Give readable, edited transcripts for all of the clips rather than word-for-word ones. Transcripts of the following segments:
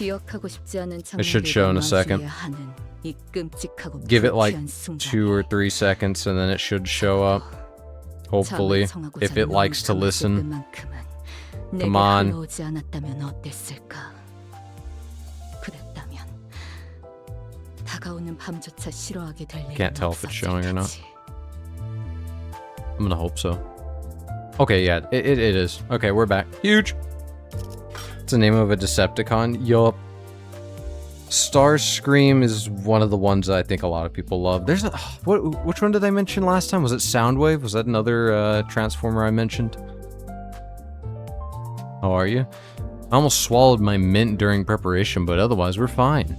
It should show in a second. Give it like 2 or 3 seconds and then it should show up. Hopefully, if it likes to listen. Come on. Can't tell if it's showing or not. I'm gonna hope so. Okay, yeah, it is. Okay, we're back. Huge! It's the name of a Decepticon. Yup. Starscream is one of the ones that I think a lot of people love. There's a... which one did I mention last time? Was it Soundwave? Was that another Transformer I mentioned? How are you? I almost swallowed my mint during preparation, but otherwise we're fine.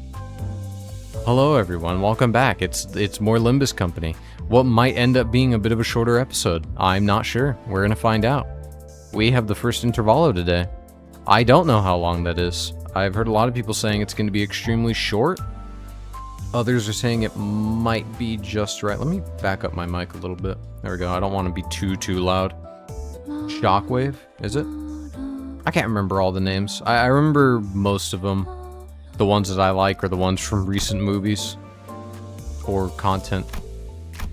Hello everyone, welcome back. It's more Limbus Company. What might end up being a bit of a shorter episode? I'm not sure. We're gonna find out. We have the first intervallo today. I don't know how long that is. I've heard a lot of people saying it's gonna be extremely short. Others are saying it might be just right. Let me back up my mic a little bit. There we go. I don't want to be too loud. Shockwave, is it? I can't remember all the names. I remember most of them. The ones that I like are the ones from recent movies or content.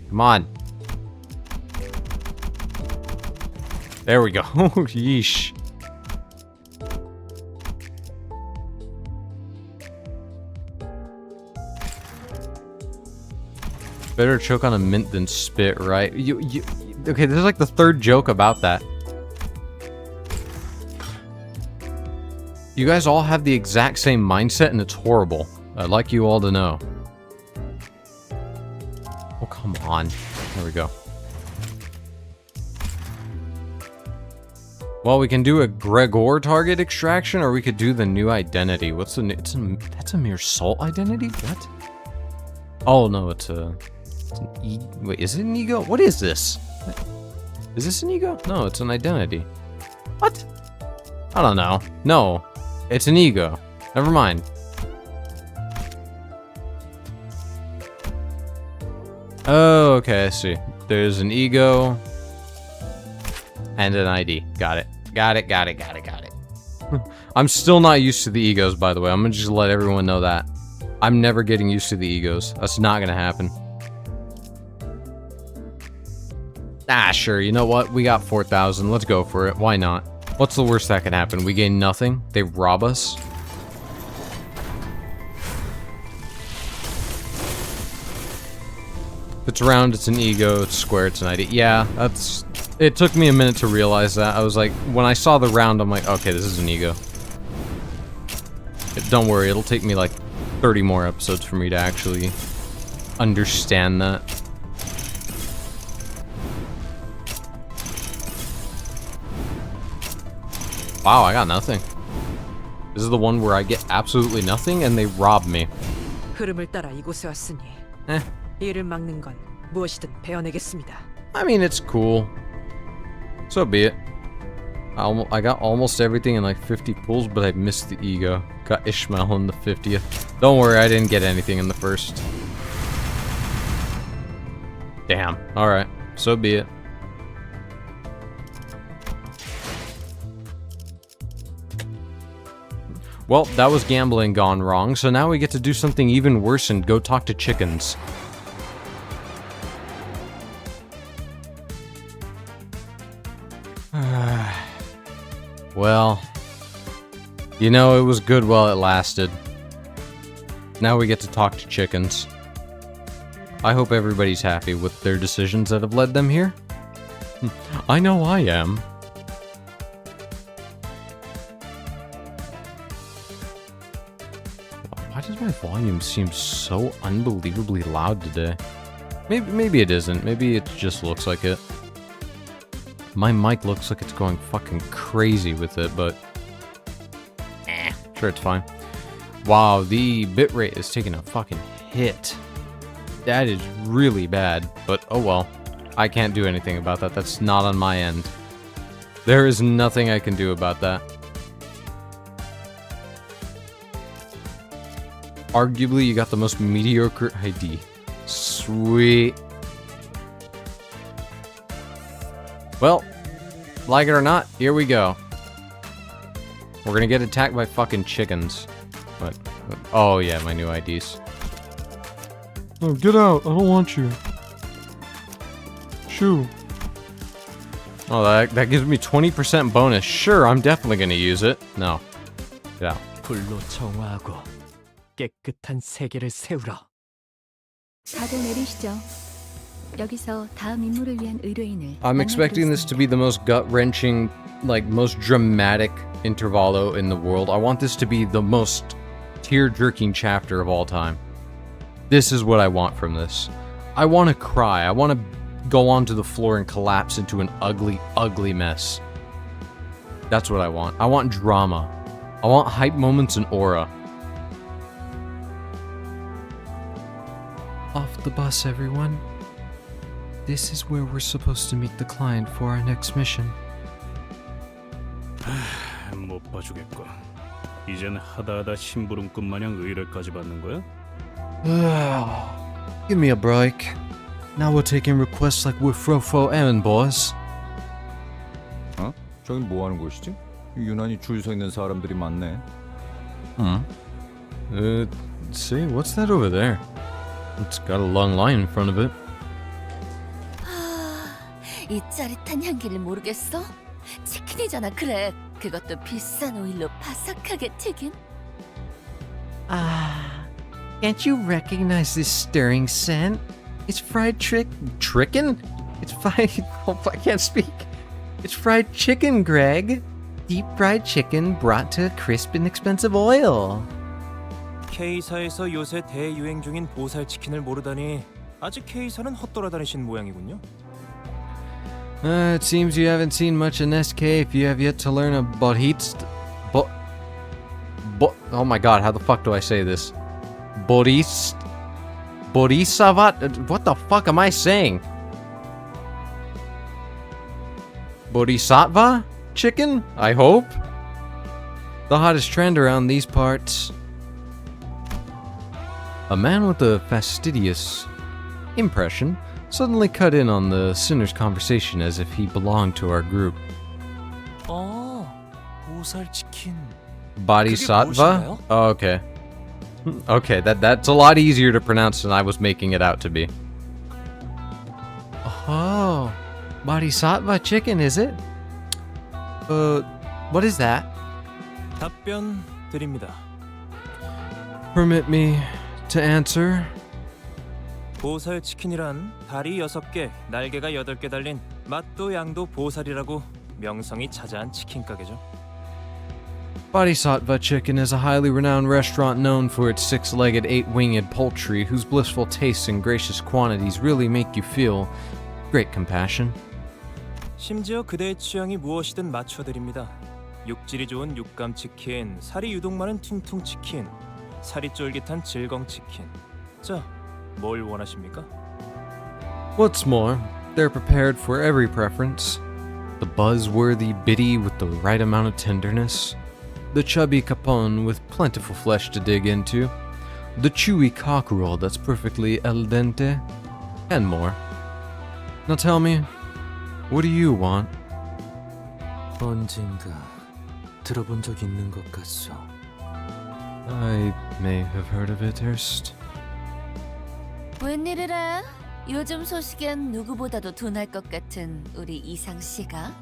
Come on. There we go. Yeesh. Better choke on a mint than spit, right? Okay, this is like the third joke about that. You guys all have the exact same mindset and it's horrible. I'd like you all to know. Oh, come on. There we go. Well, we can do a Gregor target extraction or we could do the new identity. What's the new... That's a mere salt identity? What? Oh, no, it's a... Wait, is it an ego? What is this? Is this an ego? No, it's an identity. What? I don't know. No. It's an ego. Never mind. Oh, okay, I see. There's an ego and an ID. Got it. Got it. I'm still not used to the egos, by the way. I'm gonna just let everyone know that. I'm never getting used to the egos. That's not gonna happen. Ah, sure. You know what? We got 4,000. Let's go for it. Why not? What's the worst that can happen? We gain nothing? They rob us? If it's round, it's an ego. It's square, it's an ID. Yeah, that's... It took me a minute to realize that. I was like... When I saw the round, I'm like, okay, this is an ego. Don't worry, it'll take me like 30 more episodes for me to actually understand that. Wow, I got nothing. This is the one where I get absolutely nothing and they rob me. Eh. I mean, it's cool. So be it. I got almost everything in like 50 pulls, but I missed the ego. Got Ishmael in the 50th. Don't worry, I didn't get anything in the first. Damn. Alright. So be it. Well, that was gambling gone wrong, so now we get to do something even worse and go talk to chickens. Well, you know, it was good while it lasted. Now we get to talk to chickens. I hope everybody's happy with their decisions that have led them here. I know I am. Why does my volume seem so unbelievably loud today? Maybe it isn't. Maybe it just looks like it. My mic looks like it's going fucking crazy with it, but... sure, it's fine. Wow, the bitrate is taking a fucking hit. That is really bad, but oh well. I can't do anything about that. That's not on my end. There is nothing I can do about that. Arguably, you got the most mediocre ID. Sweet. Well, like it or not, here we go. We're gonna get attacked by fucking chickens. What? Oh, yeah, my new IDs. No, get out. I don't want you. Shoo. Oh, that gives me 20% bonus. Sure, I'm definitely gonna use it. No. Get out. 불로 정화하고 깨끗한 세계를 세우라. 다들 내리시죠. 여기서 다음 임무를 위한 의뢰인을 I'm expecting this to be the most gut-wrenching, like, most dramatic intervalo in the world. I want this to be the most tear-jerking chapter of all time. This is what I want from this. I want to cry. I want to go onto the floor and collapse into an ugly, ugly mess. That's what I want. I want drama. I want hype moments and aura. Off the bus, everyone. This is where we're supposed to meet the client for our next mission. 못 봐주겠고. 이젠 하다하다 심부름꾼 마냥 의뢰까지 받는 거야? Give me a break. Now we're taking requests like we're Frofo errand boys. 어? 저긴 뭐 하는 곳이지? 유난히 줄 서 있는 사람들이 많네. See, what's that over there? It's got a long line in front of it. 이 짜릿한 향기를 모르겠어? 치킨이잖아. 그래. 그것도 비싼 오일로 바삭하게 튀긴. Can't you recognize this stirring scent? It's fried chicken? It's fried... Oh, I can't speak. It's fried chicken, Greg. Deep fried chicken brought to a crisp and expensive oil. K사에서 요새 대유행 중인 보살 치킨을 모르다니 아직 K사는 헛돌아다니신 모양이군요. It seems you haven't seen much in SK if you have yet to learn about oh my god, how the fuck do I say this? Bodhisattva? What the fuck am I saying? Bodhisattva? Chicken? I hope? The hottest trend around these parts. A man with a fastidious impression suddenly cut in on the sinner's conversation as if he belonged to our group. 보살 치킨. Bodhisattva? 무엇인가요? Oh, okay. Okay, that's a lot easier to pronounce than I was making it out to be. Oh, Bodhisattva chicken, is it? What is that? 답변 드립니다. Permit me to answer. 보살 치킨이란 다리 6개, 날개가 8개 달린 맛도 양도 보살이라고 명성이 자자한 치킨 가게죠. Bodhisattva Chicken is a highly renowned restaurant known for its 6-legged, 8-winged poultry whose blissful tastes and gracious quantities really make you feel great compassion. 심지어 그대의 취향이 무엇이든 맞춰드립니다. 육질이 좋은 육감 치킨, 살이 유독 많은 퉁퉁 치킨, 살이 쫄깃한 질겅 치킨. 자, 뭘 원하십니까? What's more, they're prepared for every preference. The buzzworthy bitty with the right amount of tenderness. The chubby capon with plentiful flesh to dig into. The chewy cockerel that's perfectly al dente. And more. Now tell me, what do you want? 언젠가 들어본 적 있는 것 같소. I may have heard of it erst. 웬일이래? 요즘 소식엔 누구보다도 둔할 것 같은 우리 이상 씨가.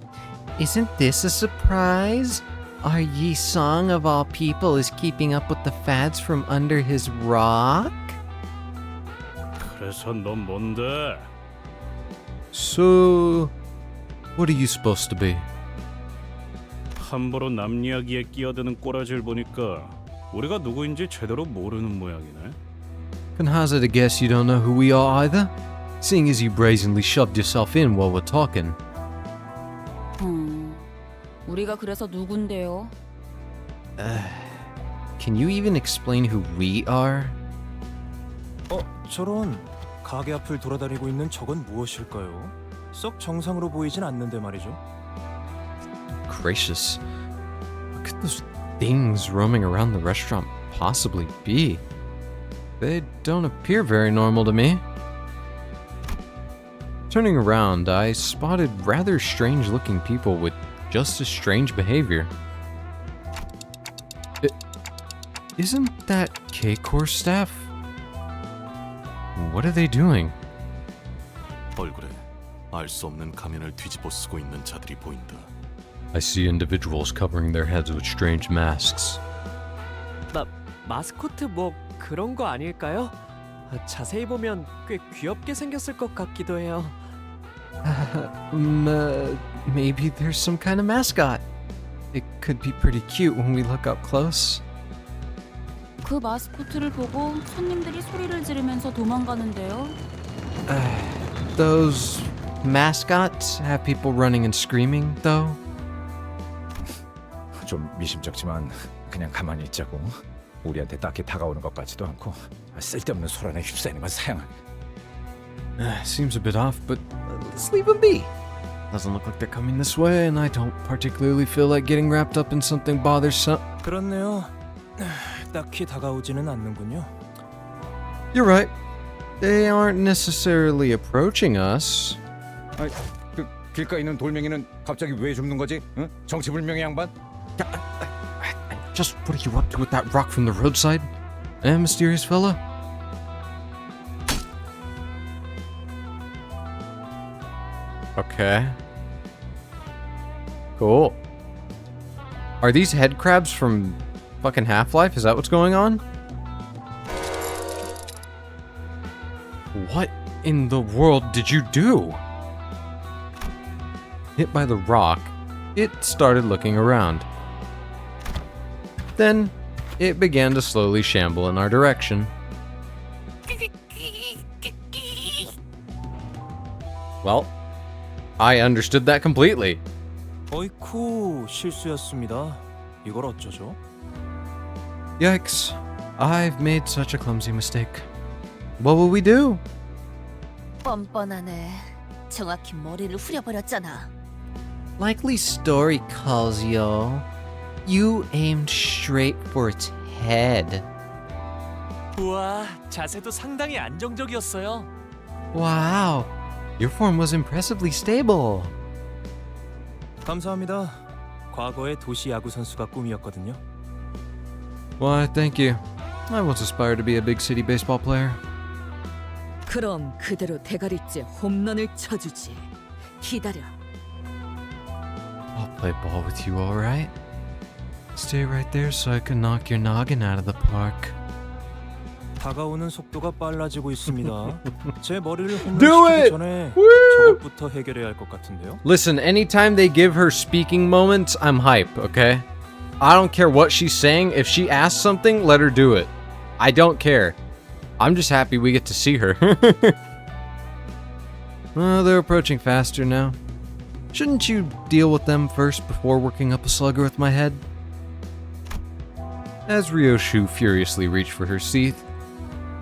Isn't this a surprise? Our Yi Song of all people is keeping up with the fads from under his rock? 그래서 넌 뭔데? So, what are you supposed to be? 함부로 남 이야기에 끼어드는 꼬라지를 보니까 우리가 누구인지 제대로 모르는 모양이네. Can hazard a guess you don't know who we are either? Seeing as you brazenly shoved yourself in while we're talking. 우리가 그래서 누군데요? Can you even explain who we are? 저런 가게 앞을 돌아다니고 있는 저건 무엇일까요? 썩 정상으로 보이진 않는데 말이죠. Gracious. What could those things roaming around the restaurant possibly be? They don't appear very normal to me. Turning around, I spotted rather strange-looking people with just as strange behavior. Isn't that K-Corps staff? What are they doing? 얼굴에 알 수 없는 가면을 뒤집어 쓰고 있는 자들이 보인다. I see individuals covering their heads with strange masks. 마스코트 뭐 그런 거 아닐까요? 자세히 보면 꽤 귀엽게 생겼을 것 같기도 해요. Maybe there's some kind of mascot. It could be pretty cute when we look up close. 그 마스코트를 보고 손님들이 소리를 지르면서 도망가는데요. Those mascots have people running and screaming, though. 좀 미심쩍지만 그냥 가만히 있자고. 우리한테 딱히 다가오는 것 같지도 않고 쓸데없는 소란에 휩싸이는 건 사양하게. Seems a bit off, but let's leave them be. Doesn't look like they're coming this way, and I don't particularly feel like getting wrapped up in something bothersome. 그렇네요. 딱히 다가오지는 않는군요. You're right. They aren't necessarily approaching us. 그 길가에 있는 돌멩이는 갑자기 왜 줍는 거지? 응? 정체불명의 양반? Just what are you up to with that rock from the roadside? Mysterious fella? Okay. Cool. Are these head crabs from fucking Half-Life? Is that what's going on? What in the world did you do? Hit by the rock, it started looking around. Then, it began to slowly shamble in our direction. Well, I understood that completely. 어이쿠, 실수였습니다. 이걸 어쩌죠? Yikes. I've made such a clumsy mistake. What will we do? 뻔뻔하네. 정확히 머리를 후려버렸잖아. Likely story calls yo. You aimed straight for its head. 우와, 자세도 상당히 안정적이었어요. Wow. Your form was impressively stable. 감사합니다. 과거의 도시 야구 선수가 꿈이었거든요. Why, thank you. I once aspired to be a big city baseball player. 그럼 그대로 대가리째 홈런을 쳐주지. 기다려. I'll play ball with you, all right? Stay right there so I can knock your noggin out of the park. 다가오는 속도가 빨라지고 있습니다. 제 머리를 Do 홈런시키기 it! 전에 Woo! 저것부터 해결해야 할 것 같은데요. Listen, anytime they give her speaking moments, I'm hype, okay? I don't care what she's saying. If she asks something, let her do it. I don't care. I'm just happy we get to see her. Well, they're approaching faster now. Shouldn't you deal with them first before working up a slugger with my head? As Ryoshu furiously reached for her teeth,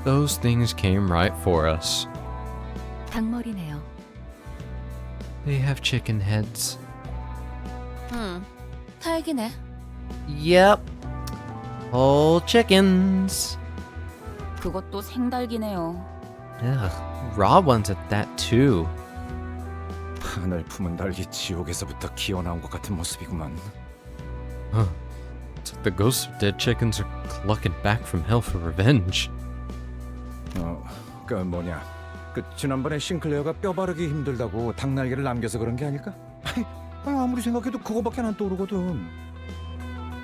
those things came right for us. 닭머리네요. They have chicken heads. 다행이네. Yep. Whole chickens. 그것도 생닭이네요. Ugh, raw ones at that too. 하늘 품은 달기 지옥에서부터 기어나온 것 같은 모습이구만. It's like the ghosts of dead chickens are clucking back from hell for revenge. 그 뭐냐? 그 지난번에 싱클레어가 뼈 바르기 힘들다고 닭날개를 남겨서 그런 게 아닐까? 아무리 생각해도 그거밖에 안 떠오르거든.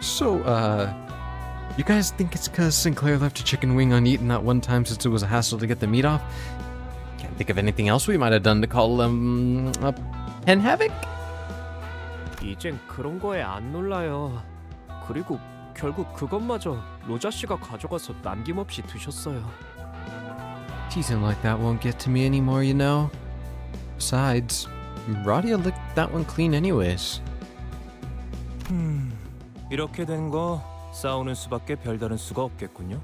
So, you guys think it's because Sinclair left a chicken wing uneaten that one time since it was a hassle to get the meat off? Can't think of anything else we might have done to call them a pen havoc? 이젠 그런 거에 안 놀라요. 그리고 결국 그것마저 로자 씨가 가져가서 남김없이 드셨어요. Teasing like that won't get to me anymore, you know. Besides, Radia licked that one clean anyways. 이렇게 된 거 싸우는 수밖에 별다른 수가 없겠군요.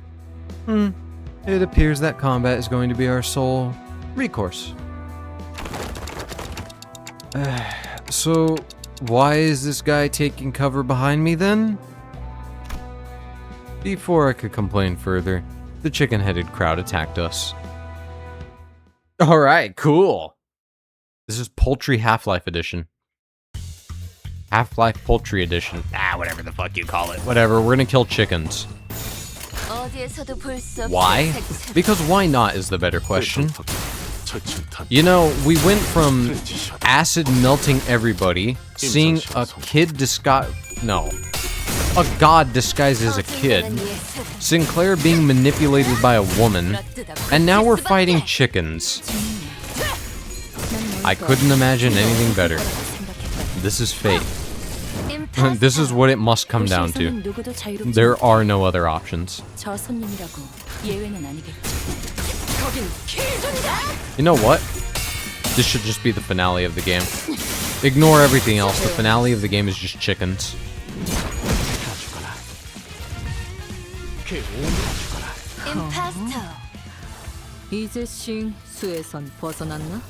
It appears that combat is going to be our sole recourse. So, why is this guy taking cover behind me then? Before I could complain further, the chicken-headed crowd attacked us. Alright, cool. This is Poultry Half-Life Edition. Half-Life Poultry Edition. Whatever the fuck you call it. Whatever, we're gonna kill chickens. 어디에서도 볼 수 없는 Why? 색채. Because why not is the better question. 철침탄 You know, we went from acid melting everybody, seeing a kid disguise... No. A god disguised as a kid, Sinclair being manipulated by a woman, and now we're fighting chickens. I couldn't imagine anything better. This is fate. This is what it must come down to. 누구도 자유롭지 There are no other options. 저 손님이라고 예외는 아니겠지. You know what? This should just be the finale of the game. Ignore everything else. The finale of the game is just chickens. 임파스터. 이제 싱 수에선 벗어났나?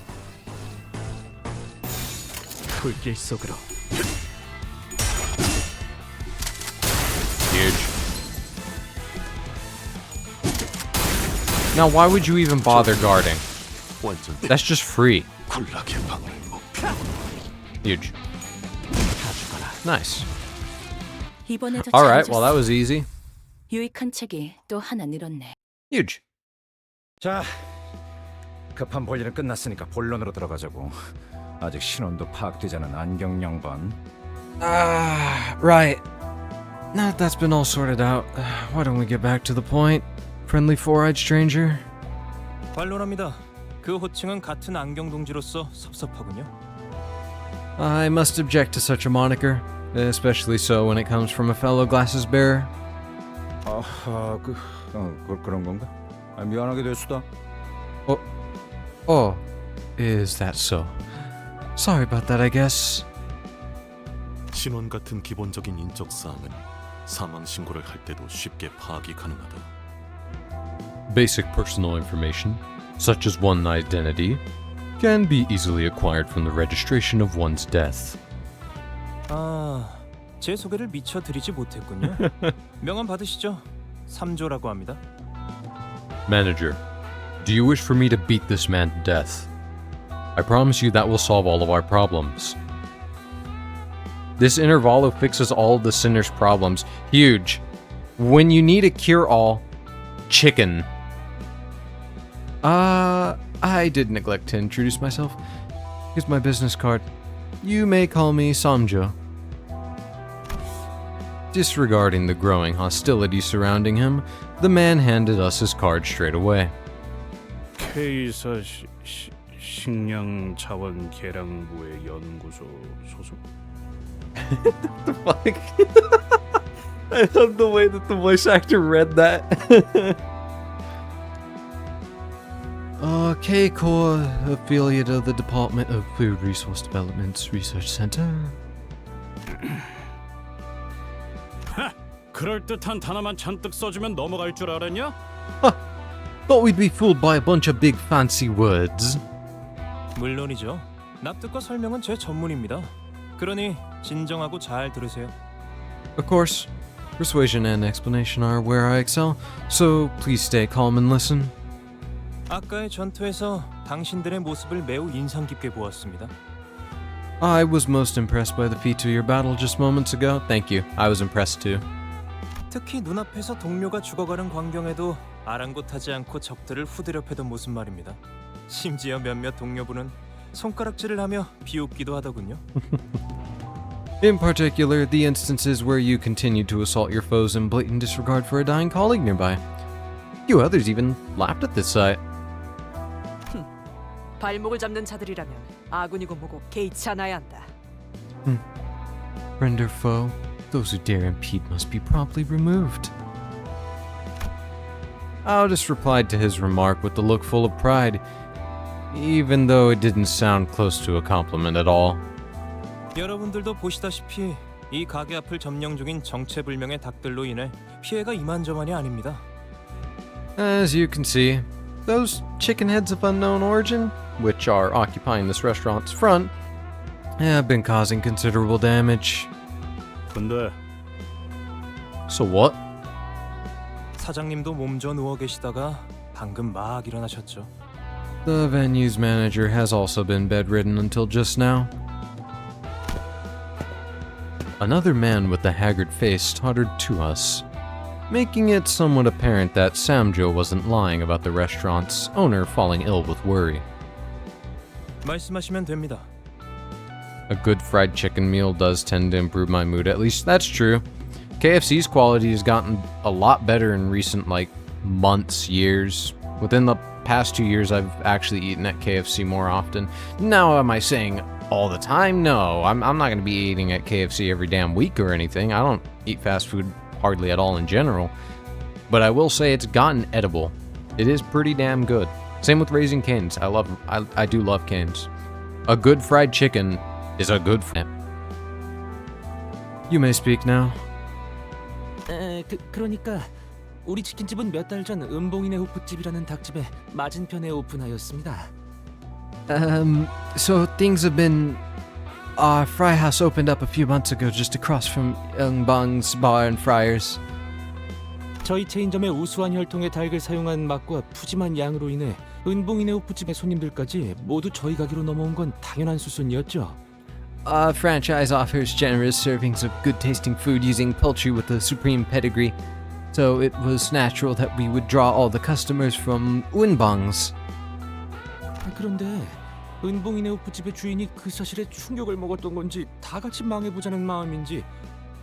불길 속으로. Huge. Now, why would you even bother guarding? 완전 That's just free. 굴락의 방울 목표. Huge. Nice. 이번에도 Alright, well, 잘해줬어. that was easy. 유익한 책이 또 하나 늘었네. Huge. 자, 급한 볼일은 끝났으니까 본론으로 들어가자고. 아직 신원도 파악되지 않은 안경 양반. Right. Now that that's been all sorted out, why don't we get back to the point? Friendly four-eyed stranger? 반론합니다. 그 호칭은 같은 안경 동지로서 섭섭하군요. I must object to such a moniker, especially so when it comes from a fellow glasses bearer. 아하, 그런 건가? 아, 미안하게 됐수다. Oh, is that so? Sorry about that, I guess. 신원 같은 기본적인 인적 사항은 사망 신고를 할 때도 쉽게 파악이 가능하다. Basic personal information, such as one's identity, can be easily acquired from the registration of one's death. 제 소개를 미처 드리지 못했군요. 명함 받으시죠? 3조라고 합니다. Manager, do you wish for me to beat this man to death? I promise you that will solve all of our problems. This intervalo fixes all of the sinner's problems. Huge. When you need a cure-all, chicken. I did neglect to introduce myself. Here's my business card. You may call me Samjo. Disregarding the growing hostility surrounding him, the man handed us his card straight away. K사 식량 자원 계량부의 연구소 소속. Fuck. I love the way that the voice actor read that. K-Core, affiliate of the Department of Food Resource Development's Research Center. 그럴듯한 단어만 잔뜩 써주면 넘어갈 줄 알았냐? Thought we'd be fooled by a bunch of big fancy words. 물론이죠. 납득과 설명은 제 전문입니다. 그러니 진정하고 잘 들으세요. Of course, persuasion and explanation are where I excel, so please stay calm and listen. 아까의 전투에서 당신들의 모습을 매우 인상 깊게 보았습니다. I was most impressed by the feat of your battle just moments ago. Thank you. I was impressed too. 특히 눈앞에서 동료가 죽어가는 광경에도 아랑곳하지 않고 적들을 후드려 패던 모습 말입니다. 심지어 몇몇 동료분은 손가락질을 하며 비웃기도 하더군요. In particular, the instances where you continued to assault your foes in blatant disregard for a dying colleague nearby. Few others even laughed at this sight. 발목을 잡는 자들이라면 아군이고 뭐고 개의치 않아야 한다. Friend or foe, those who dare impede must be promptly removed. Aldous replied to his remark with a look full of pride, even though it didn't sound close to a compliment at all. 여러분들도 보시다시피 이 가게 앞을 점령 중인 정체불명의 닭들로 인해 피해가 이만저만이 아닙니다. As you can see, those chicken heads of unknown origin, which are occupying this restaurant's front, have been causing considerable damage. 근데 So what? 사장님도 몸져 누워 계시다가 방금 막 일어나셨죠. The venue's manager has also been bedridden until just now. Another man with a haggard face tottered to us. making it somewhat apparent that Samjo wasn't lying about the restaurant's owner falling ill with worry. 말씀하시면 됩니다. A good fried chicken meal does tend to improve my mood, at least that's true. KFC's quality has gotten a lot better in recent, months, years. Within the past 2 years, I've actually eaten at KFC more often. Now, am I saying all the time? No, I'm not going to be eating at KFC every damn week or anything. I don't eat fast food hardly at all in general. But I will say it's gotten edible. It is pretty damn good. Same with Raising Cane's. I do love Cane's. A good fried chicken is a good You may speak now. 그러니까 우리 치킨집은 몇 달 전 은봉이네 호프집이라는 닭집에 맞은편에 오픈하였습니다. So things have been... Our fry house opened up a few months ago just across from Bang's Bar and Fryers. 저희 체인점의 우수한 혈통의 닭을 사용한 맛과 푸짐한 양으로 인해 은봉이네 호프집의 손님들까지 모두 저희 가게로 넘어온 건 당연한 수순이었죠. Our franchise offers generous servings of good-tasting food using poultry with a supreme pedigree, so it was natural that we would draw all the customers from Unbang's. 그런데 은봉이네 호프집의 주인이 그 사실에 충격을 먹었던 건지 다 같이 망해보자는 마음인지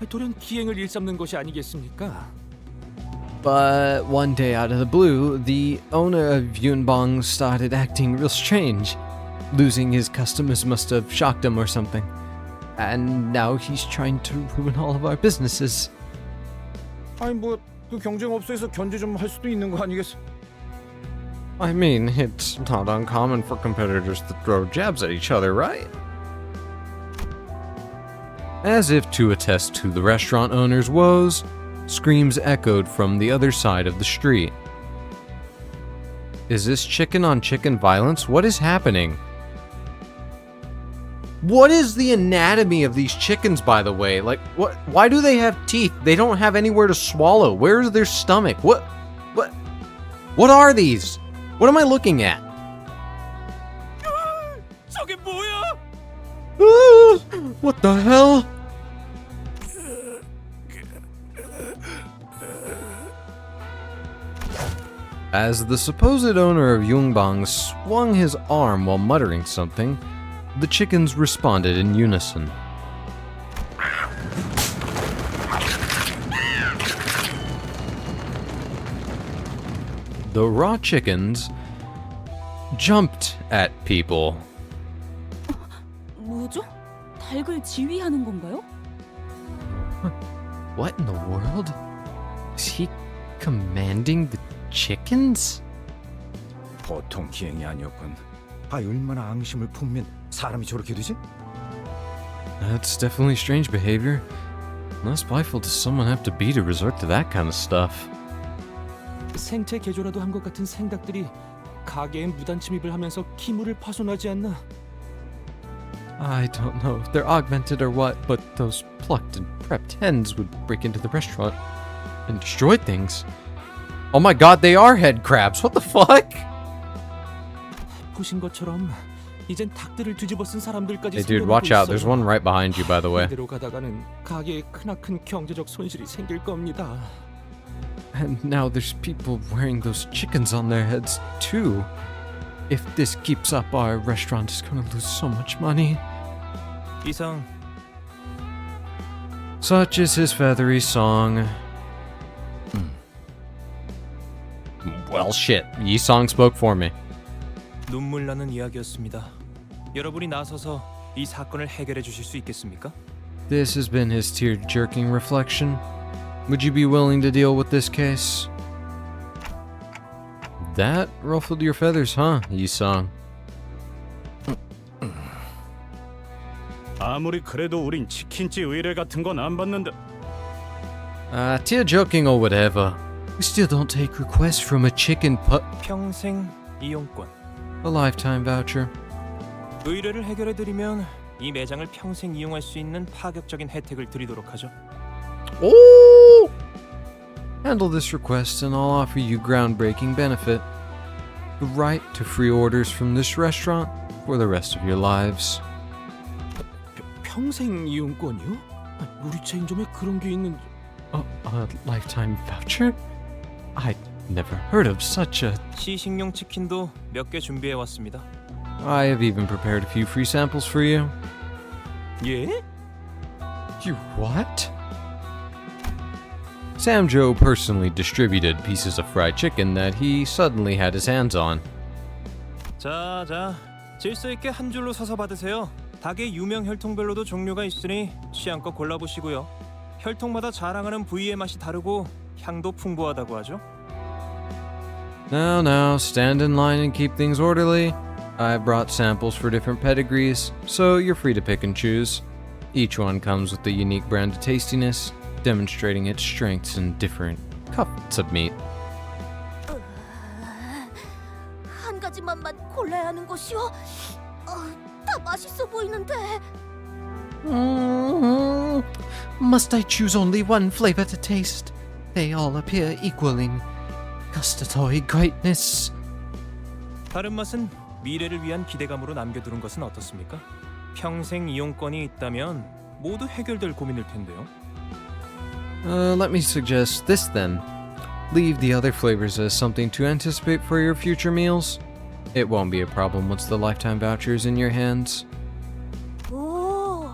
돌연 기행을 일삼는 것이 아니겠습니까? But one day out of the blue, the owner of Yunbang started acting real strange. Losing his customers must have shocked him or something. And now he's trying to ruin all of our businesses. 아니 그 경쟁업소에서 견제 좀 할 수도 있는 거 아니겠어? I mean, it's not uncommon for competitors to throw jabs at each other, right? As if to attest to the restaurant owner's woes, screams echoed from the other side of the street. Is this chicken on chicken violence? What is happening? What is the anatomy of these chickens, by the way? What? Why do they have teeth? They don't have anywhere to swallow. Where is their stomach? What are these? What am I looking at? 저게 뭐야? What the hell? As the supposed owner of Yungbang swung his arm while muttering something, the chickens responded in unison. The raw chickens jumped at people. 뭐죠? 닭을 지휘하는 건가요? What in the world? Is he commanding the chickens? 보통 기행이 아니었군. 얼마나 앙심을 품면 사람이 저렇게 되지? That's definitely strange behavior. How spiteful does someone have to be to resort to that kind of stuff? 생체 개조라도 한 것 같은 생닭들이 가게에 무단 침입을 하면서 기물을 파손하지 않나? I don't know if they're augmented or what, but those plucked and prepped hens would break into the restaurant and destroy things. Oh my god, they are head crabs. What the fuck? 보신 것처럼 이젠 닭들을 뒤집어 쓴 사람들까지 Hey dude, watch out. There's one right behind you, by the way. 이대로 가다가는 가게에 크나큰 경제적 손실이 생길 겁니다. And now there's people wearing those chickens on their heads too. If this keeps up, our restaurant is gonna lose so much money. 이상. Such is his feathery song. Well, shit. Yi-song spoke for me. 눈물 나는 이야기였습니다. 여러분이 나서서 이 사건을 해결해 주실 수 있겠습니까? This has been his tear-jerking reflection. Would you be willing to deal with this case? That ruffled your feathers, huh, Yi-song? 아무리 그래도 우린 치킨집 의뢰 같은 건 안 받는다. Tear-joking or whatever. We still don't take requests from a chicken 평생 이용권. A lifetime voucher. 의뢰를 해결해 드리면 이 매장을 평생 이용할 수 있는 파격적인 혜택을 드리도록 하죠. Oh! Handle this request and I'll offer you groundbreaking benefit. The right to free orders from this restaurant for the rest of your lives. 평생 이용권이요? 우리 체인점에 그런 게 있는... A lifetime voucher? I'd never heard of such a... 시식용 치킨도 몇 개 준비해 왔습니다. I have even prepared a few free samples for you. 예? You what? Sam Joe personally distributed pieces of fried chicken that he suddenly had his hands on. 자, 질서 있게 한 줄로 서서 받으세요. 닭의 유명 혈통별로도 종류가 있으니 취향껏 골라보시고요. 혈통마다 자랑하는 부위의 맛이 다르고 향도 풍부하다고 하죠. Now, stand in line and keep things orderly. I've brought samples for different pedigrees, so you're free to pick and choose. Each one comes with a unique brand of tastiness, demonstrating its strengths in different cuts of meat. 한 가지만만 골라야 하는 것이요? 다 맛있어 보이는데. Must I choose only one flavor to taste? They all appear equaling gustatory greatness. 다른 맛은 미래를 위한 기대감으로 남겨두는 것은 어떻습니까? 평생 이용권이 있다면 모두 해결될 고민일 텐데요. Let me suggest this then. Leave the other flavors as something to anticipate for your future meals. It won't be a problem once the lifetime voucher is in your hands. 오,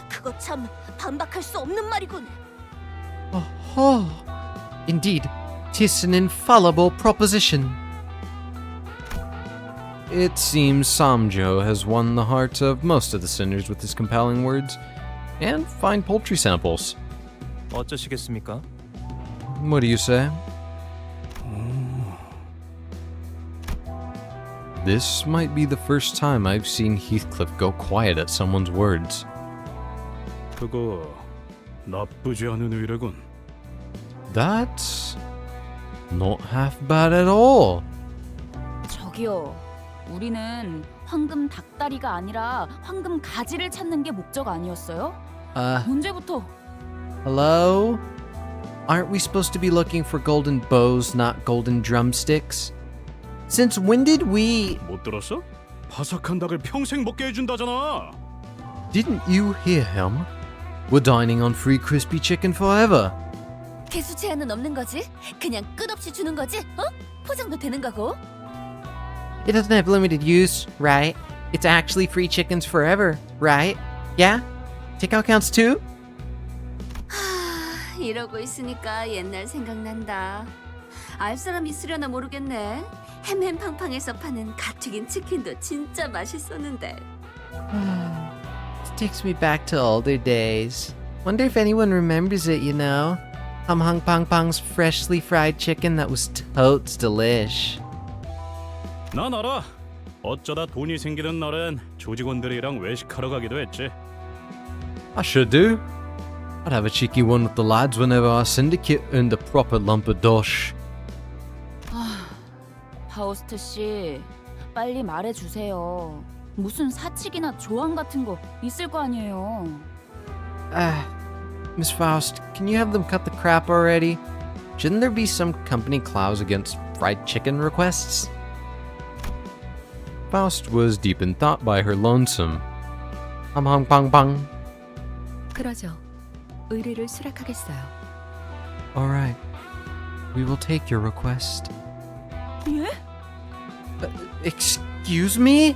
그거 참 반박할 수 없는 말이군. Oh, indeed, 'tis an infallible proposition. It seems Samjo has won the hearts of most of the sinners with his compelling words and fine poultry samples. 어쩌시겠습니까? What do you say? This might be the first time I've seen Heathcliff go quiet at someone's words. 그거 나쁘지 않은 의뢰군. That's not half bad at all. 저기요. 우리는 황금 닭다리가 아니라 황금 가지를 찾는 게 목적 아니었어요? 언제부터? Hello? Aren't we supposed to be looking for golden bows, not golden drumsticks? Since when did we... 못 들었어? 바삭한 닭을 평생 먹게 해준다잖아. Didn't you hear him? We're dining on free crispy chicken forever. 개수 제한은 없는 거지? 그냥 끝없이 주는 거지? 포장도 되는 거고? It doesn't have limited use, right? It's actually free chickens forever, right? Yeah? Takeout counts too? 이러고 있으니까 옛날 생각난다. 알 사람 있으려나 모르겠네. 햄햄팡팡에서 파는 갓 튀긴 치킨도 진짜 맛있었는데. It takes me back to older days. Wonder if anyone remembers it, you know? Hung Pong Pong's freshly fried chicken that was totes delish. 난 알아. 어쩌다 돈이 생기는 날엔 조직원들이랑 외식하러 가기도 했지. I should do. I'd have a cheeky one with the lads whenever our syndicate earned a proper lump of dosh. 파우스트 씨, 빨리 말해주세요. 무슨 사칙이나 조항 같은 거 있을 거 아니에요. Miss Faust, can you have them cut the crap already? Shouldn't there be some company clause against fried chicken requests? Faust was deep in thought by her lonesome. Pang. 그러죠. 의뢰를 수락하겠어요. All right. We will take your request. 예? Excuse me?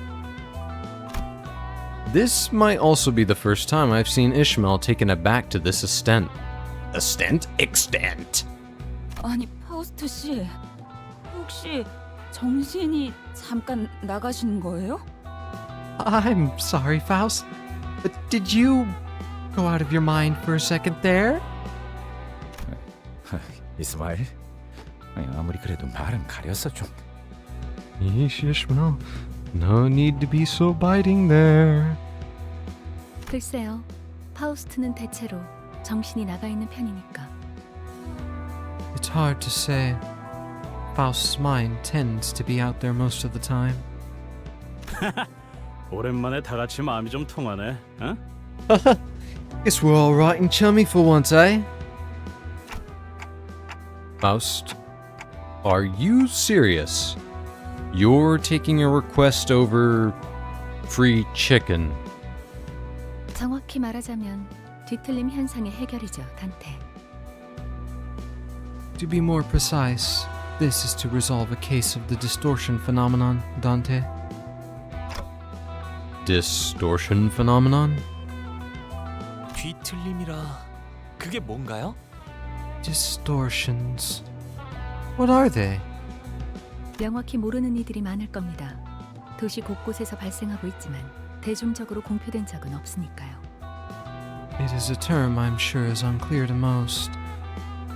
This might also be the first time I've seen Ishmael taken aback to this extent. Extent? 아니 파우스트 씨, 혹시 정신이 잠깐 나가신 거예요? I'm sorry, Faust. But did you go out of your mind for a second there? 이스마일, 아무리 그래도 말은 가려서 좀. Yeesh, Ishmael. No need to be so biting there. 글쎄요. 파우스트는 대체로 정신이 나가 있는 편이니까. It's hard to say. Faust's mind tends to be out there most of the time. 오랜만에 다 같이 마음이 좀 통하네. 어? Guess we're all right and chummy for once, eh? Faust, are you serious? You're taking a request over free chicken. 정확히 말하자면 뒤틀림 현상의 해결이죠, 단테. To be more precise, this is to resolve a case of the distortion phenomenon, Dante. Distortion phenomenon? 뒤틀림이라 그게 뭔가요? Distortions. What are they? 명확히 모르는 이들이 많을 겁니다. 도시 곳곳에서 발생하고 있지만 대중적으로 공표된 적은 없으니까요. It is a term I'm sure is unclear to most.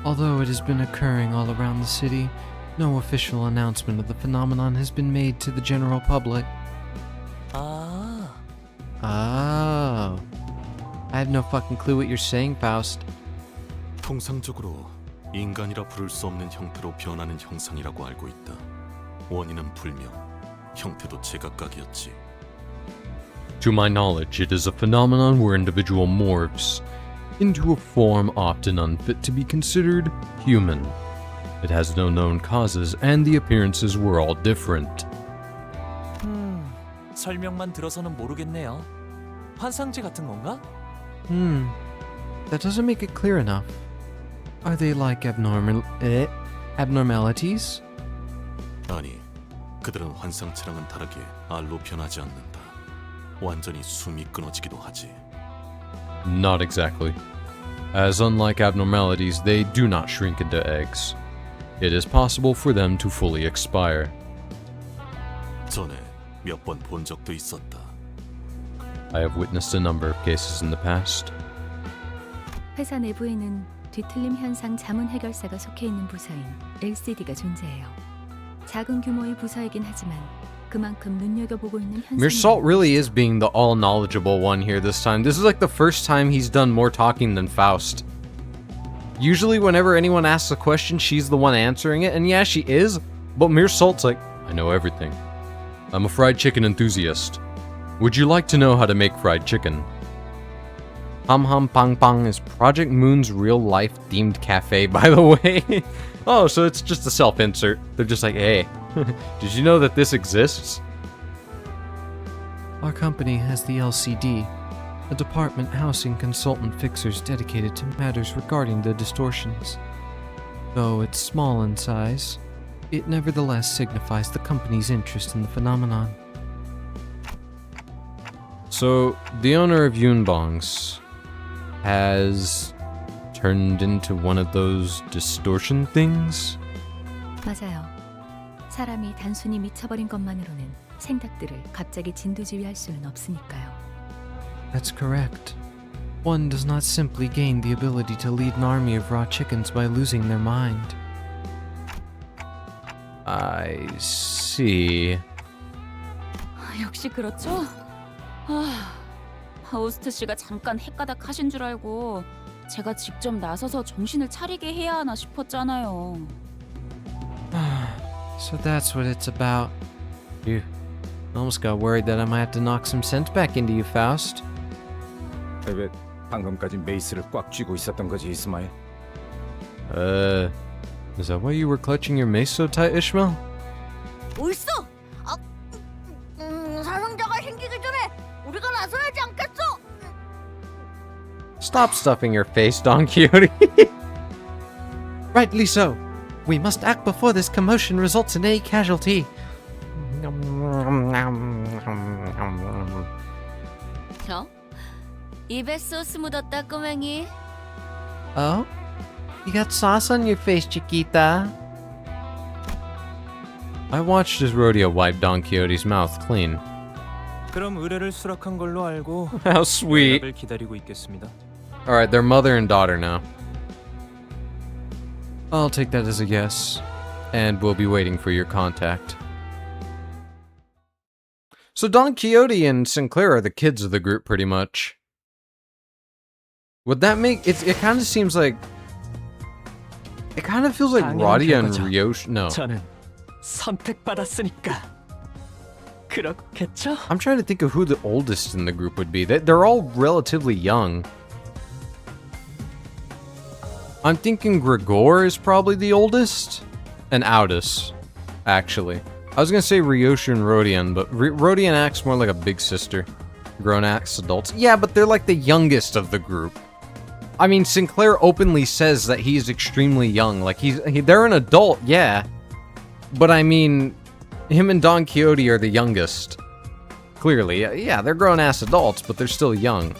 Although it has been occurring all around the city, no official announcement of the phenomenon has been made to the general public. 아, Oh. I have no fucking clue what you're saying, Faust. 통상적으로 인간이라 부를 수 없는 형태로 변하는 형상이라고 알고 있다. 원인은 불명, 형태도 제각각이었지. To my knowledge, it is a phenomenon where individual morphs into a form often unfit to be considered human. It has no known causes, and the appearances were all different. 설명만 들어서는 모르겠네요. 환상제 같은 건가? That doesn't make it clear enough. Are they like abnormalities? 아니, 그들은 환상체랑은 다르게 알로 변하지 않는다. 완전히 숨이 끊어지기도 하지. Not exactly. As unlike abnormalities, they do not shrink into eggs. It is possible for them to fully expire. 전에 몇 번 본 적도 있었다. I have witnessed a number of cases in the past. 회사 내부에는 뒤틀림 현상 자문 해결사가 속해 있는 부서인 LCD가 존재해요. 작은 규모의 부서이긴 하지만 그만큼 눈여겨보고 있는 현상이 Meersalt really is being the all-knowledgeable one here this time. This is like the first time he's done more talking than Faust. Usually whenever anyone asks a question, she's the one answering it, and yeah, she is, but Meersalt's like, I know everything. I'm a fried chicken enthusiast. Would you like to know how to make fried chicken? Hum Hum Pang Pang is Project Moon's real-life themed cafe, by the way. Oh, so it's just a self-insert. They're just like, hey, did you know that this exists? Our company has the LCD, a department housing consultant fixers dedicated to matters regarding the distortions. Though it's small in size, it nevertheless signifies the company's interest in the phenomenon. So, the owner of Yunbong's has turned into one of those distortion things? 맞아요. 사람이 단순히 미쳐버린 것만으로는 생닭들을 갑자기 진두지휘할 수는 없으니까요. That's correct. One does not simply gain the ability to lead an army of raw chickens by losing their mind. I see. 역시 그렇죠? 하우스트 씨가 잠깐 헷가닥 하신 줄 알고 제가 직접 나서서 정신을 차리게 해야 하나 싶었잖아요. So that's what it's about. Phew. Almost got worried that I might have to knock some sense back into you, Faust. 왜 방금까지 메이스를 꽉 쥐고 있었던 거지, 이스마일? Is that why you were clutching your mace so tight, Ishmael? 옳소! 사상자가 생기기 전에 우리가 나서야지 않겠어? Stop stuffing your face, Don Quixote. Rightly so. We must act before this commotion results in any casualty. 저? 입에 소스 묻었다, 꼬맹이. Oh? You got sauce on your face, Chiquita. I watched as Rodeo wiped Don Quixote's mouth clean. 그럼 의뢰를 수락한 걸로 알고 How sweet. 연락을 기다리고 있겠습니다. Alright, they're mother and daughter now. I'll take that as a yes. And we'll be waiting for your contact. So Don Quixote and Sinclair are the kids of the group, pretty much. Would that make... It kind of seems like... It kind of feels like Radia and Ryoshi... No. 저는 선택받았으니까 그렇겠죠? I'm trying to think of who the oldest in the group would be. They're all relatively young. I'm thinking Gregor is probably the oldest. And Audis, actually. I was gonna say Ryoshi and Rodion, but Rodion acts more like a big sister. Grown acts adults. Yeah, but they're like the youngest of the group. I mean, Sinclair openly says that he's extremely young. Like, they're an adult, yeah. But I mean, him and Don Quixote are the youngest. Clearly, yeah, they're grown-ass adults, but they're still young.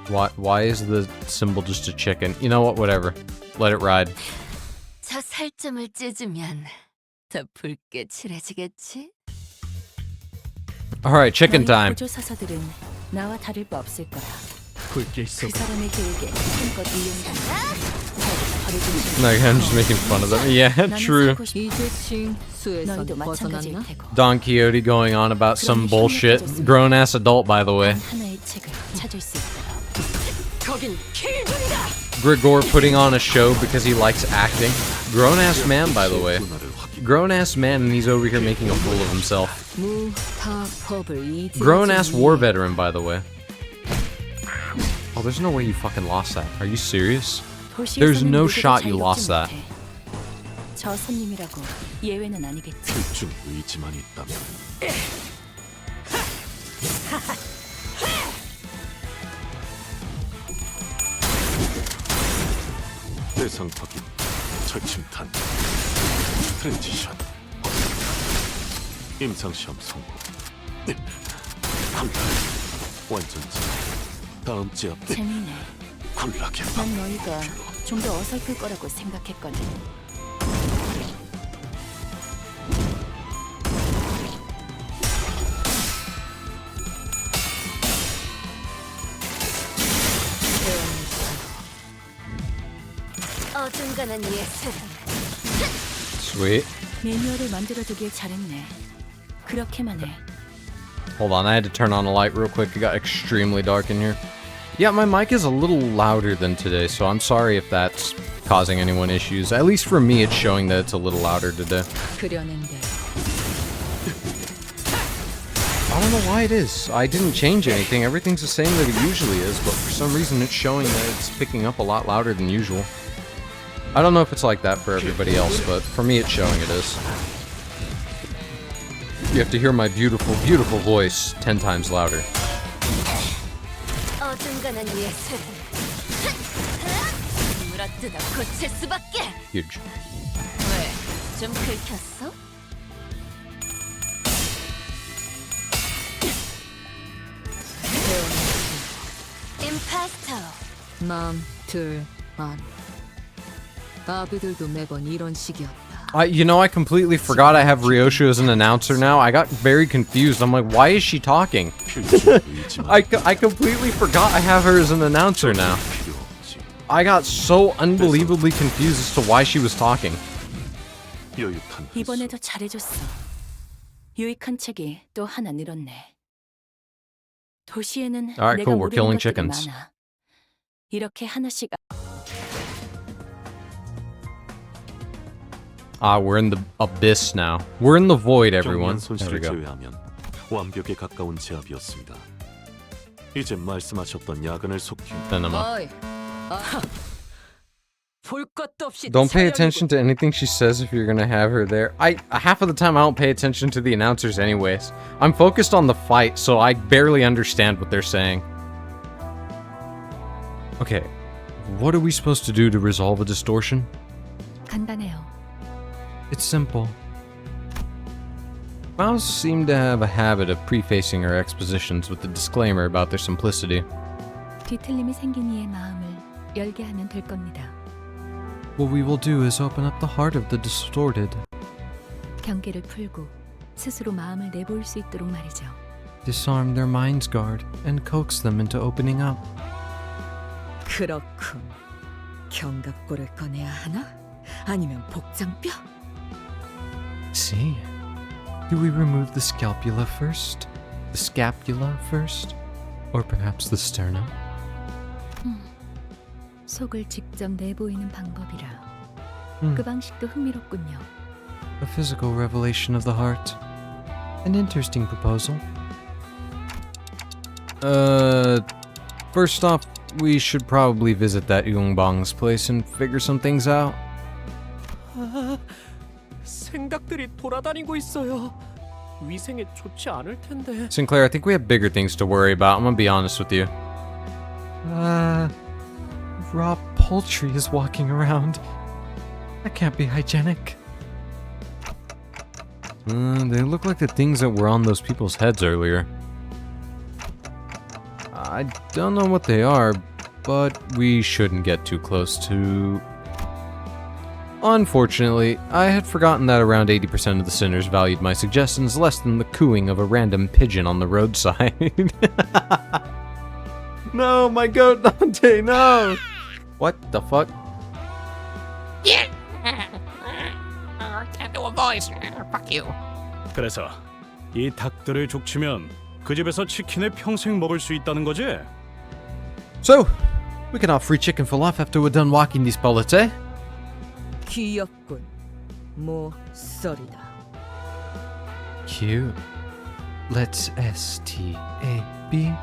What? Why is the symbol just a chicken? You know what? Whatever. Let it ride. 저 살점을 찢으면 더 붉게 칠해지겠지? Alright, chicken time. 보조 사서들은 나와 다를 바 없을 거야. 붉게 그 사람의 계획에 한껏 이용당해. Like, I'm just making fun of them. Yeah, true. 너희도 마찬가지일 테고. Don Quixote going on about some bullshit. Grown-ass adult, by the way. 하나의 책을 찾을 수 있도록. 거긴 킬존이다. Grigor putting on a show because he likes acting. Grown-ass man, by the way. Grown-ass man, and he's over here making a fool of himself. Grown-ass war veteran, by the way. Oh, there's no way you fucking lost that. Are you serious? There's no shot you lost that. 저 손님이라고 예외는 아니겠지. 둘중 의지만 있다면 대상 확인, 절침탄, 트랜지션, 임상시험 성공. 쿨락, 완전체, 다음 제압. 재미있네. 쿨락의 난 너희가 좀 더 어설플 거라고 생각했거든. 어중간한 예술은 Sweet. 매뉴얼을 만들어두길 잘했네. 그렇게만 해. Hold on, I had to turn on a light real quick. It got extremely dark in here. Yeah, my mic is a little louder than today, so I'm sorry if that's causing anyone issues. At least for me, it's showing that it's a little louder today. 그려낸데. I don't know why it is. I didn't change anything. Everything's the same that it usually is, but for some reason it's showing that it's picking up a lot louder than usual. I don't know if it's like that for everybody else, but for me it's showing it is. You have to hear my beautiful, beautiful voice 10 times louder. 어중간한 예술은 물어뜯어 고칠 수밖에. Huge. 왜? 좀 긁혔어? 임파스터. 마음 둘만 아비들도 매번 이런 식이었다. You know, I completely forgot I have Ryosho as an announcer now. I got very confused. I'm like, why is she talking? I completely forgot I have her as an announcer now. I got so unbelievably confused as to why she was talking. 이번에도 잘해줬어. 유익한 책이 또 하나 늘었네. 도시에는 Alright, 내가 cool. We're 모르는 killing 것들이 chickens. 많아. 이렇게 하나씩. Ah, we're in the abyss now. We're in the void, everyone. 정면 There we 손실을 go. 제외하면 완벽에 가까운 제압이었습니다. 이제 말씀하셨던 야근을 속히. Cinema. 볼 것도 없이 Don't pay attention to anything she says if you're gonna have her there. Half of the time I don't pay attention to the announcers anyways. I'm focused on the fight, so I barely understand what they're saying. Okay, what are we supposed to do to resolve a distortion? 간단해요. It's simple. Mouse seem to have a habit of prefacing her expositions with a disclaimer about their simplicity. 뒤틀림이 생긴 이의 마음을 열게 하면 될 겁니다. What we will do is open up the heart of the distorted. 경계를 풀고 스스로 마음을 내보일 수 있도록 말이죠. Disarm their mind's guard and coax them into opening up. 그렇군. 견갑골을 꺼내야 하나? 아니면 복장뼈? See? Do we remove the scapula first? The scapula first? Or perhaps the sternum? 속을 직접 내보이는 방법이라. 그 방식도 흥미롭군요. A physical revelation of the heart. An interesting proposal. First off, we should probably visit that Yongbang's place and figure some things out. 생각들이 돌아다니고 있어요. 위생에 좋지 않을 텐데. Sinclair, I think we have bigger things to worry about. I'm gonna be honest with you. Raw poultry is walking around. That can't be hygienic. They look like the things that were on those people's heads earlier. I don't know what they are, but we shouldn't get too close to... Unfortunately, I had forgotten that around 80% of the sinners valued my suggestions less than the cooing of a random pigeon on the roadside. No, my goat Dante, no! What the fuck? Yeah! Can't do a voice. Fuck you. 그래서 이 닭들을 족치면 그 집에서 치킨을 평생 먹을 수 있다는 거지? So, we can have free chicken for life after we're done walking these bullets, eh? 귀엽군. 모서리다. Cute. Let's STAB.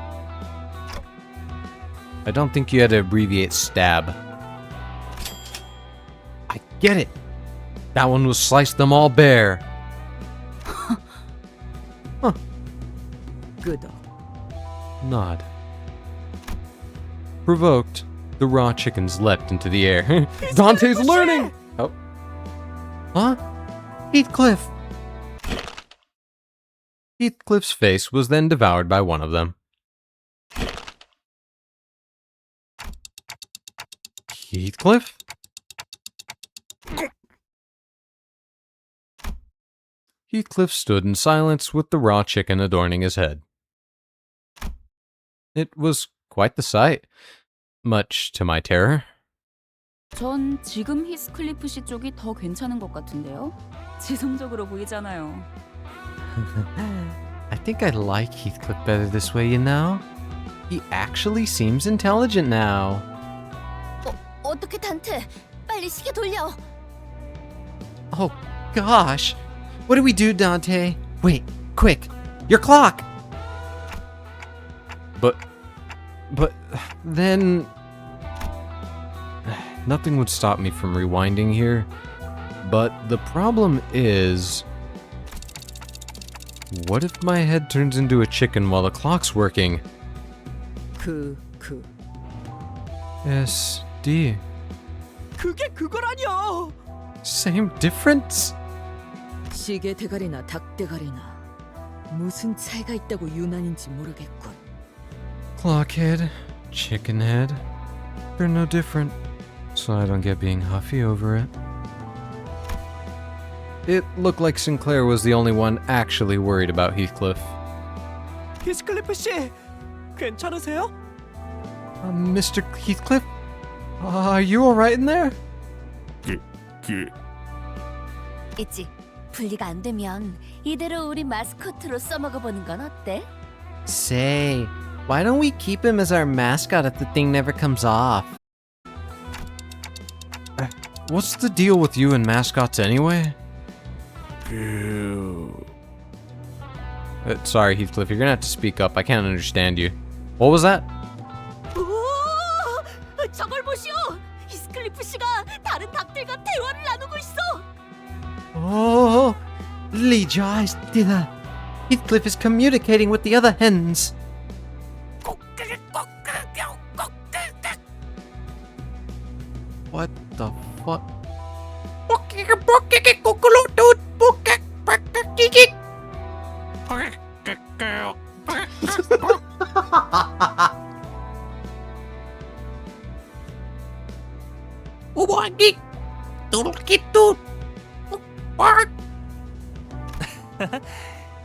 I don't think you had to abbreviate stab. I get it. That one was slice them all bare. 끄덕. Nod. Provoked, the raw chickens leapt into the air. Dante's learning! Oh. Huh? Heathcliff! Heathcliff's face was then devoured by one of them. Heathcliff? Heathcliff stood in silence with the raw chicken adorning his head. It was quite the sight, much to my terror. 전 지금 히스클리프 씨 쪽이 더 괜찮은 것 같은데요? 지성적으로 보이잖아요. I think I like Heathcliff better this way, you know? He actually seems intelligent now. 어떻게 단테? 빨리 시계 돌려. Oh, gosh. What do we do, Dante? Wait, quick. Your clock! But then... Nothing would stop me from rewinding here. But the problem is... What if my head turns into a chicken while the clock's working? SD. 그게 그거라뇨. Same difference? 시계 대가리나 닭 대가리나 무슨 차이가 있다고 유난인지 모르겠군. Clock head, chicken head. They're no different. So I don't get being huffy over it. It looked like Sinclair was the only one actually worried about Heathcliff. 히스클리프 씨, 괜찮으세요? Mr. Heathcliff? Are you alright in there? 있지. 분리가 안 되면 이대로 우리 마스코트로 써먹어보는 건 어때? Say, why don't we keep him as our mascot if the thing never comes off? What's the deal with you and mascots anyway? Sorry, Heathcliff, you're gonna have to speak up. I can't understand you. What was that? 오! 저걸 보시오! 히스클리프 씨가 다른 닭들과 대화를 나누고 있어! Oh, Lee eyes dinner. Heathcliff is communicating with the other hens. What the fuck?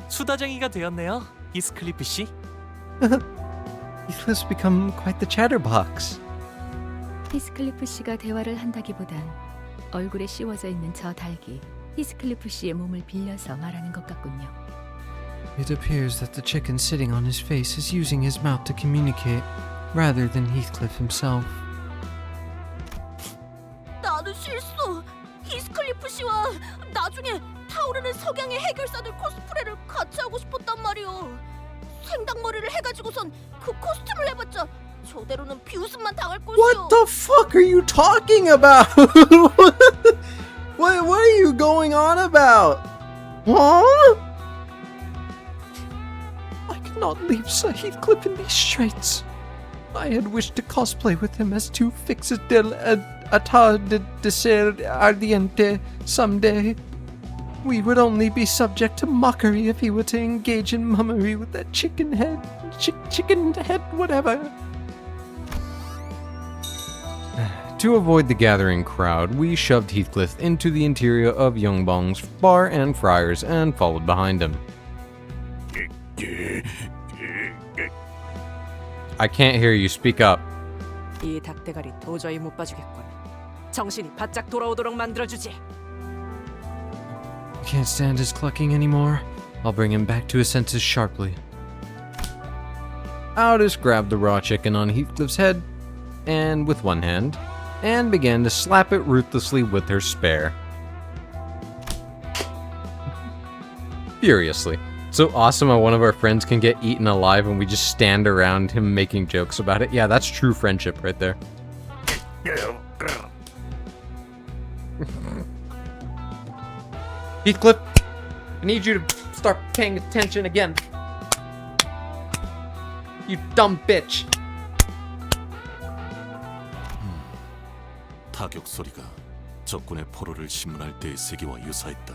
수다쟁이가 되었네요, 히스클리프 씨. Heathcliff's become quite the chatterbox. 히스클리프 씨가 대화를 한다기보단 얼굴에 씌워져 있는 저 닭이 히스클리프 씨의 몸을 빌려서 말하는 것 같군요. It appears that the chicken sitting on his face is using his mouth to communicate, rather than Heathcliff himself. 나는 실수. 히스클리프 씨와 나중에 타오르는 석양의 해결사들 코스프레를 같이 하고 싶었단 말이오. 생닭머리를 해가지고선 그 코스튬을 해봤자 저대로는 비웃음만 당할 꼴이오. What the fuck are you talking about? What are you going on about? Huh? not leave Sir Heathcliff in these straits. I had wished to cosplay with him as two fixes del atar de ser ardiente someday. We would only be subject to mockery if he were to engage in mummery with that chicken head, whatever. To avoid the gathering crowd, we shoved Heathcliff into the interior of Young Bong's bar and friars and followed behind him. I can't hear you. Speak up. 이 닭대가리 도저히 못 봐주겠군. 정신이 바짝 돌아오도록 만들어주지. I can't stand his clucking anymore. I'll bring him back to his senses sharply. Aldous grabbed the raw chicken on Heathcliff's head, and with one hand, and began to slap it ruthlessly with her spare. Furiously. So awesome how one of our friends can get eaten alive and we just stand around him making jokes about it. Yeah, that's true friendship right there. Heathcliff, I need you to start paying attention again. You dumb bitch. 타격 소리가 적군의 포로를 심문할 때의 세기와 유사했다.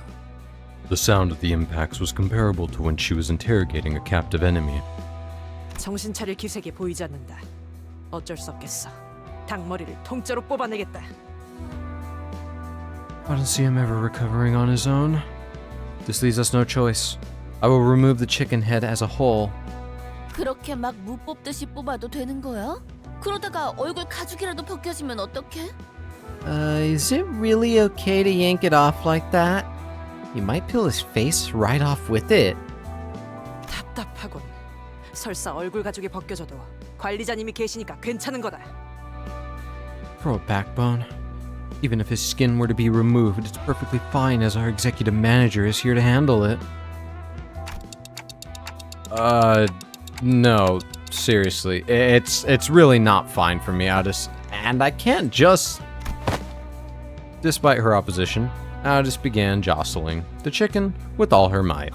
The sound of the impacts was comparable to when she was interrogating a captive enemy. 정신 차릴 기색이 보이지 않는다. 어쩔 수 없겠어. 닭머리를 통째로 뽑아내겠다. I don't see him ever recovering on his own. This leaves us no choice. I will remove the chicken head as a whole. 그렇게 막 무 뽑듯이 뽑아도 되는 거야? 그러다가 얼굴 가죽이라도 벗겨지면 어떡해? Is it really okay to yank it off like that? You might peel his face right off with it. 답답하군. 설사 얼굴 가죽이 벗겨져도 관리자님이 계시니까 괜찮은 거다. Throw a backbone. Even if his skin were to be removed, it's perfectly fine as our executive manager is here to handle it. No, seriously. It's really not fine for me, Aldous. And I can't just... Despite her opposition, Aldous began jostling the chicken with all her might.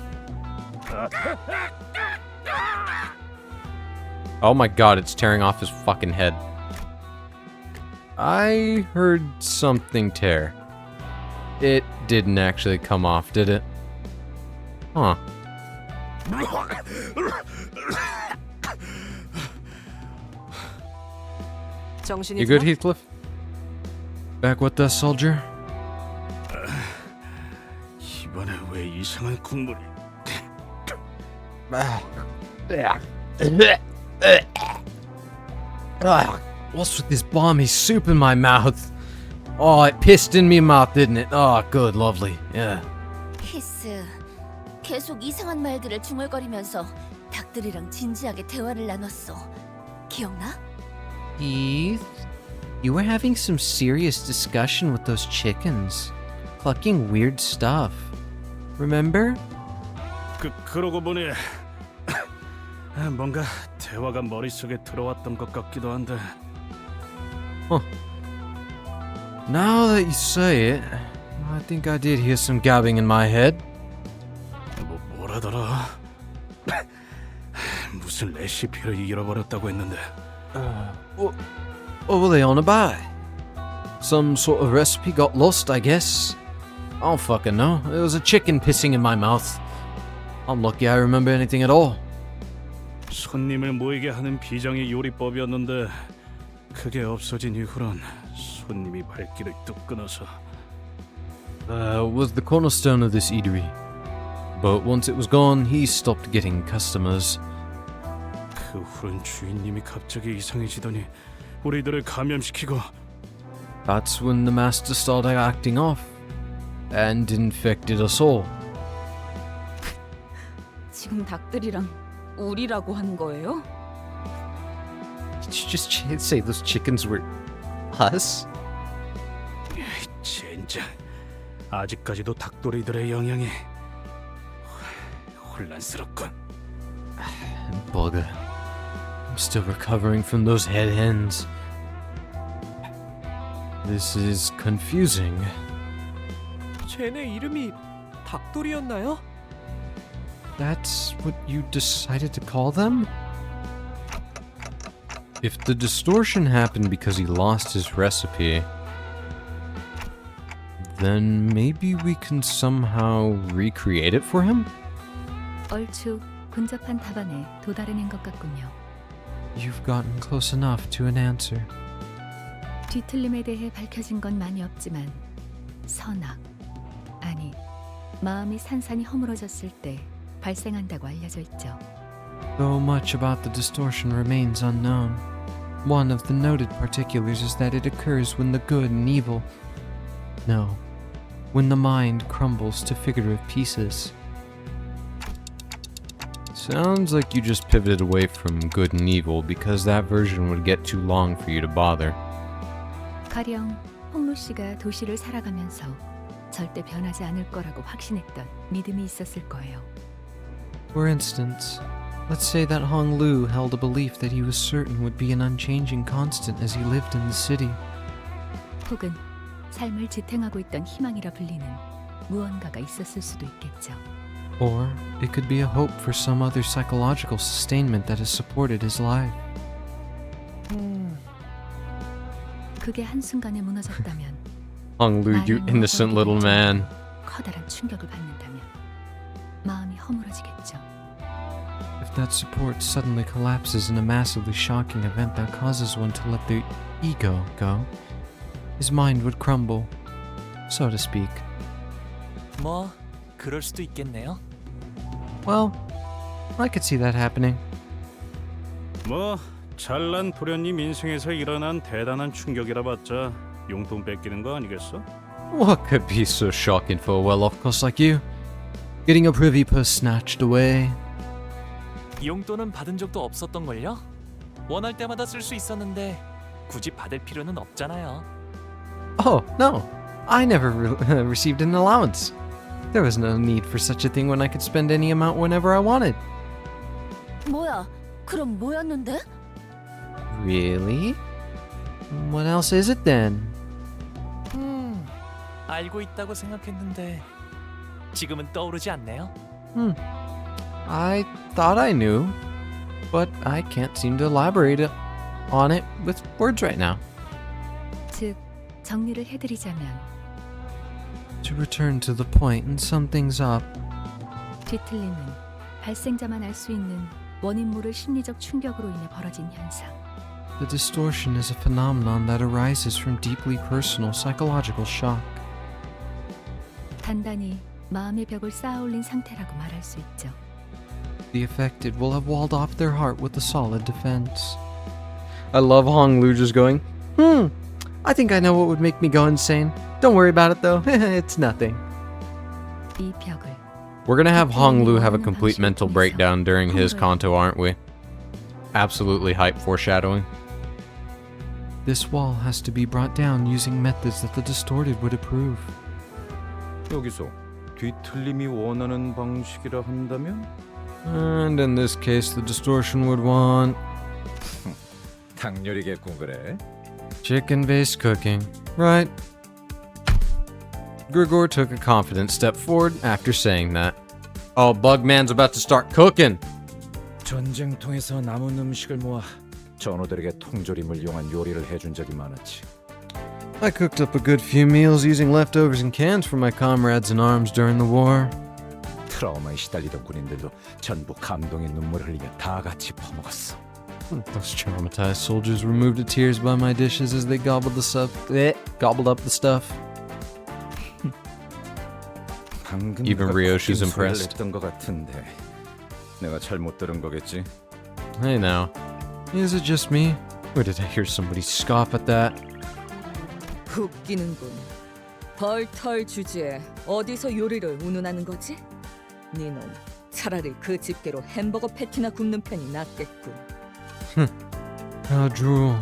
Oh my god, it's tearing off his fucking head. I heard something tear. It didn't actually come off, did it? Huh. 정신이 You good, 들어? Heathcliff? Back with us, soldier? 이번에 왜 이상한 국물이? What's with this balmy soup in my mouth? Oh, it pissed in me mouth, didn't it? Oh, good, lovely. Yeah. 히스, 계속 이상한 말들을 중얼거리면서 닭들이랑 진지하게 대화를 나눴어. 기억나? Heath, you were having some serious discussion with those chickens, clucking weird stuff. Remember? 그러고 보니 뭔가 대화가 머릿속에 들어왔던 것 같기도 한데. Now that you say it, I think I did hear some gabbing in my head. 뭐라더라? 무슨 레시피를 잃어버렸다고 했는데. What were they on about? Some sort of recipe got lost, I guess. I don't fucking know. It was a chicken pissing in my mouth. I'm lucky I remember anything at all. 손님을 모이게 하는 비장의 요리법이었는데 그게 없어진 이후론 손님이 발길을 뚝 끊어서. Was the cornerstone of this eatery. But once it was gone, he stopped getting customers. 그 후론 주인님이 갑자기 이상해지더니 우리들을 감염시키고. That's when the master started acting off and infected us all. 지금 닭들이랑 우리라고 한 거예요? Did you just say those chickens were us? 젠장. 아직까지도 닭도리들의 영향이 혼란스럽군. Bugger. I'm still recovering from those head hens. This is confusing. 쟤네 이름이 닭돌이었나요? That's what you decided to call them? If the distortion happened because he lost his recipe, then maybe we can somehow recreate it for him? 얼추 근접한 답안에 도달해낸 것 같군요. You've gotten close enough to an answer. 뒤틀림에 대해 밝혀진 건 많이 없지만 선악, 아니 마음이 산산이 허물어졌을 때 발생한다고 알려져 있죠. Though much about the distortion remains unknown, one of the noted particulars is that it occurs when the good and evil... No, when the mind crumbles to figurative pieces. Sounds like you just pivoted away from good and evil because that version would get too long for you to bother. 가령 홍루 씨가 도시를 살아가면서 절대 변하지 않을 거라고 확신했던 믿음이 있었을 거예요. For instance, let's say that Hong Lu held a belief that he was certain would be an unchanging constant as he lived in the city. 혹은 삶을 지탱하고 있던 희망이라 불리는 무언가가 있었을 수도 있겠죠. Or it could be a hope for some other psychological sustainment that has supported his life. 그게 한순간에 무너졌다면 Hong Lu, you innocent little man. 커다란 충격을 받는다면 마음이 허물어지겠죠. If that support suddenly collapses in a massively shocking event that causes one to let their ego go, his mind would crumble, so to speak. 뭐 그럴 수도 있겠네요. Well, I could see that happening. 뭐 잘난 도련님 인생에서 일어난 대단한 충격이라 봤자 용돈 뺏기는 거 아니겠어? What could be so shocking for a well-off cuss like you? Getting a privy purse snatched away? 용돈은 받은 적도 없었던 걸요? 원할 때마다 쓸 수 있었는데 굳이 받을 필요는 없잖아요. Oh, no. I never received an allowance. There was no need for such a thing when I could spend any amount whenever I wanted. 뭐야? 그럼 뭐였는데? Really? What else is it then? 알고 있다고 생각했는데 지금은 떠오르지 않네요. I thought I knew, but I can't seem to elaborate on it with words right now. 즉, 정리를 해드리자면 To return to the point and sum things up, 뒤틀림은 발생자만 알 수 있는 원인 모를 심리적 충격으로 인해 벌어진 현상. the distortion is a phenomenon that arises from deeply personal psychological shock. 단단히 마음의 벽을 쌓아올린 상태라고 말할 수 있죠. The affected will have walled off their heart with a solid defense. I love Hong Lu just going, I think I know what would make me go insane. Don't worry about it though, it's nothing. 이 벽을 we're gonna have Hong Lu have a complete mental breakdown during his kanto, aren't we? Absolutely hype foreshadowing. This wall has to be brought down using methods that the distorted would approve. 여기서 뒤틀림이 원하는 방식이라 한다면? And in this case, the distortion would want 닭요리겠군 그래. chicken-based cooking. Right. Grigor took a confident step forward after saying that. Oh, Bugman's about to start cooking! 전쟁통에서 남은 음식을 모아 전우들에게 통조림을 이용한 요리를 해준 적이 많았지. I cooked up a good few meals using leftovers and cans for my comrades in arms during the war. 트라우마에 시달리던 군인들도 전부 감동의 눈물 흘리며 다 같이 퍼먹었어. Those traumatized soldiers were moved to tears by my dishes as they gobbled up the stuff. Even Ryoshi's impressed. 했던 것 같은데 내가 잘못 들은 거겠지? Hey now, is it just me? Or did I hear somebody scoff at that? 웃기는군. 벌털 주제에 어디서 요리를 운운하는 거지? 니놈 차라리 그 집게로 햄버거 패티나 굽는 편이 낫겠군. Oh, drool.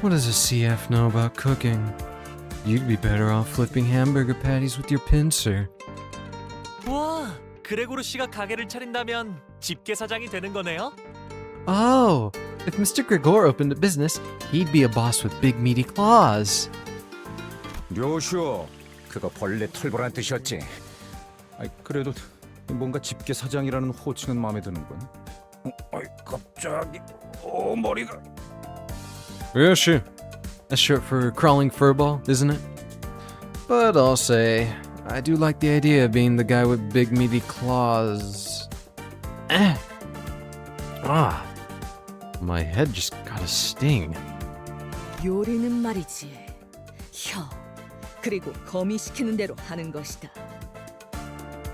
What does a CF know about cooking? You'd be better off flipping hamburger patties with your pincer. 와, 그레고르 씨가 가게를 차린다면 집게 사장이 되는 거네요? Oh, if Mr. Grigor opened a business, he'd be a boss with big meaty claws. 요슈, 그거 벌레 털보란 뜻이었지. 그래도 뭔가 집게사장이라는 호칭은 마음에 드는군. 갑자기 머리가. Ryoshi. That's short for crawling furball, isn't it? But I'll say, I do like the idea of being the guy with big meaty claws. My head just got a sting. 요리는 말이지. 혀, 그리고 거미시키는 대로 하는 것이다.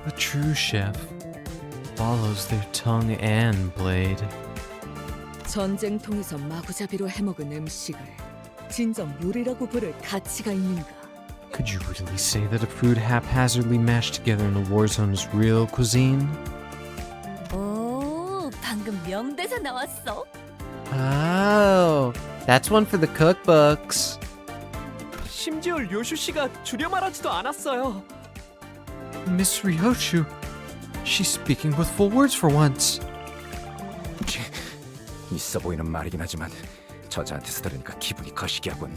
A true chef follows their tongue and blade. 전쟁통에서 마구잡이로 해먹은 음식을 진정 요리라고 부를 가치가 있는가? Could you really say that a food haphazardly mashed together in a war zone is real cuisine? 오, 방금 명대사 나왔어. Oh, that's one for the cookbooks. 심지어 료슈 씨가 줄여 말하지도 않았어요. Miss Ryoshu, she's speaking with full words for once. 있어 보이는 말이긴 하지만 저자한테서 들으니까 기분이 거시기하군.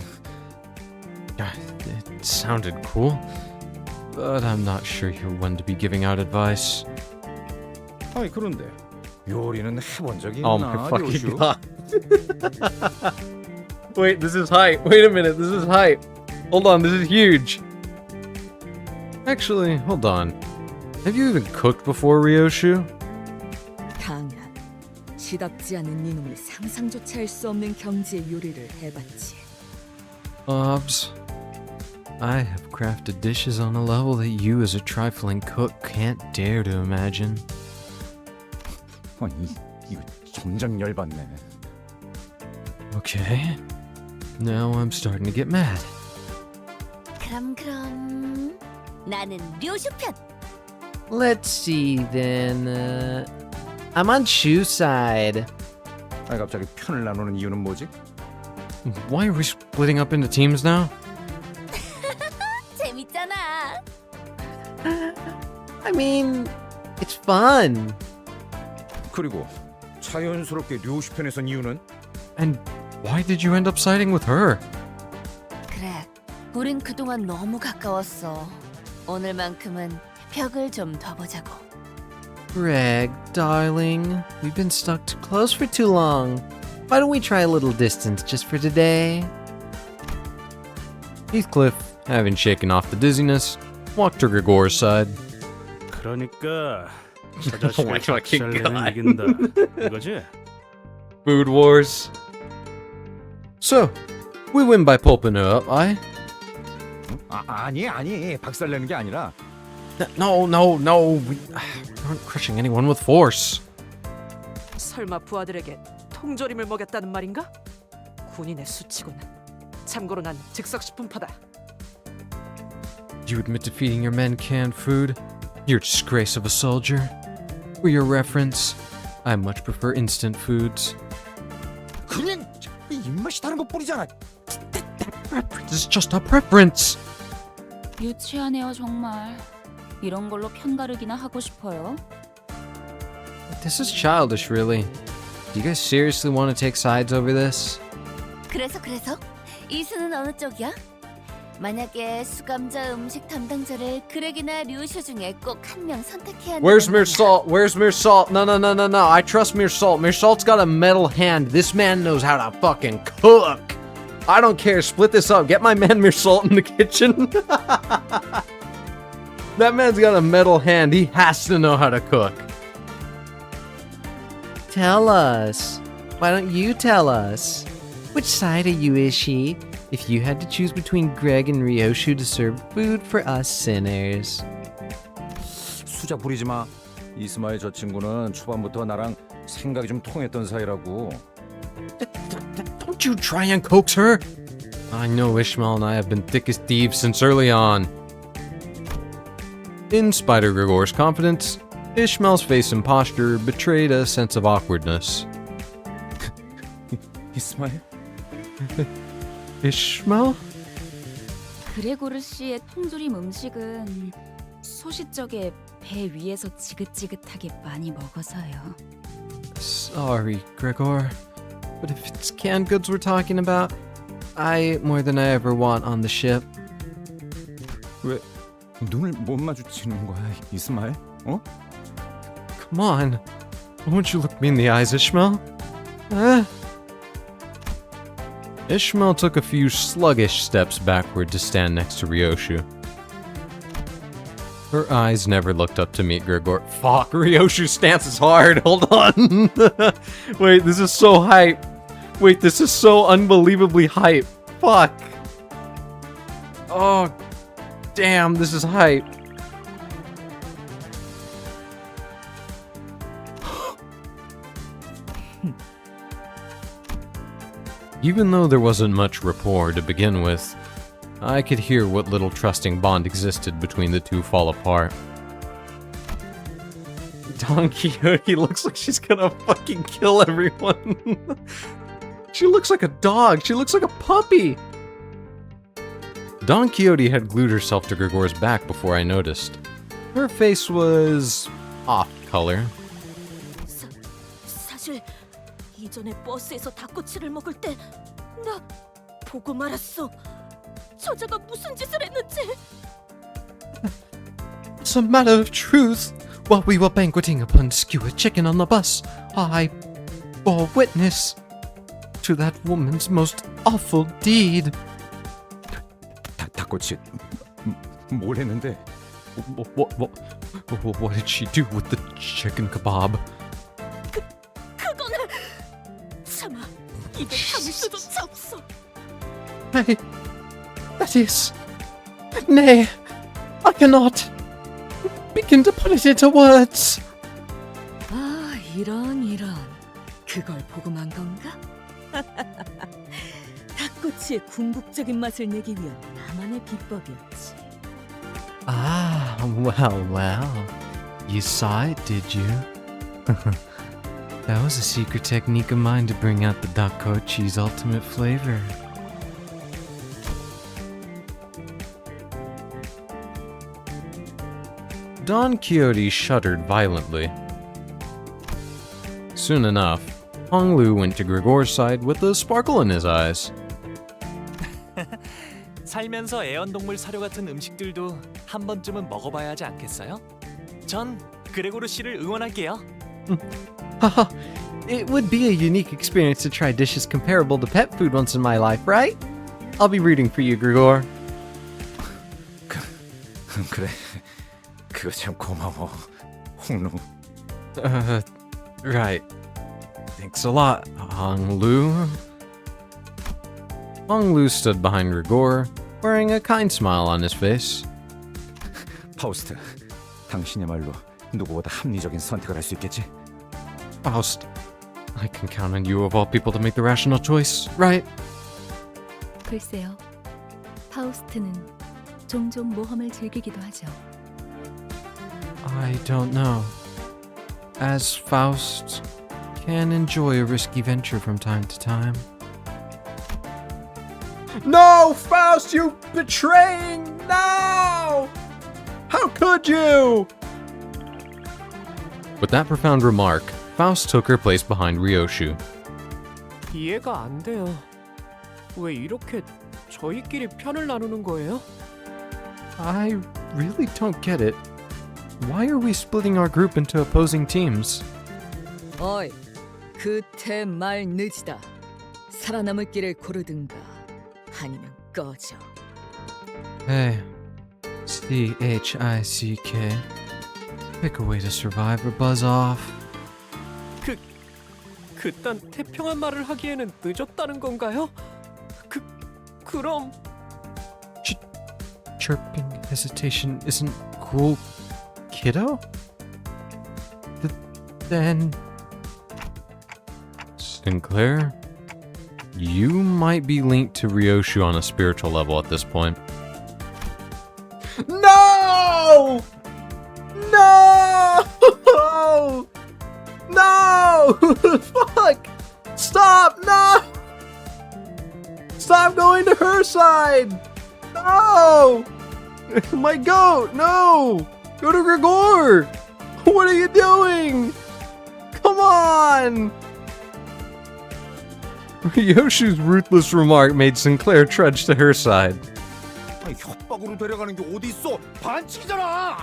It sounded cool, but I'm not sure you're one to be giving out advice. 아니 그런데 요리는 해본 적이 있나? Oh my fucking 요슈? god. Wait, this is hype. Wait a minute, this is hype. Hold on, this is huge. Actually, hold on. Have you even cooked before, Ryoshu? 당연. 시답지 않은 이놈이 상상조차 할 수 없는 경지의 요리를 해봤지. Obs, I have crafted dishes on a level that you as a trifling cook can't dare to imagine. 아니 이거 점점 열받네. Okay. Now I'm starting to get mad. 그럼 나는 료슈 편. Let's see then. I'm on Shu side. 아니 갑자기 편을 나누는 이유는 뭐지? Why are we splitting up into teams now? 재밌잖아. I mean, it's fun. 그리고 자연스럽게 류시 편에 선 이유는? And why did you end up siding with her? 그래, 우린 그동안 너무 가까웠어. 오늘만큼은 벽을 좀 더 보자고. Greg, darling, we've been stuck too close for too long. Why don't we try a little distance just for today? Heathcliff, having shaken off the dizziness, walked to Gregor's side. 그러니까 저 Oh my 자식을 fucking 박살내면 God. 이긴다. 이거지? Food wars. So, we win by pulping her up, aye? 아니 박살내는 게 아니라 No. We aren't crushing anyone with force. 설마 부하들에게 통조림을 먹였다는 말인가? 군인의 수치고는. 참고로 난 즉석식품파다. You admit to feeding your men canned food? You're a disgrace of a soldier. For your reference, I much prefer instant foods. 그냥 입맛이 다른 것 뿐이잖아. Preference is just a preference. 유치하네요 정말. 이런 걸로 편가르기나 하고 싶어요? This is childish, really. Do you guys seriously want to take sides over this? 그래서 이수는 어느 쪽이야? 만약에 수감자 음식 담당자를 그렉이나 류슈 중에 꼭 한 명 선택해야 한다면 Where's Meersalt? Where's Meersalt? No. I trust Meersalt. Meersalt's got a metal hand. This man knows how to fucking cook. I don't care. Split this up. Get my man Meersalt in the kitchen. That man's got a metal hand. He has to know how to cook. Tell us. Why don't you tell us? Which side are you, Ishi? If you had to choose between Greg and Ryoshu to serve food for us sinners. 수작 부리지 마. 이스마일 저 친구는 초반부터 나랑 생각이 좀 통했던 사이라고. Don't you try and coax her. I know Ishmael and I have been thick as thieves since early on. In spite of Gregor's confidence, Ishmael's face and posture betrayed a sense of awkwardness. 이스마일? Ishmael? 그레고르 씨의 통조림 음식은 소시적에 배 위에서 지긋지긋하게 많이 먹어서요. Sorry, Gregor. But if it's canned goods we're talking about, I eat more than I ever want on the ship. 왜 눈을 못 마주치는 거야, 이스마일? 어? Come on. Won't you look me in the eyes, Ishmael? Ishmael took a few sluggish steps backward to stand next to Ryoshu. Her eyes never looked up to meet Grigor. Fuck, Ryoshu's stance is hard. Hold on. Wait, this is so hype. Wait, this is so unbelievably hype. Fuck. Oh, damn, this is hype. Even though there wasn't much rapport to begin with, I could hear what little trusting bond existed between the two fall apart. Don Quixote looks like she's gonna fucking kill everyone. She looks like a dog. She looks like a puppy. Don Quixote had glued herself to Grigor's back before I noticed. Her face was off color. 사실 이전에 버스에서 닭꼬치를 먹을 때 나 보고 말았어. 저자가 무슨 짓을 했는지. As a matter of truth, while we were banqueting upon skewered chicken on the bus, I bore witness to that woman's most awful deed. 닭꼬치 뭘 했는데? What did she do with the chicken kebab? 그거는 참아 입에 담을 수도 없어. That is... Nay, I cannot begin to put it into words. 아, 이런. 그걸 보고만 건가? 닭꼬치의 궁극적인 맛을 내기 위한 나만의 비법이었지. Ah, well. You saw it, did you? That was a secret technique of mine to bring out the 닭꼬치's ultimate flavor. Don Quixote shuddered violently. Soon enough, Hong Lu went to Grigor's side with a sparkle in his eyes. 살면서 애완동물 사료 같은 음식들도 한 번쯤은 먹어봐야 하지 않겠어요? 전 그레고르 씨를 응원할게요. Haha, it would be a unique experience to try dishes comparable to pet food once in my life, right? I'll be rooting for you, Grigor. 그래, 그거 참 고마워, 홍루. Right. Thanks a lot, Hong Lu. Hong Lu stood behind Grigor, wearing a kind smile on his face. 파우스트, 당신이야말로 누구보다 합리적인 선택을 할 수 있겠지? Faust, I can count on you of all people to make the rational choice, right? 글쎄요. 파우스트는 종종 모험을 즐기기도 하죠. I don't know. As Faust can enjoy a risky venture from time to time. No, Faust, you betraying! No! How could you? With that profound remark, Faust took her place behind Ryoshu. 이해가 안 돼요. 왜 이렇게 저희끼리 편을 나누는 거예요? I really don't get it. Why are we splitting our group into opposing teams? 어이, 그태 말 늦이다. 살아남을 길을 고르든가 아니면 꺼져. Hey, CHICK. Pick a way to survive or buzz off. 그딴 태평한 말을 하기에는 늦었다는 건가요? 그럼 Chirping hesitation isn't cool, kiddo? Then... Sinclair, you might be linked to Ryoshu on a spiritual level at this point. No! No! No! Fuck! Stop! No! Stop going to her side! No! My goat! No! Go to Grigor! What are you doing? Come on! Ryoshu's ruthless remark made Sinclair trudge to her side. 협박으로 데려가는 게 어디 있어? 반칙이잖아.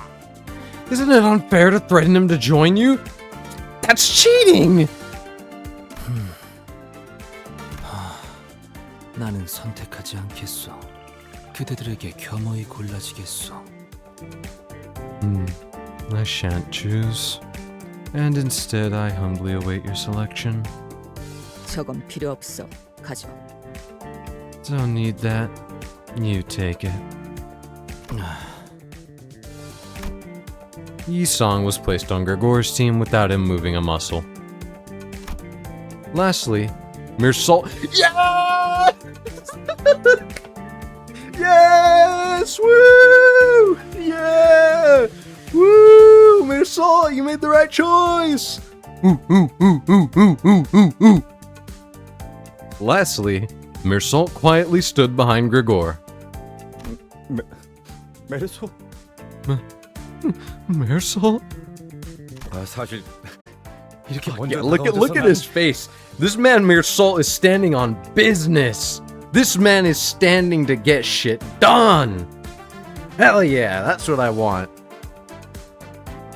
Isn't it unfair to threaten him to join you? That's cheating! 나는 선택하지 않겠소. 그대들에게 겸허히 골라지겠소. I shan't choose. And instead, I humbly await your selection. 저건 필요 없어. 가져. Don't need that. You take it. Yi-song was placed on Gregor's team without him moving a muscle. Lastly, Mirsol. Yeah! Yes! Woo! Yeah! Woo! Mirsol, you made the right choice! Ooh, ooh, ooh, ooh, ooh, ooh, ooh, ooh. Lastly, Mirsol quietly stood behind Gregor. 메르소? Mirsol? 사실 이렇게 먼저 look at his face. This man Mirsol is standing on business. This man is standing to get shit done. Hell yeah, that's what I want.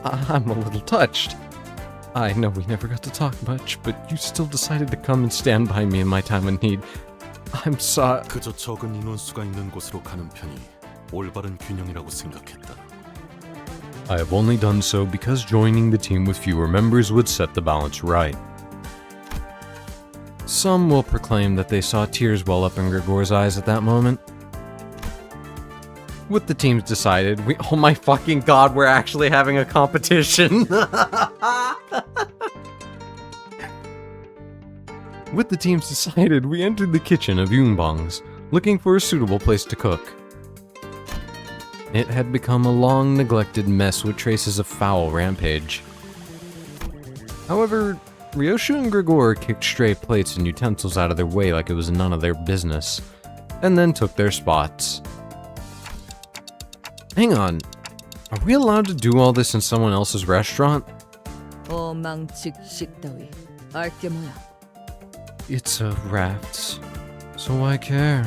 I'm a little touched. I know we never got to talk much, but you still decided to come and stand by me in my time of need. I'm sorry. 그저 적은 인원수가 있는 곳으로 가는 편이 올바른 균형이라고 생각했다. I have only done so because joining the team with fewer members would set the balance right. Some will proclaim that they saw tears well up in Gregor's eyes at that moment. With the teams decided, oh my fucking god, we're actually having a competition! With the teams decided, we entered the kitchen of Yungbang's, looking for a suitable place to cook. It had become a long neglected mess with traces of foul rampage. However, Ryoshu and Gregor kicked stray plates and utensils out of their way like it was none of their business, and then took their spots. Hang on, are we allowed to do all this in someone else's restaurant? 어망직식 따위 알게 뭐야. It's a rafts, so why care?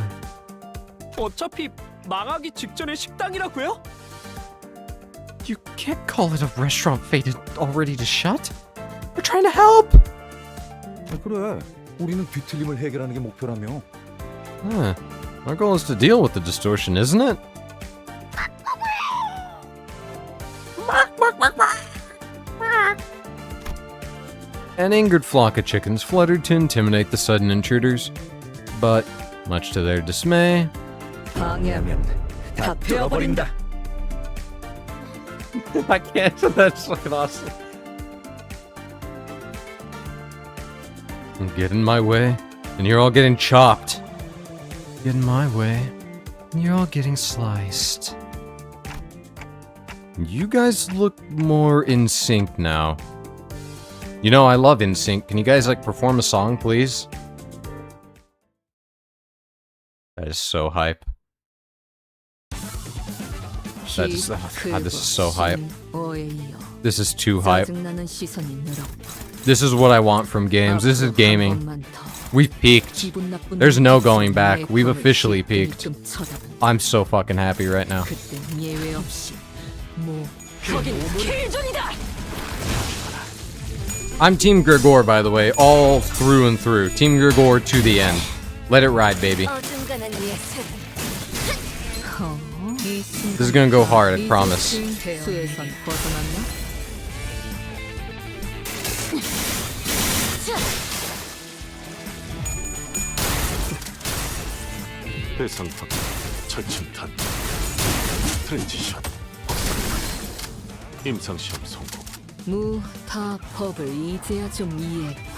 어차피 망하기 직전의 식당이라고요? You can't call it a restaurant fated already to shut. We're trying to help! 그래, 우리는 뒤틀림을 해결하는 게 목표라며. Our goal is to deal with the distortion, isn't it? An angered flock of chickens fluttered to intimidate the sudden intruders, but, much to their dismay, 방해하면 다 베어버린다. I can't. That's fucking awesome. Get in my way, and you're all getting chopped. Get in my way, and you're all getting sliced. You guys look more in sync now. You know, I love in sync. Can you guys, like, perform a song, please? That is so hype. That is, oh god, this is so hype. This is too hype. This is what I want from games. This is gaming. We've peaked. There's no going back. We've officially peaked. I'm so fucking happy right now. I'm Team Gregor, by the way, all through and through. Team Gregor to the end. Let it ride, baby. This is gonna go hard, I promise. 대상 확, 절침탄, 트랜지션, 임상시험 성공. 무타 법을 이제야 좀 이해했고.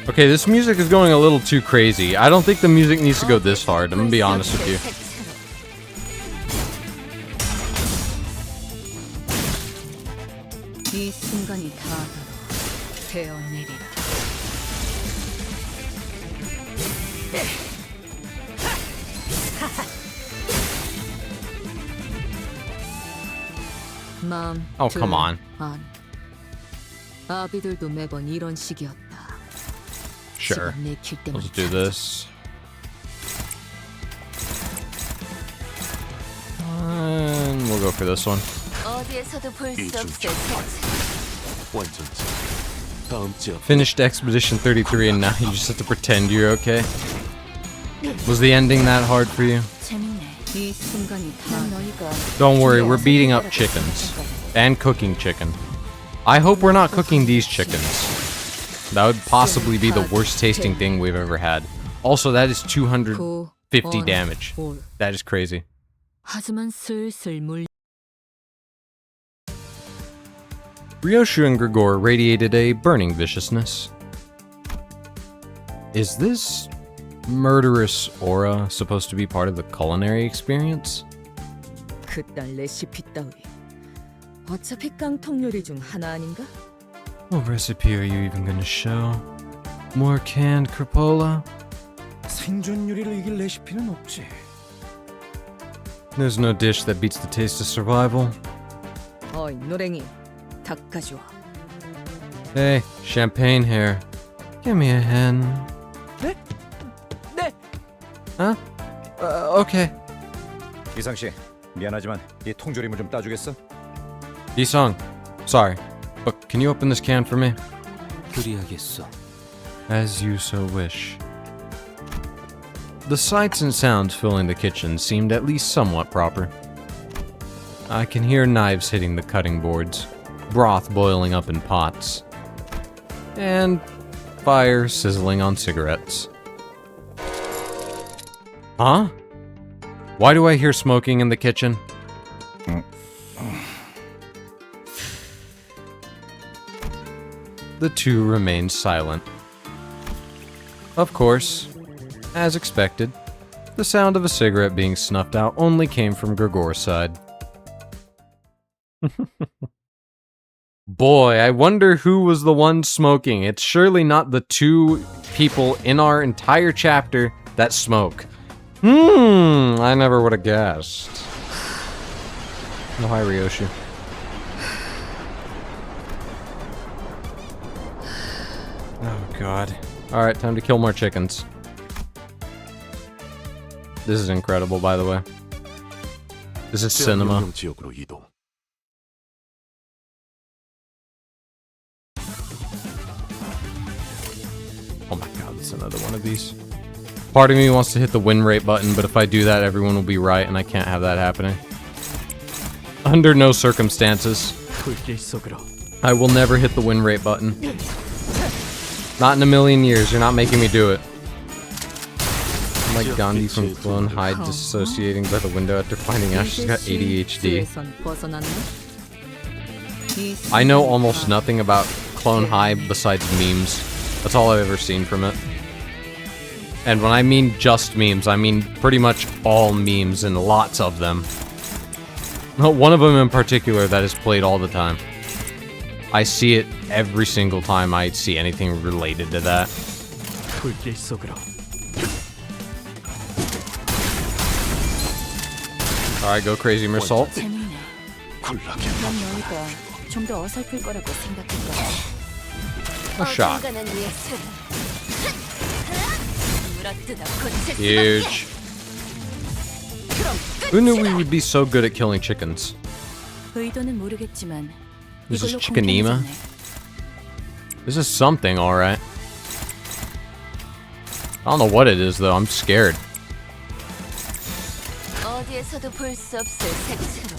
Okay, this music is going a little too crazy. I don't think the music needs to go this hard, I'm gonna be honest with you. 이 순간이 다가도 베어내리라. 마음 Oh, come on. 안. 아비들도 매번 이런 식이었다. Sure. Let's do this. go for this one. 어디에서도 볼 수 없을 이중 완전체. 다음 지역. Finished Expedition 33 and now you just have to pretend you're okay. Was the ending that hard for you? 재밌네. 이 순간이 다 너희가 Don't worry, we're beating up chickens. And cooking chicken. I hope we're not cooking these chickens. That would possibly be the worst tasting thing we've ever had. Also, that is 250 damage. That is crazy. 하지만 슬슬 물 Ryoshu and Grigor radiated a burning viciousness. Is this murderous aura supposed to be part of the culinary experience? 그딴 레시피 따위. 어차피 깡통 요리 중 하나 아닌가? What recipe are you even gonna show? More canned crapola? 생존 요리를 이길 레시피는 없지. There's no dish that beats the taste of survival. 어이 노랭이, 닭 가져와. Hey, champagne hair. Give me a hen. 네? 네. Huh? Okay. 이상 씨, 미안하지만 이 통조림을 좀 따주겠어? Isong, sorry, but can you open this can for me? 그리하겠어. As you so wish. The sights and sounds filling the kitchen seemed at least somewhat proper. I can hear knives hitting the cutting boards, broth boiling up in pots, and fire sizzling on cigarettes. Huh? Why do I hear smoking in the kitchen? The two remained silent. Of course, as expected, the sound of a cigarette being snuffed out only came from Grigor's side. Boy, I wonder who was the one smoking. It's surely not the two people in our entire chapter that smoke. I never would have guessed. Oh, hi, Ryoshu. Oh, God. Alright, time to kill more chickens. This is incredible, by the way. This is cinema. 지역으로 이동. Oh my god, that's another one of these. Part of me wants to hit the win rate button, but if I do that, everyone will be right, and I can't have that happening. Under no circumstances. I will never hit the win rate button. Not in a million years, you're not making me do it. I'm like Gandhi from Clone High dissociating by the window after finding out she's got ADHD. I know almost nothing about Clone High besides memes. That's all I've ever seen from it. And when I mean just memes, I mean pretty much all memes and lots of them. One of them in particular that is played all the time. I see it every single time I see anything related to that. Alright, go crazy, Mersault. 재미있네. 난 너희가 좀 더 어설플 거라고 생각했거든. A shot. Huge. Who knew we would be so good at killing chickens? 의도는 모르겠지만 This is 이걸로 chickenema? 공평해졌네. This is something, alright. I don't know what it is, though. I'm scared. 어디에서도 볼 수 없을 색채로.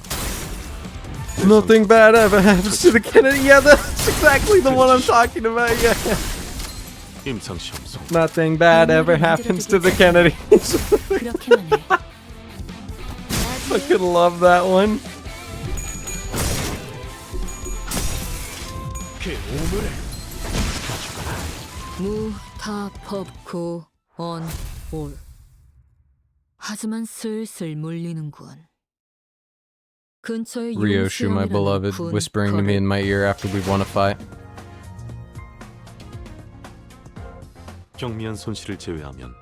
Nothing bad ever happens to the Kennedy. Yeah, that's exactly the one I'm talking about. Yeah. Nothing bad ever happens to the Kennedys. 그렇게만 해. I could love that one. 무, 타, 펍, 고, 언, 올. 하지만 슬슬 물리는군. 근처에 Ryoshu, my beloved, whispering to me in my ear after we've won a fight. 경미한 손실을 제외하면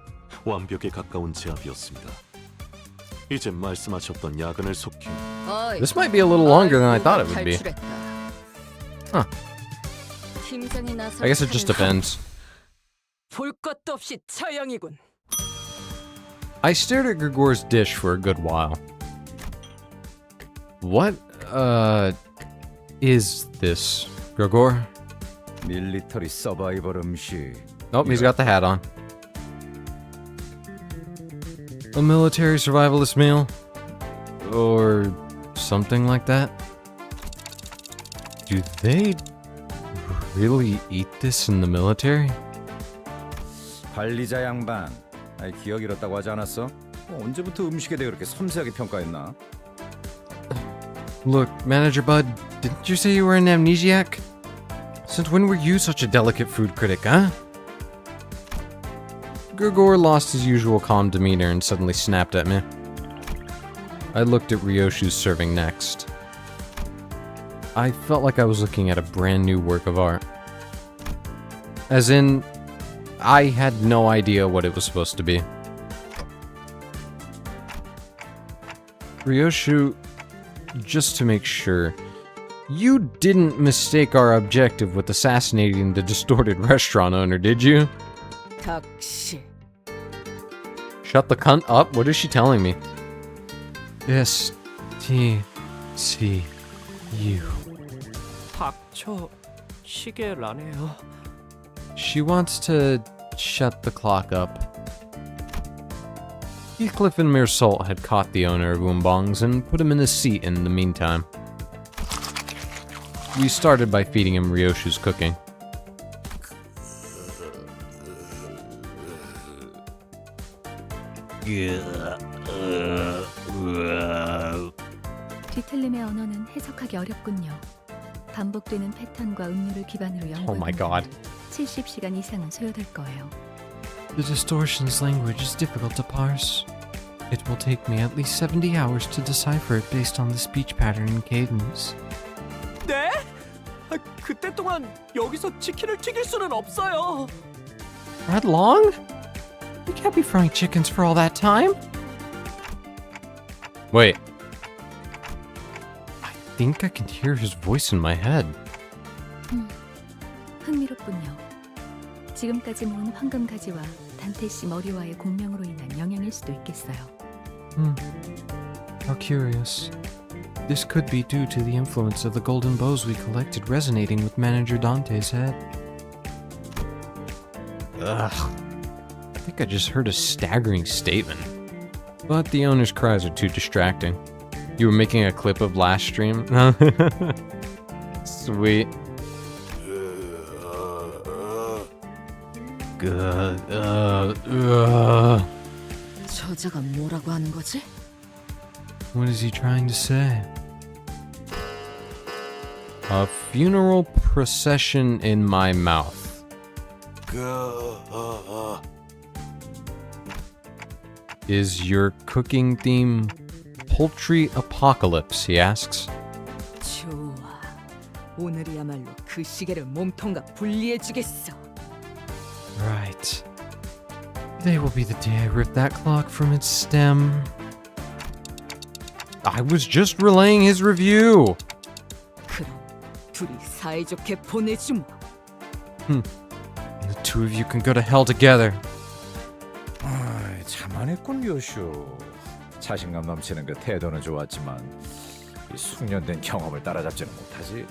완벽에 가까운 제압이었습니다. 이제 말씀하셨던 야근을 속히 This might be a little longer than I thought it would be. Huh. I guess it just depends. 볼 것도 없이 처형이군. I stared at Grigor's dish for a good while. What, is this, Gregor? 밀리터리 서바이벌 음식. Nope, he's got the hat on. A military survivalist meal? Or something like that? Do they really eat this in the military? 관리자 양반. 아이, 기억 잃었다고 하지 않았어? 언제부터 음식에 대해 그렇게 섬세하게 평가했나? Look, Manager Bud, didn't you say you were an amnesiac? Since when were you such a delicate food critic, huh? Gregor lost his usual calm demeanor and suddenly snapped at me. I looked at Ryoshu's serving next. I felt like I was looking at a brand new work of art. As in, I had no idea what it was supposed to be. Ryoshu, just to make sure, you didn't mistake our objective with assassinating the distorted restaurant owner, did you? 닥시. Shut the cunt up? What is she telling me? STCU. 닥쳐. 시계라네요. She wants to shut the clock up. Heathcliff and Meursault had caught the owner of Umbong's and put him in his seat in the meantime. We started by feeding him Ryoshu's cooking. 뒤틀림의 언어는 해석하기 어렵군요. 반복되는 패턴과 음료를 기반으로 Oh my god. 70시간 이상은 소요될 거예요. The distortion's language is difficult to parse. It will take me at least 70 hours to decipher it based on the speech pattern and cadence. 네? 그때 동안 여기서 치킨을 튀길 수는 없어요. That long? You can't be frying chickens for all that time. Wait. I think I can hear his voice in my head. 흥미롭군요. 지금까지 모은 황금가지와 단테 씨 머리와의 공명으로 인한 영향일 수도 있겠어요. How curious. This could be due to the influence of the golden bows we collected resonating with Manager Dante's head. Ugh. I think I just heard a staggering statement. But the owner's cries are too distracting. You were making a clip of last stream? Sweet. Good. 저자가 뭐라고 하는 거지? What is he trying to say? A funeral procession in my mouth. Is your cooking theme Poultry Apocalypse, he asks. 좋아. 오늘이야말로 그 시계를 몸통과 분리해주겠어. Right. Today will be the day I rip that clock from its stem. I was just relaying his review. 그럼 둘이 사이좋게 보내주마. And the two of you can go to hell together. 아, 자만했군 요슈. 자신감 넘치는 그 태도는 좋았지만 이 숙련된 경험을 따라잡지는 못하지.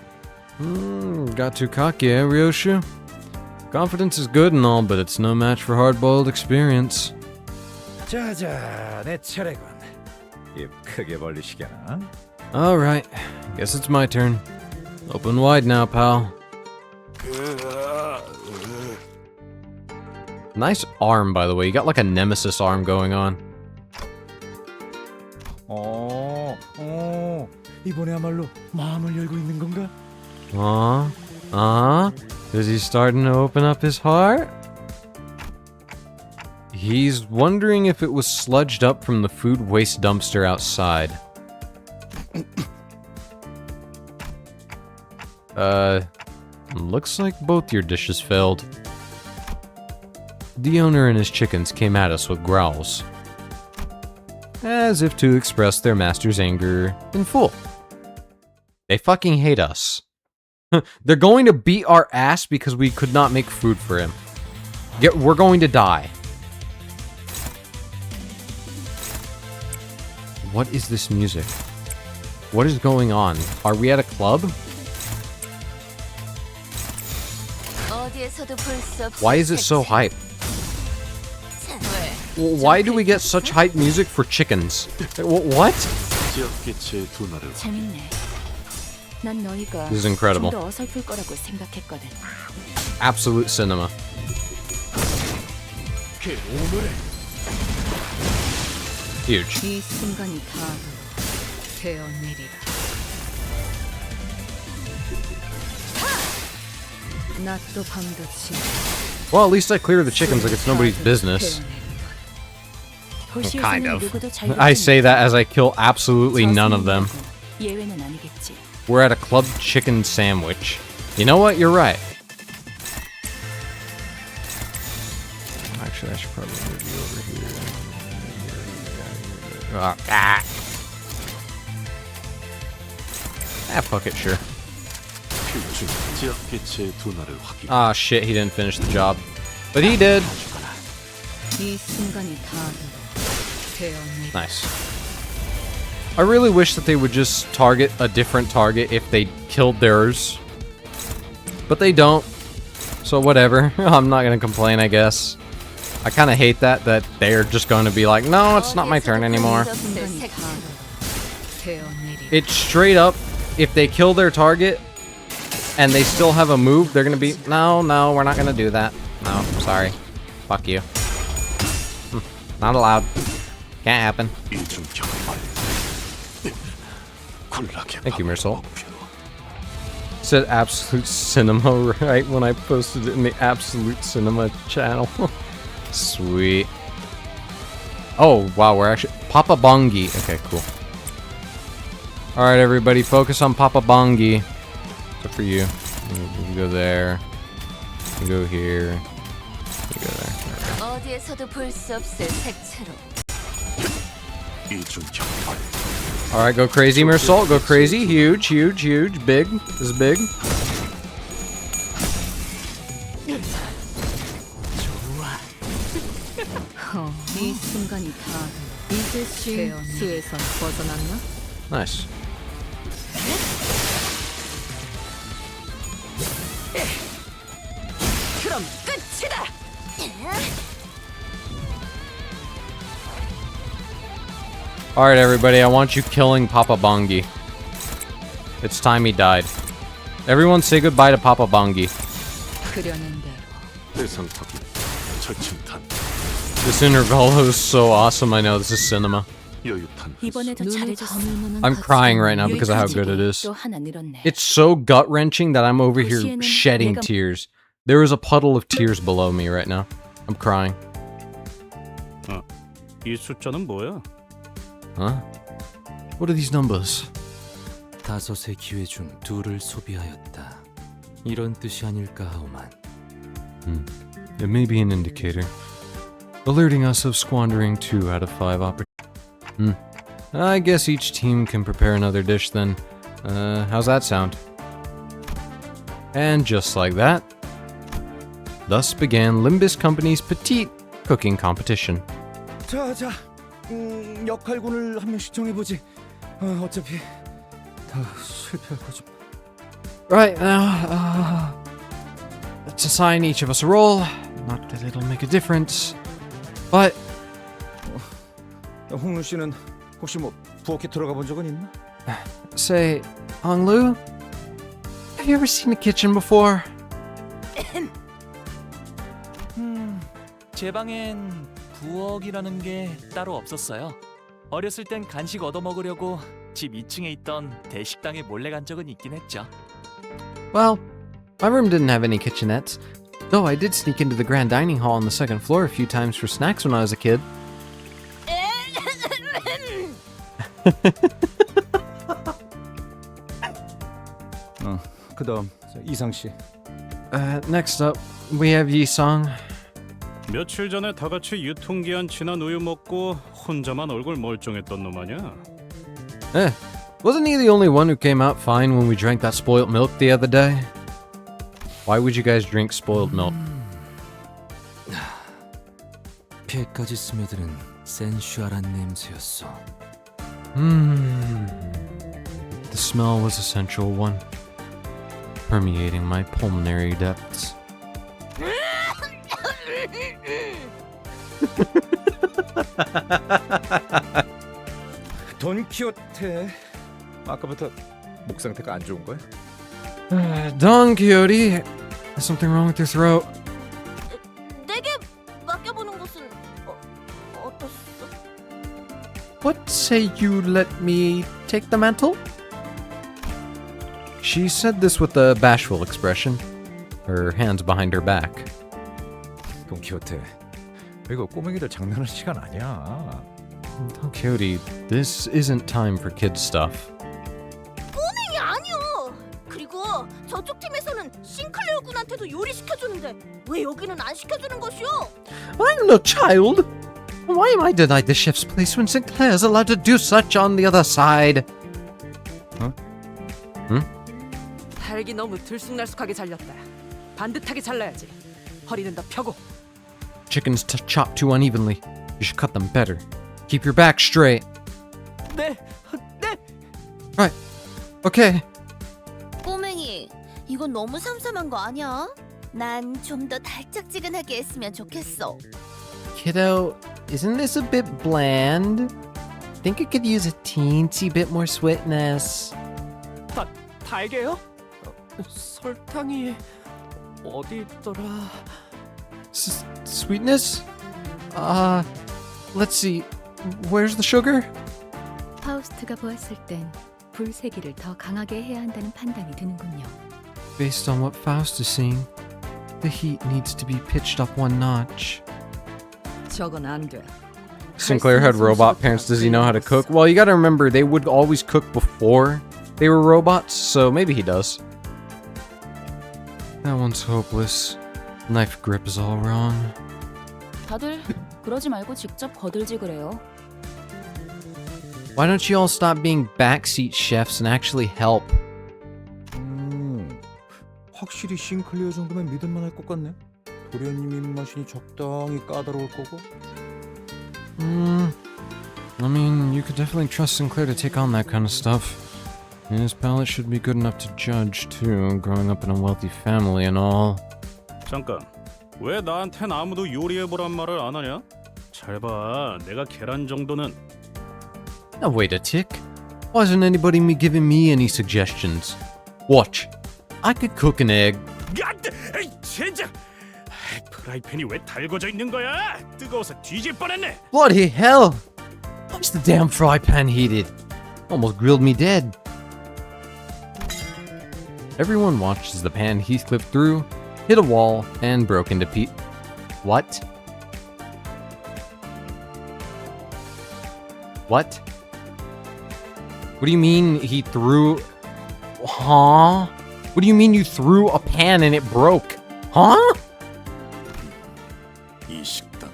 Got too cocky, eh, Ryoshu? Confidence is good and all, but it's no match for hard-boiled experience. 자자, 내 차례군. 입 크게 벌리시게나. Alright, guess it's my turn. Open wide now, pal. Nice arm, by the way. You got like a nemesis arm going on. 이번에야말로 마음을 열고 있는 건가? Is he starting to open up his heart? He's wondering if it was sludged up from the food waste dumpster outside. Looks like both your dishes failed. The owner and his chickens came at us with growls, as if to express their master's anger in full. They fucking hate us. They're going to beat our ass because we could not make food for him. We're going to die. What is this music? What is going on? Are we at a club? Why is it so hype? Why do we get such hype music for chickens? What? 재밌네. 난 너희가 This is incredible. 좀더 어설플 거라고 생각했거든. Absolute cinema. Huge. 이 순간이 다 되어내리라. 낮도 밤도 지나. Well, at least I clear the chickens like it's nobody's business. 도시에서는 Kind of. 누구도 자유롭지 I say that as I kill absolutely none of them. 예외는 아니겠지. We're at a club chicken sandwich. You know what? You're right. Actually, I should probably move you over here. Fuck it, sure. Ah, shit, he didn't finish the job. But he did. 이 순간이 다 되어내리라. Nice. I really wish that they would just target a different target if they killed theirs. But they don't. So whatever. I'm not gonna complain, I guess. I kind of hate that they're just going to be like, no, it's not my turn anymore. It's straight up, if they kill their target and they still have a move, they're going to be, no, we're not going to do that. No, sorry. Fuck you. Not allowed. Can't happen. Thank you, Mersol. Said Absolute Cinema right when I posted it in the Absolute Cinema channel. Sweet. Oh, wow, we're actually... Papa Bongi. Okay, cool. Alright, everybody, focus on Papa Bongi. Except for you. You can go there. You can go here. You can go there. Alright, go crazy, Mersol. Go crazy. Huge, huge, huge. Big. This is big. 이 순간이 다 이제 실수에선 벗어났나? Nice. 그럼 끝이다. Alright, everybody, I want you killing Papa Bongi. It's time he died. Everyone say goodbye to Papa Bongi. 그려낸 대로. This interval is so awesome. I know, this is cinema. 이번에도 잘해줬어. I'm crying right now because of how good it is. 또 하나 늘었네. It's so gut-wrenching that I'm over here shedding tears. There is a puddle of tears below me right now. I'm crying. 이 숫자는 뭐야? Huh? What are these numbers? 5의 기회 중 2를 소비하였다. 이런 뜻이 아닐까 하오만. It may be an indicator, alerting us of squandering 2 out of 5 opportunities. I guess each team can prepare another dish then. How's that sound? And just like that, thus began Limbus Company's petite cooking competition. 자, 역할군을 한 명씩 정해보지. 어차피 다 실패할 거지. Right now, let's assign each of us a role. Not that it'll make a difference, but 홍루 씨는 혹시 뭐 부엌에 들어가 본 적은 있나? say, Honglu, have you ever seen a kitchen before? 제 방엔 부엌이라는 게 따로 없었어요. 어렸을 땐 간식 얻어 먹으려고 집 2층에 있던 대식당에 몰래 간 적은 있긴 했죠. Well, my room didn't have any kitchenettes, though I did sneak into the grand dining hall on the second floor a few times for snacks when I was a kid. 그다음 이상 씨. Next up, we have Yi-sung. 며칠 전에 다 같이 유통기한 지난 우유 먹고 혼자만 얼굴 멀쩡했던 놈 아냐? Wasn't he the only one who came out fine when we drank that spoiled milk the other day? Why would you guys drink spoiled milk? 폐까지 스며드는 센슈얼한 냄새였어. The smell was a sensual one, permeating my pulmonary depths. 돈키호테. 아까부터 목 상태가 안 좋은 거야? Don Quixote, there's something wrong with your throat. 내게 맡겨보는 것은 어떻소? What say you let me take the mantle? She said this with a bashful expression, her hands behind her back. 돈키호테, 이거 꼬맹이들 장난하는 시간 아니야. Don Quixote, this isn't time for kid stuff. 꼬맹이 아니요. 그리고 저쪽 팀에서는 싱클레어 군한테도 요리 시켜주는데 왜 여기는 안 시켜주는 것이오? I'm no child. Why am I denied the chef's place when Sinclair's allowed to do such on the other side? 달기 너무 들쑥날쑥하게 잘렸다. 반듯하게 잘라야지. 허리는 더 펴고. Chickens chopped too unevenly. You should cut them better. Keep your back straight. 네. Right. Okay. 꼬맹이, 이건 너무 삼삼한 거 아니야? 난 좀 더 달짝지근하게 했으면 좋겠어. Kiddo, isn't this a bit bland? Think it could use a teensy bit more sweetness. 달게요? 설탕이 어디 있더라? Sweetness? Let's see. Where's the sugar? 파우스트가 보았을 땐 불세기를 더 강하게 해야 한다는 판단이 드는군요. Based on what Faust is seeing, the heat needs to be pitched up one notch. 저건 안 돼. Sinclair had robot parents. Does he know how to cook? Well, you gotta remember, they would always cook before they were robots, so maybe he does. That one's hopeless. Knife grip is all wrong. 다들 그러지 말고 직접 거들지 그래요. Why don't you all stop being backseat chefs and actually help? 확실히 싱클리어 정도면 믿을만 할 것 같네. 도련님 입맛이니 적당히 까다로울 거고. I mean, you could definitely trust Sinclair to take on that kind of stuff. And his palate should be good enough to judge, too, growing up in a wealthy family and all. 잠깐. 왜 나한텐 아무도 요리해보란 말을 안 하냐? 잘 봐. 내가 계란 정도는. Now wait a tick. Why isn't anybody giving me any suggestions? Watch. I could cook an egg. 에이, 젠장! 프라이팬이 왜 달궈져 있는 거야? 뜨거워서 뒤질 뻔했네. Bloody hell! Why's the damn fry pan heated? Almost grilled me dead. Everyone watched as the pan Heathcliff threw, hit a wall, and broke into pieces. What? What? What do you mean he threw... Huh? What do you mean you threw a pan and it broke? Huh? 이 식당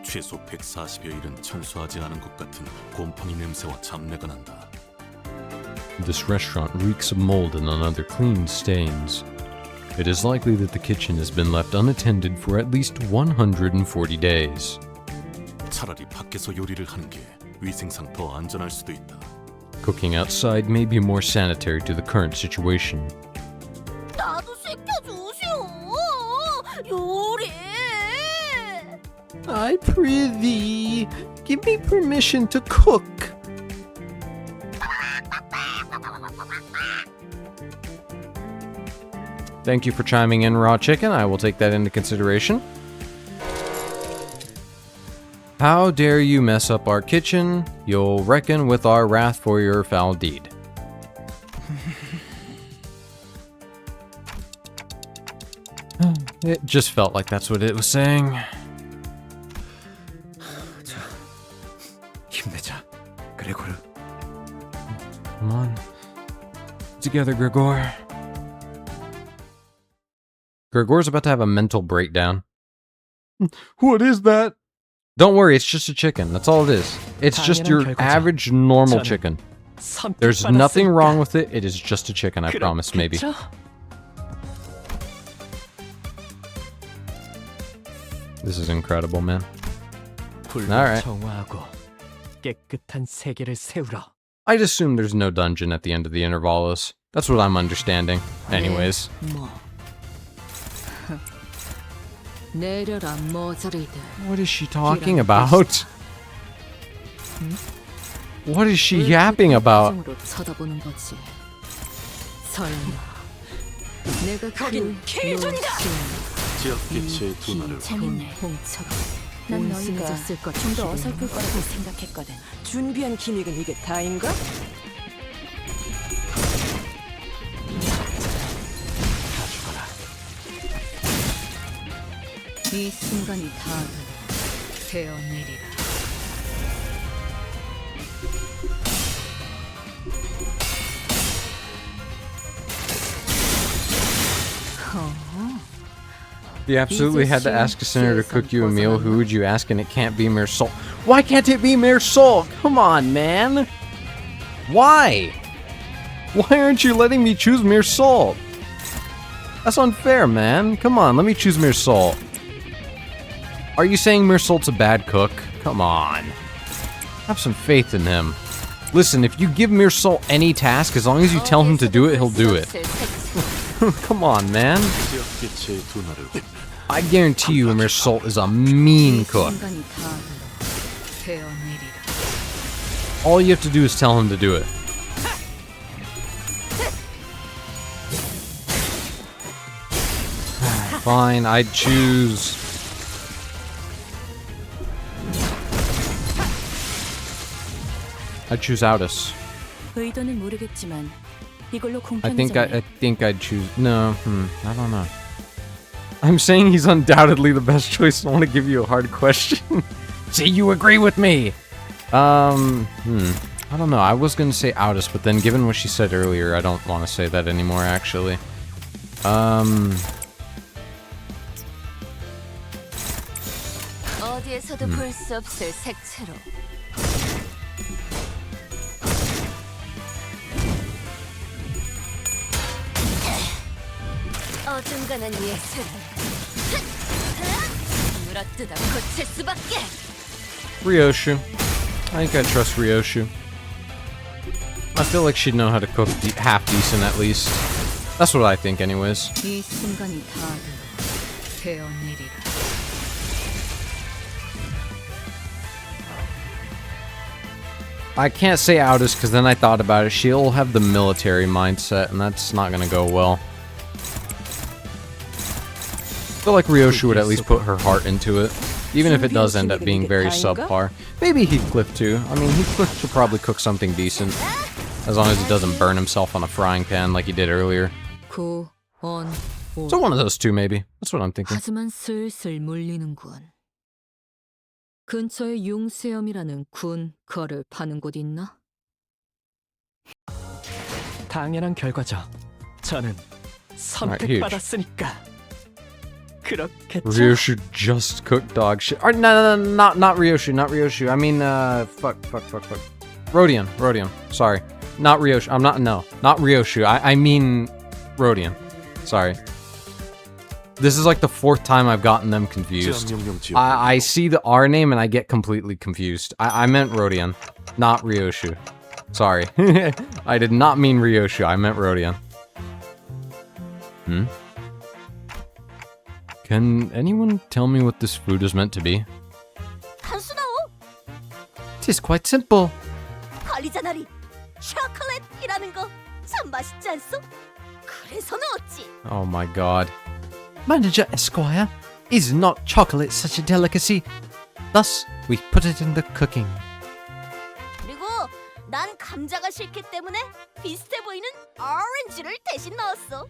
최소 140여 일은 청소하지 않은 것 같은 곰팡이 냄새와 잡내가 난다. This restaurant reeks of mold and other clean stains. It is likely that the kitchen has been left unattended for at least 140 days. 차라리 밖에서 요리를 하는 게 위생상 더 안전할 수도 있다. Cooking outside may be more sanitary to the current situation. 나도 시켜주시오. 요리. I prithee, give me permission to cook. Thank you for chiming in, Raw Chicken. I will take that into consideration. How dare you mess up our kitchen? You'll reckon with our wrath for your foul deed. It just felt like that's what it was saying. 자, 힘내자, 그레고르. Come on. Together, Gregor. Gregor's about to have a mental breakdown. What is that? Don't worry, it's just a chicken. That's all it is. It's just your average, normal chicken. There's nothing wrong with it. It is just a chicken, I promise, maybe. This is incredible, man. Alright. 정화하고 깨끗한 세계를 세우라. I'd assume there's no dungeon at the end of the Intervalos. That's what I'm understanding. Anyways. What is she talking about? What is she yapping about? 난 너희가 좀 더 어설플 거라고 생각했거든. 준비한 기믹은 이게 다인가? 이 순간이 닿으면 베어내리라. If you absolutely had to ask a sinner to cook you a meal, who would you ask? And it can't be Mere Salt. Why can't it be Mere Salt? Come on, man. Why? Why aren't you letting me choose Mere Salt? That's unfair, man. Come on, let me choose Mere Salt. Are you saying Mere Salt's a bad cook? Come on. Have some faith in him. Listen, if you give Mere Salt any task, as long as you tell him to do it, he'll do it. Come on, man. I guarantee you Mere Salt is a mean cook. All you have to do is tell him to do it. Fine, I'd choose... I'd choose Aldous. 의도는 모르겠지만 이걸로 I think 공평해져. I'd choose... No, I don't know. I'm saying he's undoubtedly the best choice. I want to give you a hard question. See, you agree with me! I don't know. I was gonna say Aldous, but then given what she said earlier, I don't want to say that anymore, actually. 어디에서도 볼 수 없을 색채로. 어중간한 예술. 물어뜯어 고칠 수밖에. Ryoshu. I think I trust Ryoshu. I feel like she'd know how to cook half decent at least. That's what I think anyways. 이 순간이 닿으면 베어내리라. I can't say Aldous because then I thought about it. She'll have the military mindset and that's not gonna go well. I feel like Ryoshu would at least put her heart into it. Even if it does end up being very subpar. Maybe Heathcliff too. I mean, Heathcliff should probably cook something decent. As long as he doesn't burn himself on a frying pan like he did earlier. So one of those two maybe. That's what I'm thinking. 하지만 슬슬 물리는군. 근처에 융수염이라는 군 거를 파는 곳 있나? 당연한 결과죠. 저는 선택받았으니까. 그렇겠죠. Ryoshu just cooked dog shit. Or, no, not Ryoshu, not Ryoshu. I mean, fuck. Rodion. Sorry. Not Ryoshu. Not Ryoshu. I mean Rodion. Sorry. This is like the 4th time I've gotten them confused. I see the R name and I get completely confused. I meant Rodion, not Ryoshu. Sorry. I did not mean Ryoshu. I meant Rodion. Can anyone tell me what this food is meant to be? 단순하오. It is quite simple. 관리자나리 초콜릿이라는 거 참 맛있지 않소? 그래서 넣었지. Oh my god. Manager Esquire, is not chocolate such a delicacy? Thus, we put it in the cooking. 그리고 난 감자가 싫기 때문에 비슷해 보이는 오렌지를 대신 넣었어.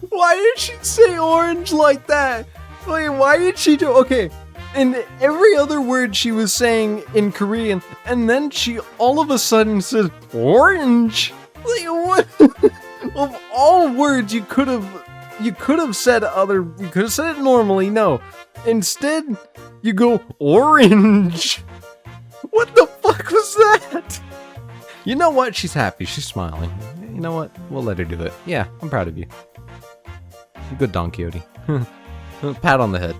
Why did she say orange like that? Wait, why did she do... Okay, and every other word she was saying in Korean, and then she all of a sudden said orange? Like, what? Of all words you could have said it normally, no. Instead, you go orange. What the fuck was that? You know what? She's happy. She's smiling. You know what? We'll let her do it. Yeah, I'm proud of you. Good Don Quixote. Pat on the head.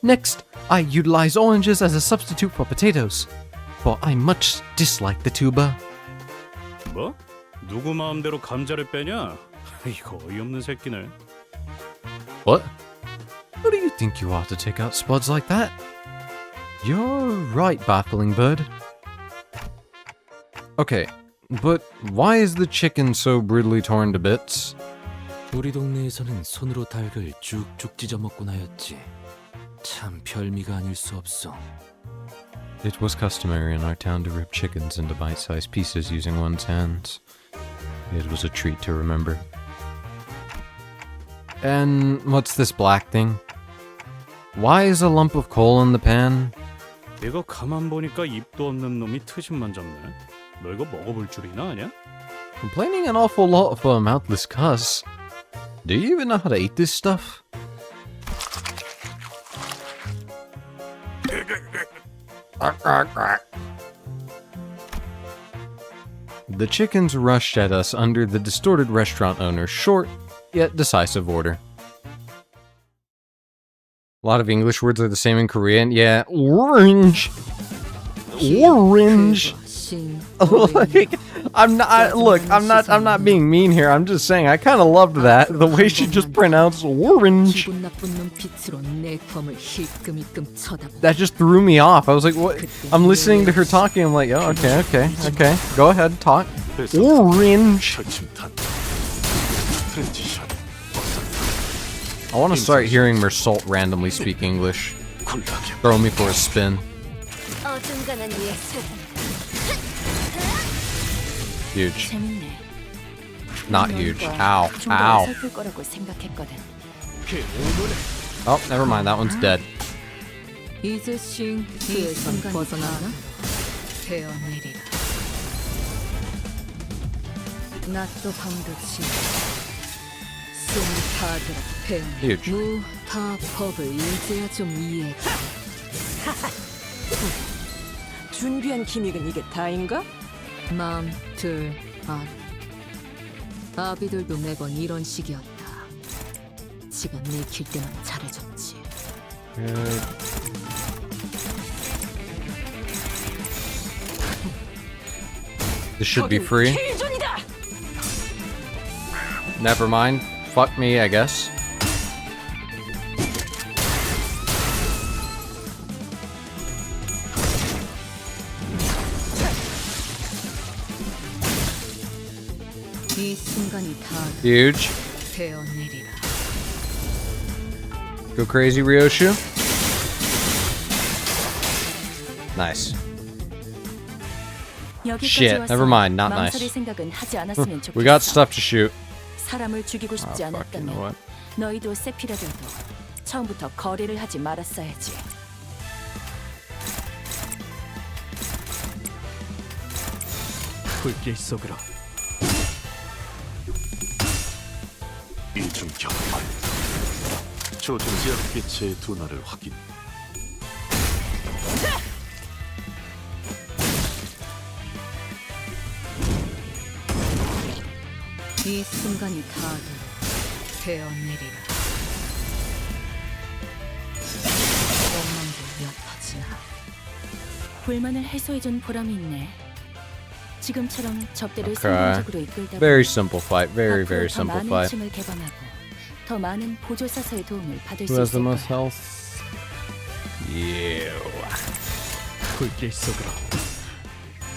Next, I utilize oranges as a substitute for potatoes, for I much dislike the tuber. 뭐? 누구 마음대로 감자를 빼냐? 이거 어이없는 새끼네. What? Who do you think you are to take out spuds like that? You're right, baffling bird. Okay, but why is the chicken so brutally torn to bits? 우리 동네에서는 손으로 닭을 쭉쭉 찢어 먹곤 하였지. 참 별미가 아닐 수 없어. It was customary in our town to rip chickens into bite-sized pieces using one's hands. It was a treat to remember. And what's this black thing? Why is a lump of coal in the pan? 이거 가만 보니까 입도 없는 놈이 트집만 잡네. 너 이거 먹어볼 줄이나 아냐? Complaining an awful lot of a mouthless cuss. Do you even know how to eat this stuff? The chickens rushed at us under the distorted restaurant owner's short, yet decisive order. A lot of English words are the same in Korean. Yeah, orange. Orange. Like, I'm not being mean here. I'm just saying I kind of loved that. The way she just pronounced orange. That just threw me off. I was like, what? I'm listening to her talking. I'm like, oh, okay. Go ahead, talk. Orange. I want to start hearing Mersalt randomly speak English. Throw me for a spin. Huge. Not huge. Ow. Ow. Oh, never mind. That one's dead. Huge. 준비한 기믹은 이게 다인가? 마음 둘 안. 아비들도 매번 이런 식이었다. 지가 내킬 때만 잘해줬지. This should be free. Never mind. Fuck me, I guess. Huge. Go crazy, Ryoshu. Nice. Shit, never mind, not nice. We got stuff to shoot. 사람을 죽이고 싶지 않았다면 너희도 세피라들도 처음부터 거래를 하지 말았어야지. 불길 속으로. 이중 격발. 조준지역 빛의 둔화를 확인. 이 순간이 다하도록 베어내리라. 원망도 엿하지나. 불만을 해소해준 보람이 있네. 지금처럼 접대를 Okay. 성공적으로 이끌다 Very simple fight. Very 더 simple 많은 fight. 힘을 개방하고 더 많은 보조사서의 도움을 받을 Who 수 has the 있을 most 거야. health? You. 불길 속으로.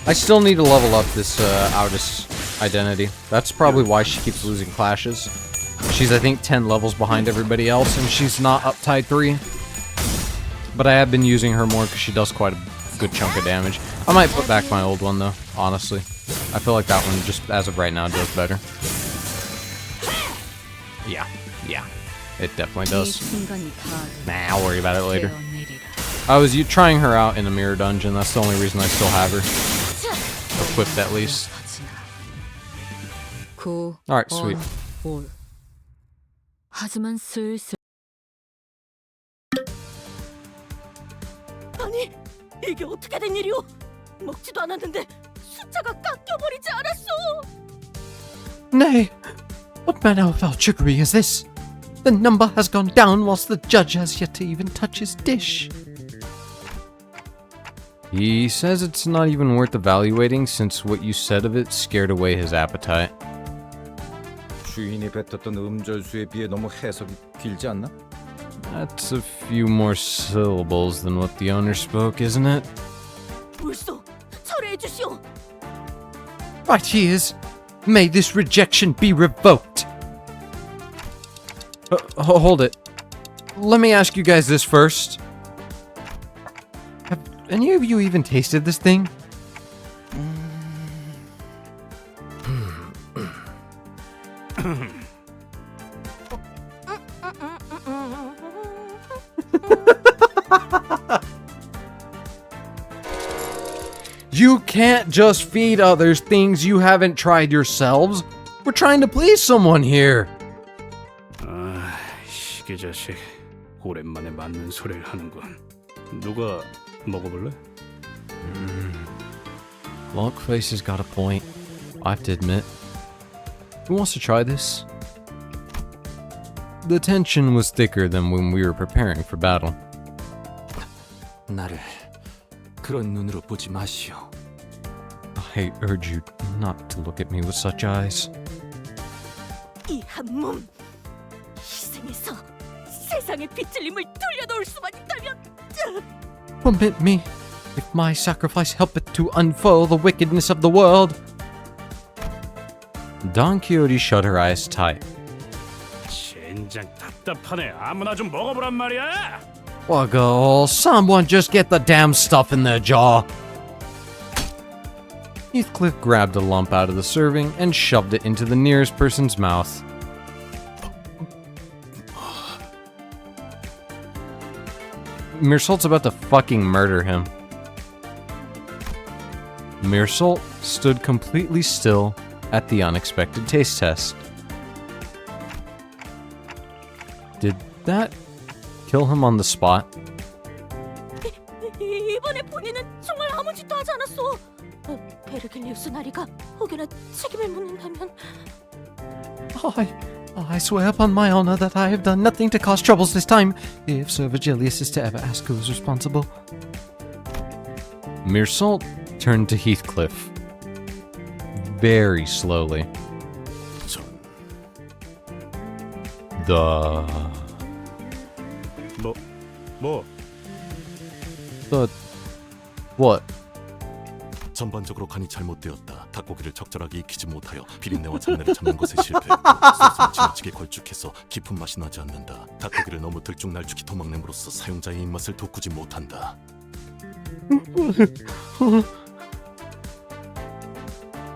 I still need to level up this Outis identity. That's probably why she keeps losing clashes. She's, I think, 10 levels behind everybody else, and she's not up tied 3. But I have been using her more because she does quite a good chunk of damage. I might put back my old one, though, honestly. I feel like that one, just as of right now, does better. Yeah. It definitely does. Nah, I'll worry about it later. I was trying her out in a mirror dungeon. That's the only reason I still have her. Equipped, at least. Alright, sweet. 하지만 슬슬 아니, 이게 어떻게 된 일이오? 먹지도 않았는데 숫자가 깎여버리지 않았어. Nay, what manner of foul trickery is this? The number has gone down whilst the judge has yet to even touch his dish. He says it's not even worth evaluating since what you said of it scared away his appetite. 주인이 뱉었던 음절수에 비해 너무 해석이 길지 않나? That's a few more syllables than what the owner spoke, isn't it? 물소, 철회해 주시오. Right he is. May this rejection be revoked. Hold it. Let me ask you guys this first. Have any of you even tasted this thing? You can't just feed others things you haven't tried yourselves. We're trying to please someone here. 아, 시계 자식. 오랜만에 맞는 소리를 하는군. 누가 먹어볼래? Lockface has got a point. I have to admit. Who wants to try this? The tension was thicker than when we were preparing for battle. 나를 그런 눈으로 보지 마시오. I urge you not to look at me with such eyes. 이 한 몸 희생해서 세상의 비틀림을 돌려놓을 수만 있다면. Permit me, if my sacrifice helpeth to unfoil the wickedness of the world. Don Quixote shut her eyes tight. 젠장 답답하네. 아무나 좀 먹어보란 말이야. Wuggle, someone just get the damn stuff in their jaw. Heathcliff grabbed a lump out of the serving and shoved it into the nearest person's mouth. Meersalt's about to fucking murder him. Meersalt stood completely still at the unexpected taste test. Did that kill him on the spot? 이번에 본인은 정말 아무 짓도 하지 않았어. 베르길리우스 나리가 혹여나 책임을 묻는다면. I swear upon my honor that I have done nothing to cause troubles this time, if Sir Virgilius is to ever ask who is responsible. Meersalt turned to Heathcliff. Very slowly. The what? 전반적으로 간이 잘못되었다. 닭고기를 적절하게 익히지 못하여 비린내와 잡내를 잡는 것에 실패. 소스는 지나치게 걸쭉해서 깊은 맛이 나지 않는다. 닭고기를 너무 들쭉날쭉히 도막냄으로써 사용자의 입맛을 돋구지 못한다.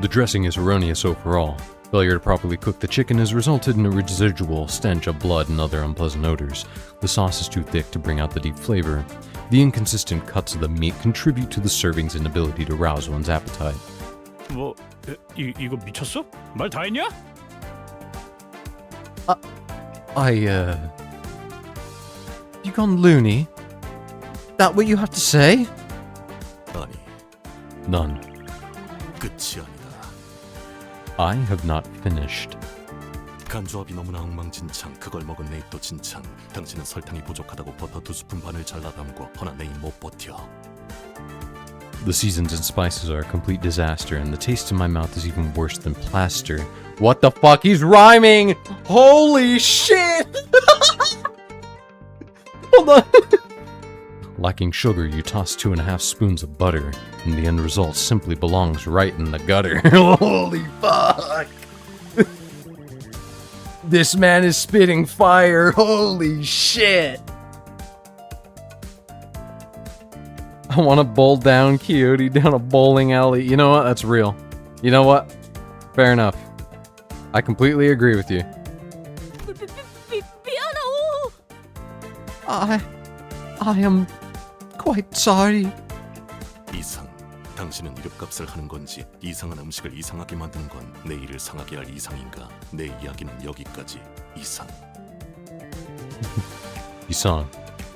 The dressing is erroneous overall. Failure to properly cook the chicken has resulted in a residual stench of blood and other unpleasant odors. The sauce is too thick to bring out the deep flavor. The inconsistent cuts of the meat contribute to the serving's inability to rouse one's appetite. 뭐 이거 미쳤어? 말 다 했냐? You gone loony? That what you have to say? 아니, None. 끝이 아니다. I have not finished. 간조합이 너무나 엉망진창. 그걸 먹은 내 입도 진창. 당신은 설탕이 부족하다고 버터 2스푼 반을 잘라 담고 허나 내 입 못 버텨. The seasons and spices are a complete disaster, and the taste in my mouth is even worse than plaster. What the fuck? He's rhyming! Holy shit! Hold on. Lacking sugar, you toss 2.5 spoons of butter, and the end result simply belongs right in the gutter. Holy fuck! This man is spitting fire. Holy shit! I want to bowl down Quixote down a bowling alley. You know what? That's real. You know what? Fair enough. I completely agree with you. 미안하오. I am quite sorry. 이상. 당신은 이름값을 하는 건지 이상한 음식을 이상하게 만드는 건 내 일을 상하게 할 이상인가? 내 이야기는 여기까지. 이상. Isan,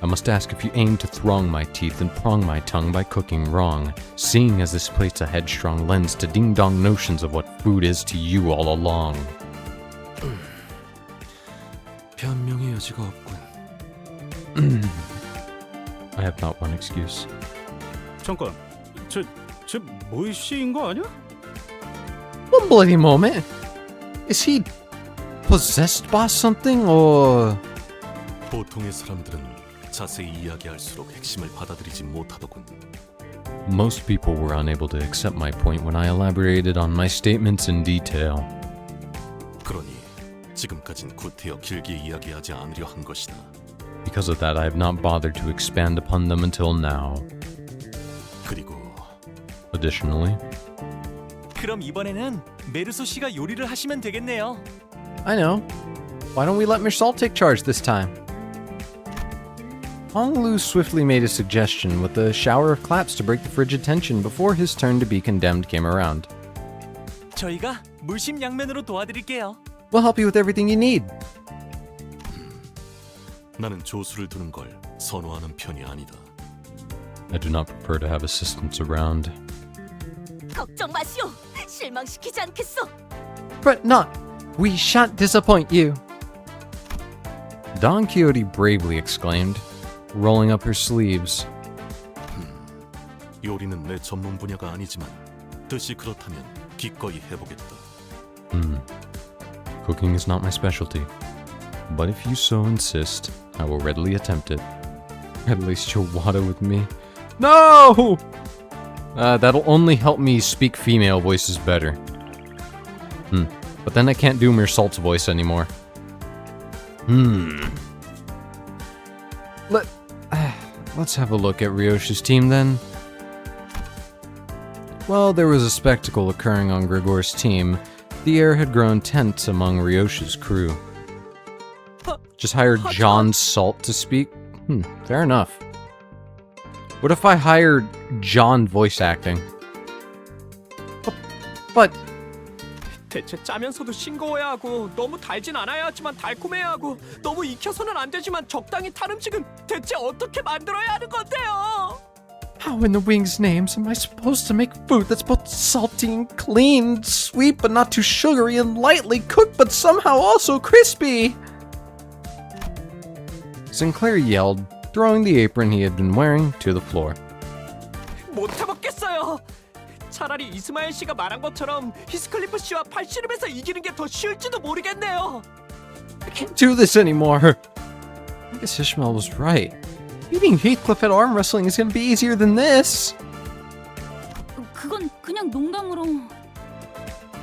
I must ask if you aim to throng my teeth and prong my tongue by cooking wrong, seeing as this plate's a headstrong lens to ding-dong notions of what food is to you all along. 변명의 여지가 없군. I have not one excuse. 잠깐, 쟤 모이씨인 거 아니야? One bloody moment. Is he possessed by something, or... 보통의 사람들은 자세히 이야기할수록 핵심을 받아들이지 못하더군. Most people were unable to accept my point when I elaborated on my statements in detail. 그러니 지금까진 구태여 길게 이야기하지 않으려 한 것이다. Because of that, I have not bothered to expand upon them until now. 그리고 Additionally, 그럼 이번에는 메르소 씨가 요리를 하시면 되겠네요. I know. Why don't we let Mirsal take charge this time? Honglu swiftly made a suggestion with a shower of claps to break the frigid tension before his turn to be condemned came around. 저희가 물심양면으로 도와드릴게요. We'll help you with everything you need. 나는 조수를 두는 걸 선호하는 편이 아니다. I do not prefer to have assistants around. 걱정 마시오. 실망시키지 않겠어. Fret not. We shan't disappoint you. Don Quixote bravely exclaimed, rolling up her sleeves. 요리는 내 전문 분야가 아니지만 뜻이 그렇다면 기꺼이 해보겠다. Cooking is not my specialty, but if you so insist, I will readily attempt it. At least you'll water with me. No! That'll only help me speak female voices better. But then I can't do Mirsalt's voice anymore. Let's have a look at Ryoshi's team then. Well, there was a spectacle occurring on Gregor's team. The air had grown tense among Ryoshi's crew. Just hired John Salt to speak? Fair enough. What if I hired John voice acting? But 대체 짜면서도 싱거워야 하고 너무 달진 않아야 하지만 달콤해야 하고 너무 익혀서는 안 되지만 적당히 탄 음식은 대체 어떻게 만들어야 하는 건데요? how in the wing's names am I supposed to make food that's both salty and clean, sweet but not too sugary, and lightly cooked but somehow also crispy? Sinclair yelled, throwing the apron he had been wearing to the floor. 못 해먹겠어요. 차라리 이스마엘 씨가 말한 것처럼 히스클리프 씨와 팔씨름에서 이기는 게 더 쉬울지도 모르겠네요. I can't do this anymore. I guess Ishmael was right. Beating Heathcliff at arm wrestling is gonna be easier than this. 그건 그냥 농담으로.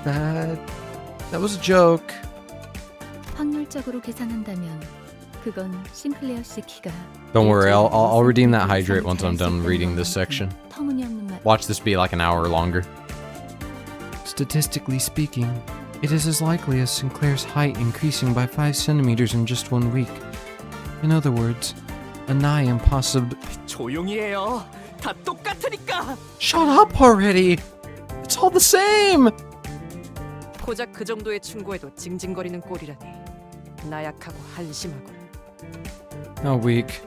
That was a joke. 확률적으로 계산한다면 그건 싱클레어 씨 키가. Don't worry, I'll redeem that hydrate once I'm done reading this section. 터무니없는 말. Watch this be like an hour longer. Statistically speaking, it is as likely as Sinclair's height increasing by 5 centimeters in just 1 week. In other words, a nigh impossible. 조용히 해요. 다 똑같으니까. Shut up already! It's all the same! 고작 그 정도의 충고에도 징징거리는 꼴이라니. 나약하고 한심하고. How weak.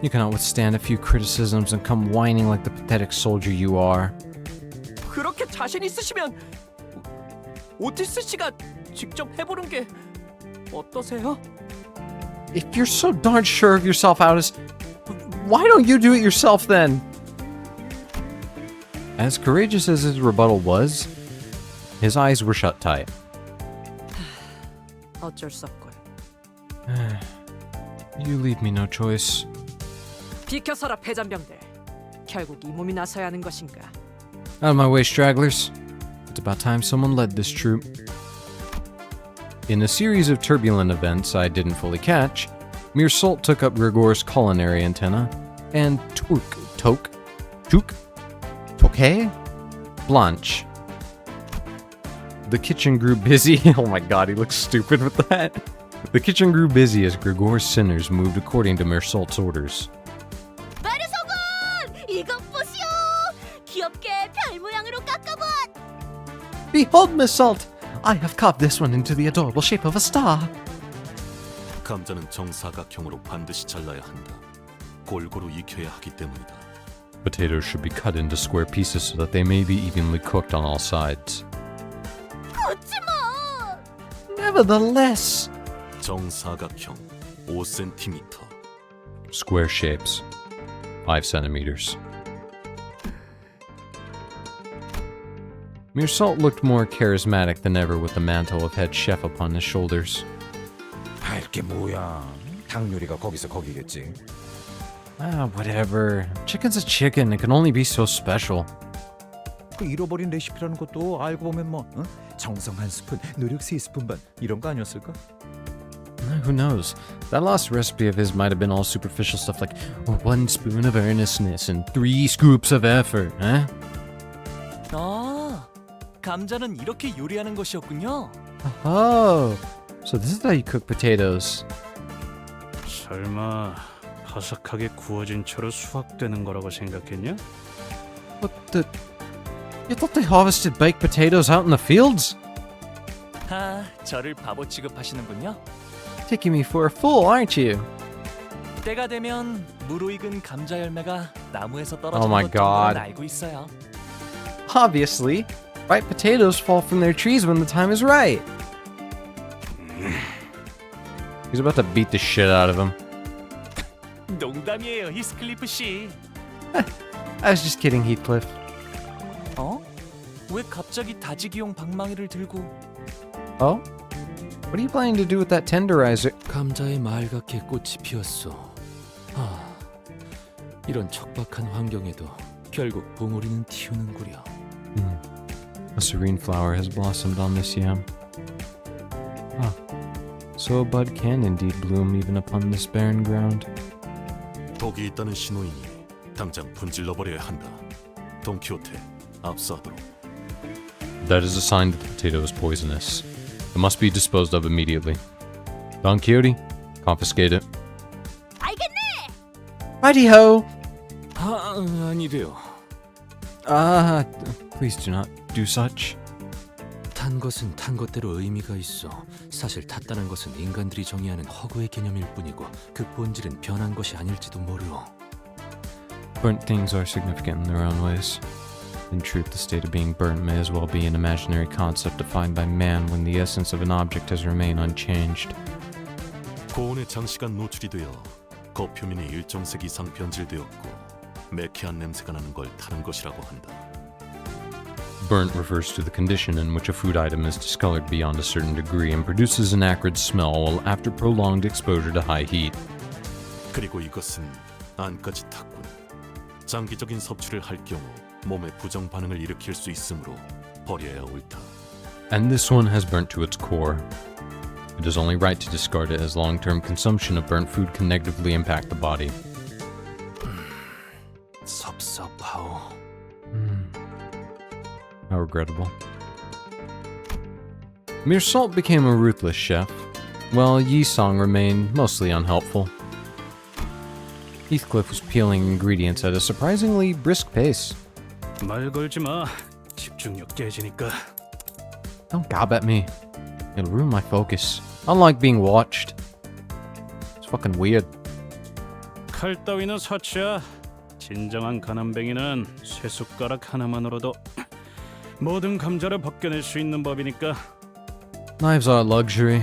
You cannot withstand a few criticisms and come whining like the pathetic soldier you are. 그렇게 자신 있으시면 오티스 씨가 직접 해보는 게 어떠세요? If you're so darn sure of yourself, Aldous, why don't you do it yourself then? As courageous as his rebuttal was, his eyes were shut tight. 어쩔 수 없군. You leave me no choice. 비켜서라 패잔병들. 결국 이 몸이 나서야 하는 것인가? Out of my way, stragglers. It's about time someone led this troop. In a series of turbulent events I didn't fully catch, Mirsalt took up Gregor's culinary antenna, and Toke, Blanche. The kitchen grew busy. Oh my god, he looks stupid with that. The kitchen grew busy as Gregor's sinners moved according to Mirsalt's orders. 메르소군! 이것 보시오! 귀엽게 별 모양으로 깎아본! Behold, Miss Salt! I have carved this one into the adorable shape of a star. 감자는 정사각형으로 반드시 잘라야 한다. 골고루 익혀야 하기 때문이다. Potatoes should be cut into square pieces so that they may be evenly cooked on all sides. 그렇지마. Nevertheless, 정사각형 5cm. Square shapes, 5 centimeters. Meersalt looked more charismatic than ever with the mantle of head chef upon his shoulders. 아, 이게 뭐야? 닭 요리가 거기서 거기겠지. Ah, whatever. Chicken's a chicken. It can only be so special. 그 잃어버린 레시피라는 것도 알고 보면 뭐 정성 한 스푼, 노력 3스푼 반 이런 거 아니었을까? Who knows? That last recipe of his might have been all superficial stuff like 1 spoon of earnestness and 3 scoops of effort, eh? 아, 감자는 이렇게 요리하는 것이었군요. Oh, so this is how you cook potatoes. 설마 바삭하게 구워진 채로 수확되는 거라고 생각했냐? What the? You thought they harvested baked potatoes out in the fields? 아, 저를 바보 취급하시는군요. taking me for a fool, aren't you? 때가 되면 무르익은 감자 열매가 나무에서 Oh 떨어지는 my 것 정도는 God. 알고 있어요. Obviously, ripe potatoes fall from their trees when the time is right. He's about to beat the shit out of him. 농담이에요, 히스클리프 씨. I was just kidding, Heathcliff. 어? 왜 갑자기 다지기용 방망이를 들고? Oh? What are you planning to do with that tenderizer? 감자의 말갛게 꽃이 피었어. 아, 이런 척박한 환경에도 결국 봉우리는 튀우는구려. A serene flower has blossomed on this yam. Ah, so a bud can indeed bloom even upon this barren ground. 독이 있다는 신호이니 당장 분질러 버려야 한다. 돈키호테, 압수하도록. That is a sign that the potato is poisonous. It must be disposed of immediately. Don Quixote, confiscate it. 알겠네. Righty-ho! 아니래요. Please do not do such. 탄 것은 탄 것대로 의미가 있어. 사실 탔다는 것은 인간들이 정의하는 허구의 개념일 뿐이고 그 본질은 변한 것이 아닐지도 모르오. Burnt things are significant in their own ways. In truth, the state of being burnt may as well be an imaginary concept defined by man when the essence of an object has remained unchanged. 고온의 장시간 노출이 되어 겉표면이 일정색 이상 변질되었고 매캐한 냄새가 나는 걸 타는 것이라고 한다. Burnt refers to the condition in which a food item is discolored beyond a certain degree and produces an acrid smell after prolonged exposure to high heat. 그리고 이것은 안까지 탔군. 장기적인 섭취를 할 경우 몸에 부정 반응을 일으킬 수 있으므로 버려야 옳다. And this one has burnt to its core. It is only right to discard it as long-term consumption of burnt food can negatively impact the body. 섭섭하오. How regrettable. Meersalt became a ruthless chef, while Yi-Song remained mostly unhelpful. Heathcliff was peeling ingredients at a surprisingly brisk pace. 말 걸지 마. 집중력 깨지니까. Don't gob at me. It'll ruin my focus. I don't like being watched. It's fucking weird. 칼 따위는 사치야. 진정한 가난뱅이는 쇠 숟가락 하나만으로도 모든 감자를 벗겨낼 수 있는 법이니까. Knives are a luxury.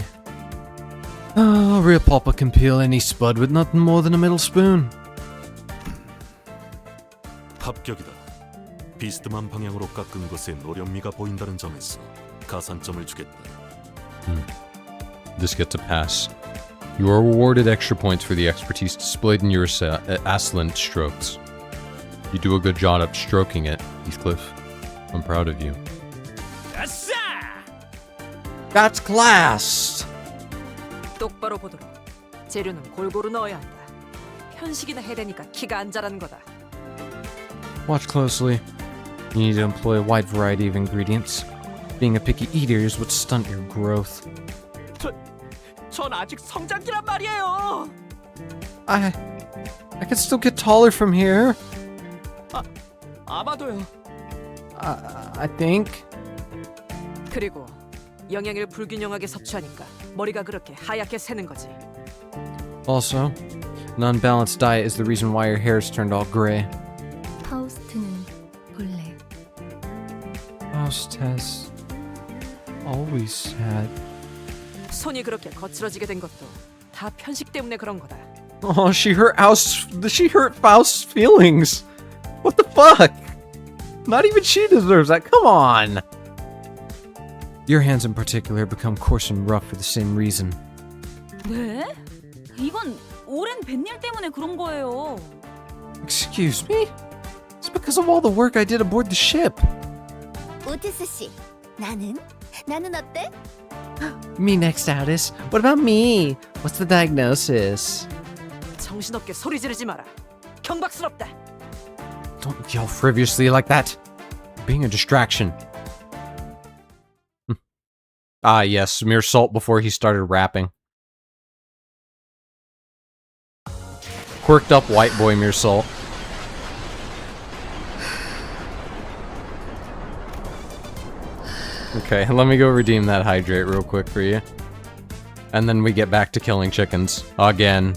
A real pauper can peel any spud with nothing more than a middle spoon. 합격이다. 비스듬한 방향으로 깎은 것에 노련미가 보인다는 점에서 가산점을 주겠다. This gets a pass. You are rewarded extra points for the expertise displayed in your Aslan strokes. You do a good job at stroking it, Heathcliff. I'm proud of you. 아싸! That's class! 똑바로 보도록. 재료는 골고루 넣어야 한다. 편식이나 해대니까 키가 안 자라는 거다. Watch closely. You need to employ a wide variety of ingredients. Being a picky eater is what stunt your growth. 전 아직 성장기란 말이에요. I can still get taller from here. 아마도요. I think. 그리고 영양을 불균형하게 섭취하니까 머리가 그렇게 하얗게 새는 거지. Also, An unbalanced diet is the reason why your hair's turned all gray. 파우스트는 본래 Faust has always had. 손이 그렇게 거칠어지게 된 것도 다 편식 때문에 그런 거다. Oh, she hurt Faust's feelings. What the fuck? Not even she deserves that. Come on. Your hands in particular become coarse and rough for the same reason. 네? 이건 오랜 뱃일 때문에 그런 거예요. Excuse me? It's because of all the work I did aboard the ship. 오티스 씨, 나는 어때? Me next, Aldous. What about me? What's the diagnosis? 정신없게 소리 지르지 마라. 경박스럽다. Don't yell frivolously like that. Being a distraction. Ah, yes, mere salt before he started rapping. Quirked up white boy mere salt. Okay, let me go redeem that hydrate real quick for you. And then we get back to killing chickens. Again.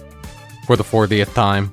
For the 40th time.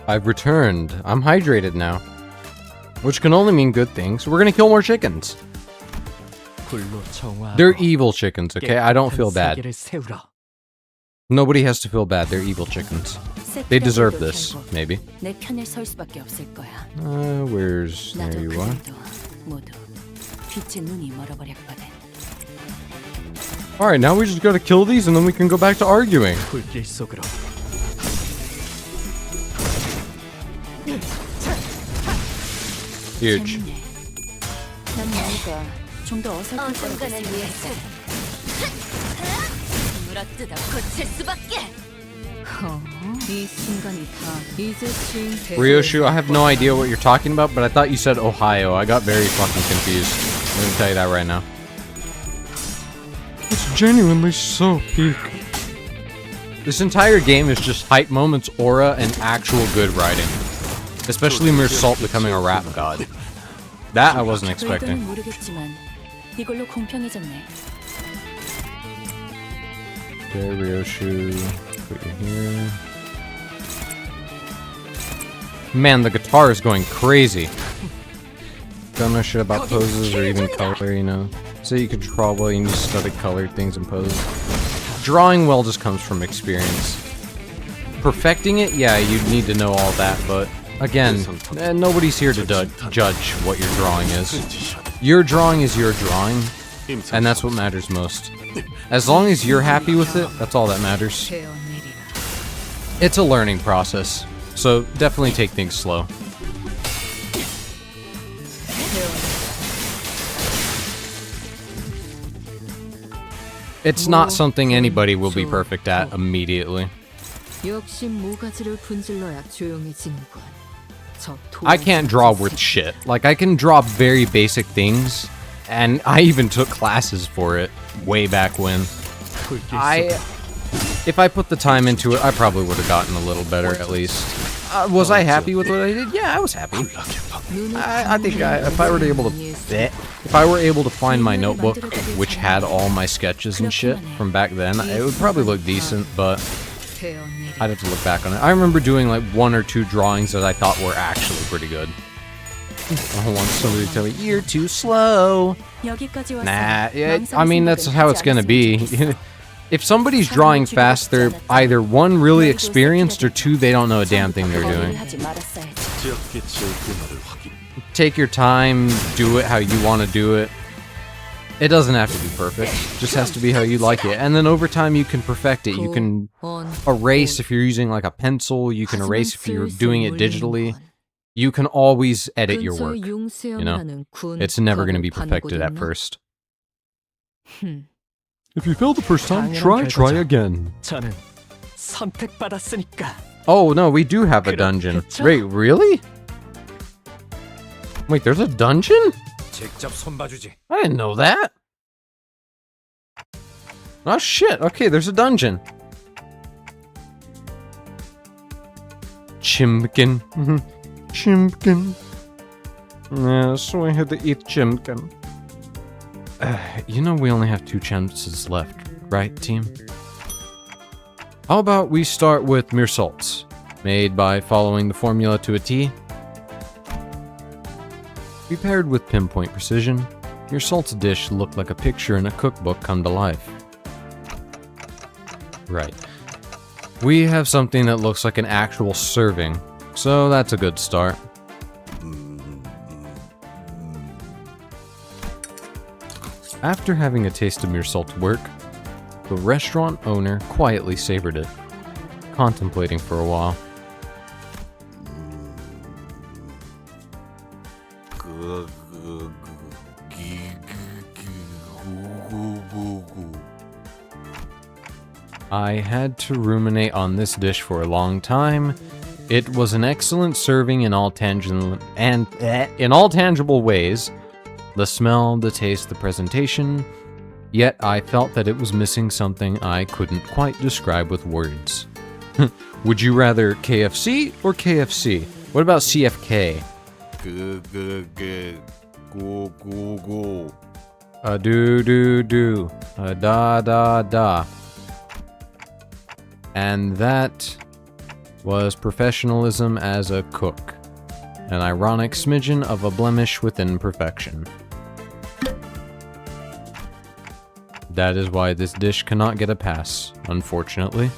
I've returned. I'm hydrated now. Which can only mean good things. We're gonna kill more chickens. They're evil chickens, okay? I don't feel bad. Nobody has to feel bad. They're evil chickens. They deserve this, maybe. 내 편을 설 수밖에 없을 거야. Where's... there 나도 you are. 그들도 모두 빛의 눈이 멀어버렸거든. Alright, now we just gotta kill these and then we can go back to arguing. Huge. 난 너희가 좀 더 어설픈 거라고 생각했어. 물어뜯어 고칠 수밖에. 이 순간이 다 이제 지금 Ryoshu, I have no idea what you're talking about, but I thought you said Ohio. I got very fucking confused. I'm gonna tell you that right now. It's genuinely so peak. This entire game is just hype moments, aura, and actual good writing. Especially Mere Salt becoming a rap god. That I wasn't expecting. 모르겠지만 이걸로 공평해졌네. Okay, Ryoshu, put you here. Man, the guitar is going crazy. Don't know shit about poses or even color, you know. So you could draw well, you need to study color things and pose. Drawing well just comes from experience. Perfecting it, yeah, you'd need to know all that, but again, nobody's here to judge what your drawing is. Your drawing is your drawing, and that's what matters most. As long as you're happy with it, that's all that matters. It's a learning process, so definitely take things slow. It's not something anybody will be perfect at immediately. I can't draw worth shit. Like, I can draw very basic things, and I even took classes for it way back when. If I put the time into it, I probably would have gotten a little better at least. Was I happy with what I did? Yeah, I was happy. I think if I were able to find my notebook, which had all my sketches and shit from back then, it would probably look decent, but I'd have to look back on it. I remember doing like 1 or 2 drawings that I thought were actually pretty good. I want somebody to tell me, you're too slow. Nah, I mean, that's how it's gonna be. If somebody's drawing fast, they're either one, really experienced, or two, they don't know a damn thing they're doing. Take your time, do it how you want to do it. It doesn't have to be perfect, it just has to be how you like it. And then over time you can perfect it. You can erase if you're using like a pencil, you can erase if you're doing it digitally. You can always edit your work, you know? It's never going to be perfected at first. If you failed the first time, try again. 저는 선택받았으니까. Oh no, we do have a dungeon. Wait, really? Wait, there's a dungeon? 직접 손봐주지. I didn't know that. Oh shit, okay, there's a dungeon. Chimkin. Chimkin. Yes, we had to eat chimkin. You know we only have 2 chances left, right, team? How about we start with Mirsalts, made by following the formula to a T? Prepared with pinpoint precision, Mirsalt's dish looked like a picture in a cookbook come to life. Right. We have something that looks like an actual serving, so that's a good start. After having a taste of Mirsalt's work, the restaurant owner quietly savored it, contemplating for a while. I had to ruminate on this dish for a long time. It was an excellent serving in all tangible ways. The smell, the taste, the presentation. Yet I felt that it was missing something I couldn't quite describe with words. Would you rather KFC or KFC? What about CFK? Go. Do. Da. And that was professionalism as a cook. An ironic smidgen of a blemish within perfection. That is why this dish cannot get a pass, unfortunately.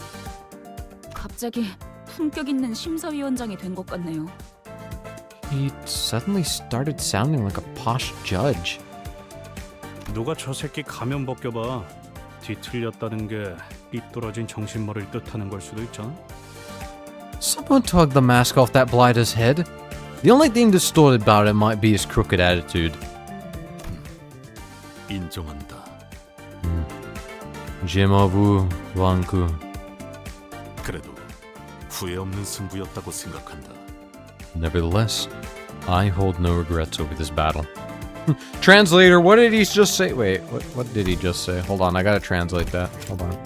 갑자기 품격 있는 심사위원장이 된 것 같네요. He suddenly started sounding like a posh judge. 누가 저 새끼 가면 벗겨봐. 뒤틀렸다는 게 삐뚤어진 정신머리를 뜻하는 걸 수도 있잖아. Someone tug the mask off that blighter's head. The only thing distorted about it might be his crooked attitude. 인정한다. Je m'avoue, Wanku. 그래도 후회 없는 승부였다고 생각한다. Nevertheless, I hold no regrets over this battle. Translator, what did he just say? Wait, what did he just say? Hold on, I gotta translate that. Hold on.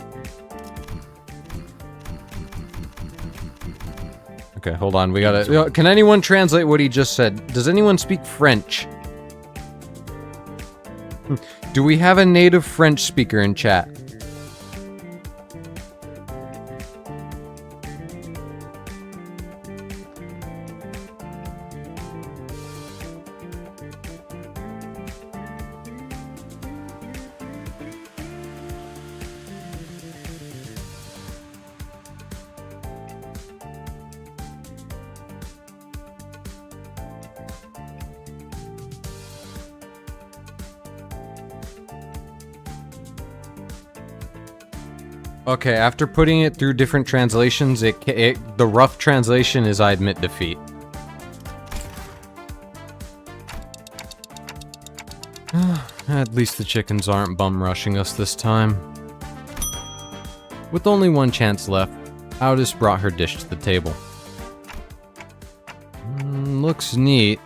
Okay, hold on, we gotta... Can anyone translate what he just said? Does anyone speak French? Do we have a native French speaker in chat? Okay, after putting it through different translations, the rough translation is I admit defeat. At least the chickens aren't bum rushing us this time. With only one chance left, Aldous brought her dish to the table. Looks neat.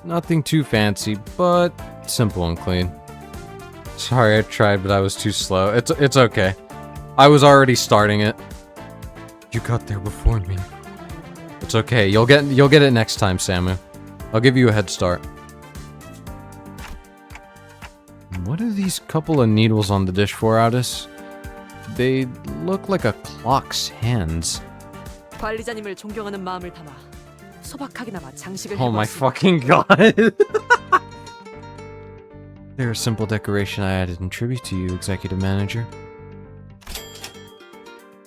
Nothing too fancy, but simple and clean. Sorry, I tried, but I was too slow. It's okay. I was already starting it. You got there before me. It's okay. You'll get it next time, Samu. I'll give you a head start. What are these couple of needles on the dish for, Aldous? They look like a clock's hands. 관리자님을 존경하는 마음을 담아 소박하게나마 장식을 Oh my 해보았습니다. fucking god. They're a simple decoration I added in tribute to you, Executive Manager.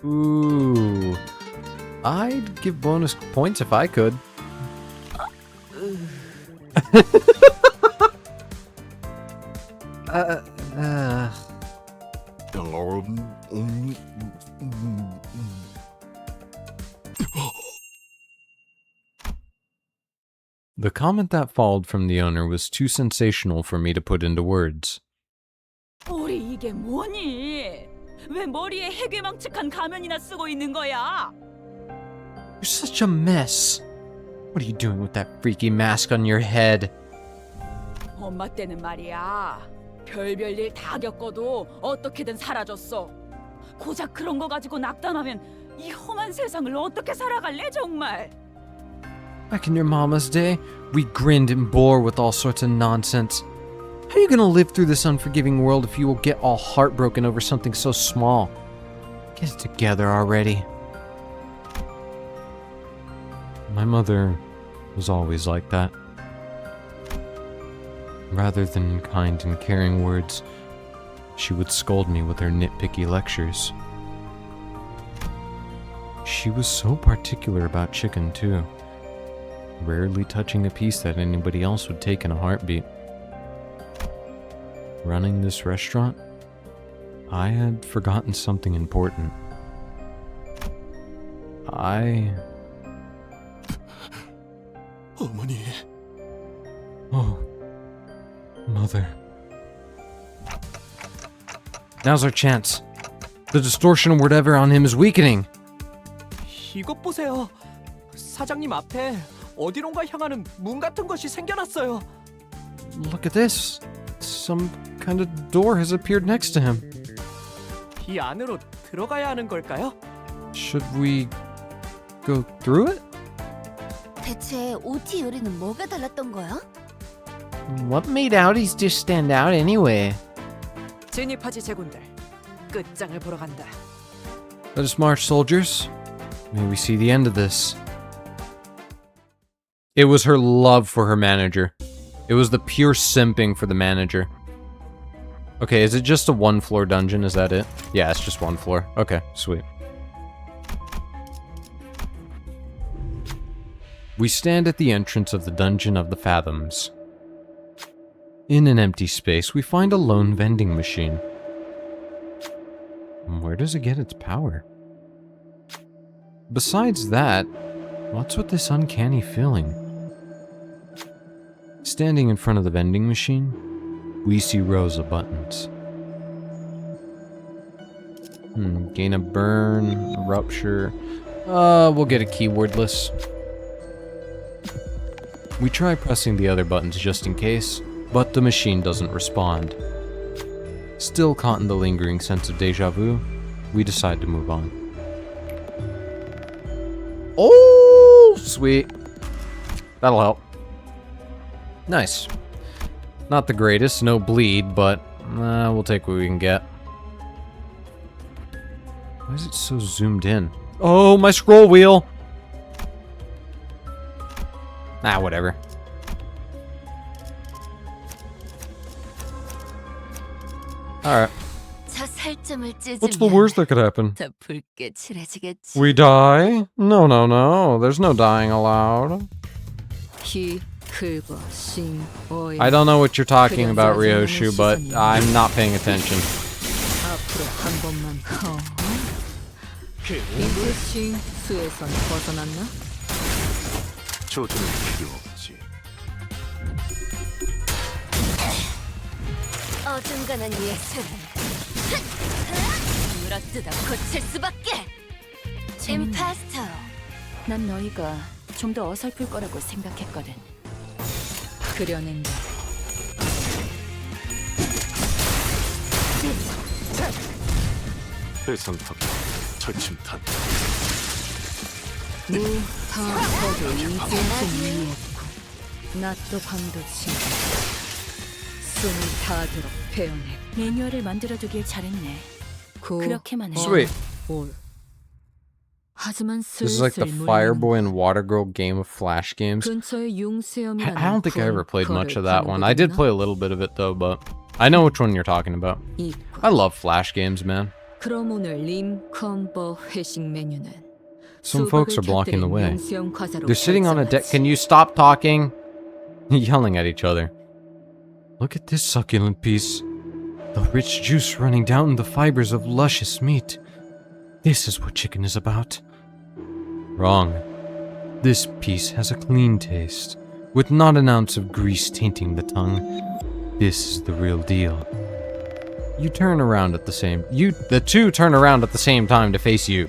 Ooh. I'd give bonus points if I could. The comment that followed from the owner was too sensational for me to put into words. 우리 이게 뭐니? 왜 머리에 해괴망측한 가면이나 쓰고 있는 거야? You're such a mess. What are you doing with that freaky mask on your head? 엄마 때는 말이야. 별별 일 다 겪어도 어떻게든 사라졌어. 고작 그런 거 가지고 낙담하면 이 험한 세상을 어떻게 살아갈래 정말? Back in your mama's day, we grinned and bore with all sorts of nonsense. How are you gonna live through this unforgiving world if you will get all heartbroken over something so small? Get it together already. My mother was always like that. Rather than kind and caring words, she would scold me with her nitpicky lectures. She was so particular about chicken, too. Rarely touching a piece that anybody else would take in a heartbeat. Running this restaurant, I had forgotten something important. 어머니. Oh, Mother. Now's our chance. The distortion or whatever on him is weakening. 이것 보세요. 사장님 앞에 어디론가 향하는 문 같은 것이 생겨났어요. Look at this. Some kind of door has appeared next to him. 이 안으로 들어가야 하는 걸까요? Should we go through it? 대체 OT 요리는 뭐가 달랐던 거야? What made Audie's dish stand out anyway? 진입하지 제군들. 끝장을 보러 간다. Let us march, soldiers. May we see the end of this. It was her love for her manager. It was the pure simping for the manager. Okay, is it just a one-floor dungeon? Is that it? Yeah, it's just one floor. Okay, sweet. We stand at the entrance of the Dungeon of the Fathoms. In an empty space, we find a lone vending machine. Where does it get its power? Besides that, what's with this uncanny feeling? Standing in front of the vending machine, we see rows of buttons. Gain a burn, rupture. We'll get a keywordless. We try pressing the other buttons just in case, but the machine doesn't respond. Still caught in the lingering sense of deja vu, we decide to move on. Oh, sweet. That'll help. Nice. Not the greatest, no bleed, but we'll take what we can get. Why is it so zoomed in? Oh, my scroll wheel! Ah, whatever. Alright. What's the worst that could happen? 더 붉게 칠해지겠지. We die? No, no, no. There's no dying allowed. I don't know what you're talking about, Ryoshu, but I'm not paying attention. 조준은 필요 없지. 어중간한 예술은 물어뜯어 고칠 수밖에. 임파스터. 난 너희가 좀 더 어설플 거라고 생각했거든. 그려낸다. 해상탑, 철침탄. 무타서도 이젠 이해했고 낮도 밤도 지고 숨이 닿도록 배워내. 매뉴얼을 만들어두길 잘했네. 그렇게만 해. Sweet. 하지만 This is like the Fireboy and Water Girl game of Flash games. 근처에 용수염이라는 I don't think I ever played much of that one. I did play a little bit of it though, but I know which one you're talking about. I love Flash games, man. 그럼 오늘 림컴버 회식 메뉴는 Some folks are blocking the way. 용수형 과자로 They're sitting on a deck. 결정하지. Can you stop talking? Yelling at each other. Look at this succulent piece. The rich juice running down the fibers of luscious meat. This is what chicken is about. Wrong. This piece has a clean taste, with not an ounce of grease tainting the tongue. This is the real deal. The two turn around at the same time to face you.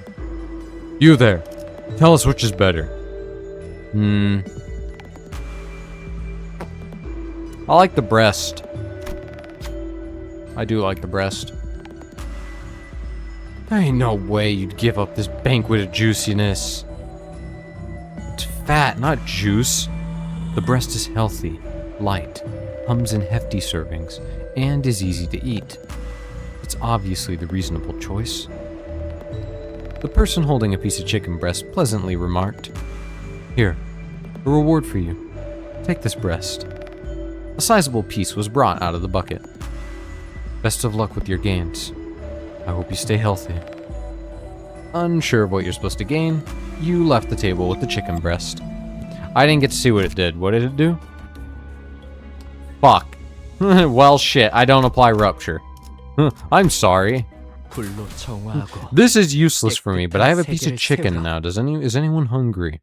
You there. Tell us which is better. I like the breast. I do like the breast. There ain't no way you'd give up this banquet of juiciness. It's fat, not juice. The breast is healthy, light, comes in hefty servings, and is easy to eat. It's obviously the reasonable choice. The person holding a piece of chicken breast pleasantly remarked, "Here, a reward for you. Take this breast." A sizable piece was brought out of the bucket. Best of luck with your gains. I hope you stay healthy. Unsure of what you're supposed to gain, you left the table with the chicken breast. I didn't get to see what it did. What did it do? Fuck. Well, shit, I don't apply rupture. I'm sorry. This is useless for me, but I have a piece of chicken now. Is anyone hungry?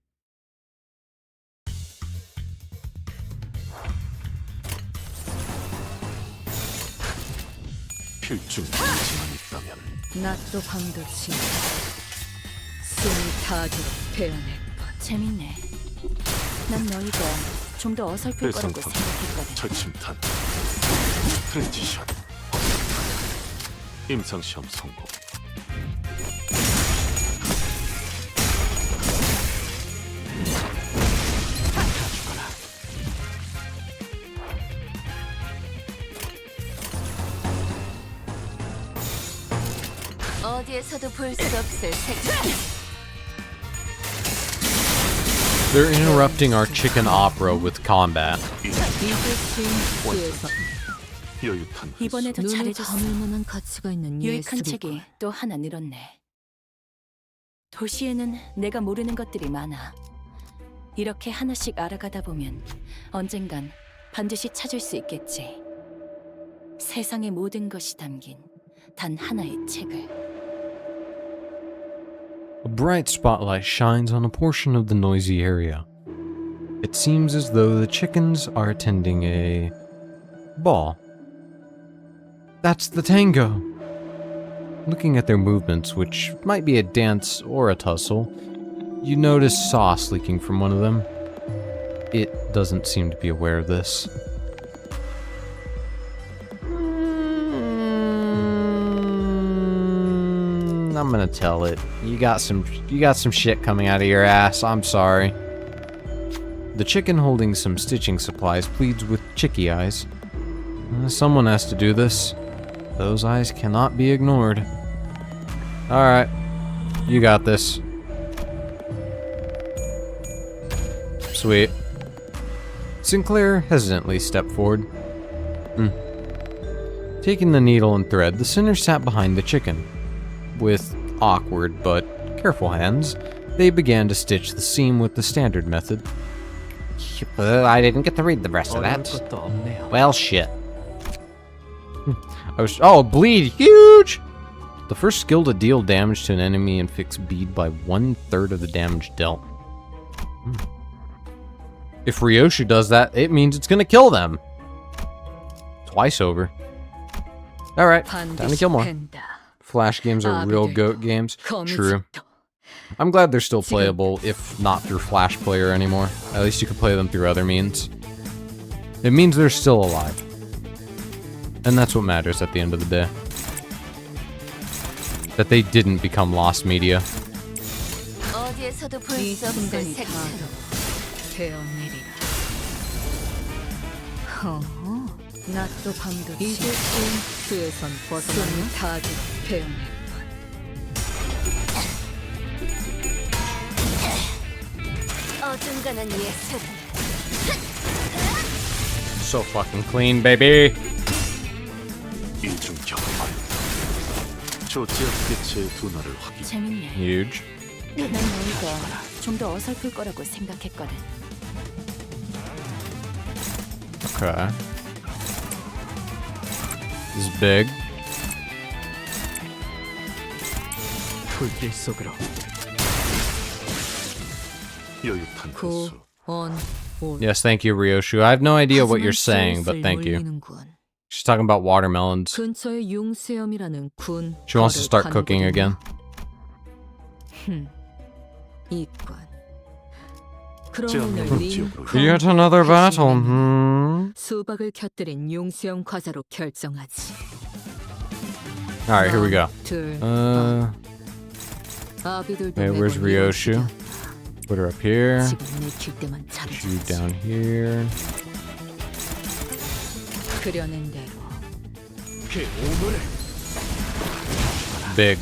필중이지만 있다면 낮도 밤도 지나 숨이 타도록 베어낼 것. 재밌네. 난 너희가 좀 더 어설플 거라고 배상판, 생각했거든. 철침탄, 트랜지션, 임상시험 성공. 어디에서도 볼 수 없을 색깔. They're interrupting our chicken opera with combat. 여유탄 이번에도 눈을 잘해줬어. 감을 만한 가치가 있는 유익한 예술이군. 책이 또 하나 늘었네. 도시에는 내가 모르는 것들이 많아. 이렇게 하나씩 알아가다 보면 언젠간 반드시 찾을 수 있겠지. 세상의 모든 것이 담긴 단 하나의 책을. A bright spotlight shines on a portion of the noisy area. It seems as though the chickens are attending a ball. That's the tango! Looking at their movements, which might be a dance or a tussle, you notice sauce leaking from one of them. It doesn't seem to be aware of this. I'm gonna tell it. You got some shit coming out of your ass. I'm sorry. The chicken holding some stitching supplies pleads with chicky eyes. Someone has to do this. Those eyes cannot be ignored. Alright. You got this. Sweet. Sinclair hesitantly stepped forward. Taking the needle and thread, the sinner sat behind the chicken. With awkward but careful hands, they began to stitch the seam with the standard method. I didn't get to read the rest of that. Well, shit. Bleed huge! The first skill to deal damage to an enemy and fix bead by 1/3 of the damage dealt. If Ryoshu does that, it means it's gonna kill them. Twice over. Alright, time to kill more. Flash games are real goat games. True. I'm glad they're still playable, if not through Flash Player anymore. At least you can play them through other means. It means they're still alive. And that's what matters at the end of the day. That they didn't become lost media. 어디에서도 볼 수 없을 색깔. 베어내리라. 낮도 밤도 이제 수에선 벗어나면 다들 베어낼 것. 어중간한 예술은 So fucking clean, baby. 이중격 조지아 개체의 둔화를 확인. 재밌네. Huge. 난 너희가 좀 더 어설플 거라고 생각했거든. Okay. This is big. 불길 속으로. 여유탄 횟수. Yes, thank you, Ryoshu. I have no idea what you're saying, but thank you. She's talking about watermelons. 근처에 용수염이라는 군. She wants to start cooking again. 이권. Yet another battle. 수박을 곁들인 용수염 과자로 결정하지. Alright, here we go. Okay, where's Ryoshu? Put her up here. You down here. 그려낸 대로. Big.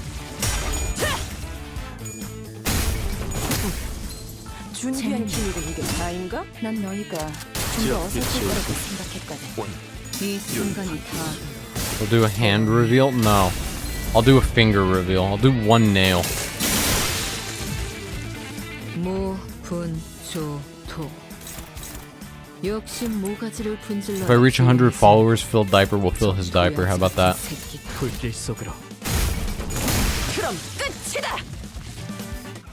준비한 기밀은 이게 다인가? 난 너희가 좀 더 어설플 거라고 생각했거든. 이 순간이 다. We'll do a hand reveal? No. I'll do a finger reveal. I'll do one nail. 모분조토. 역시 모가지를 분질러. If I reach 100 followers, Phil Diaper will fill his diaper. How about that? 불길 속으로. 그럼 끝이다.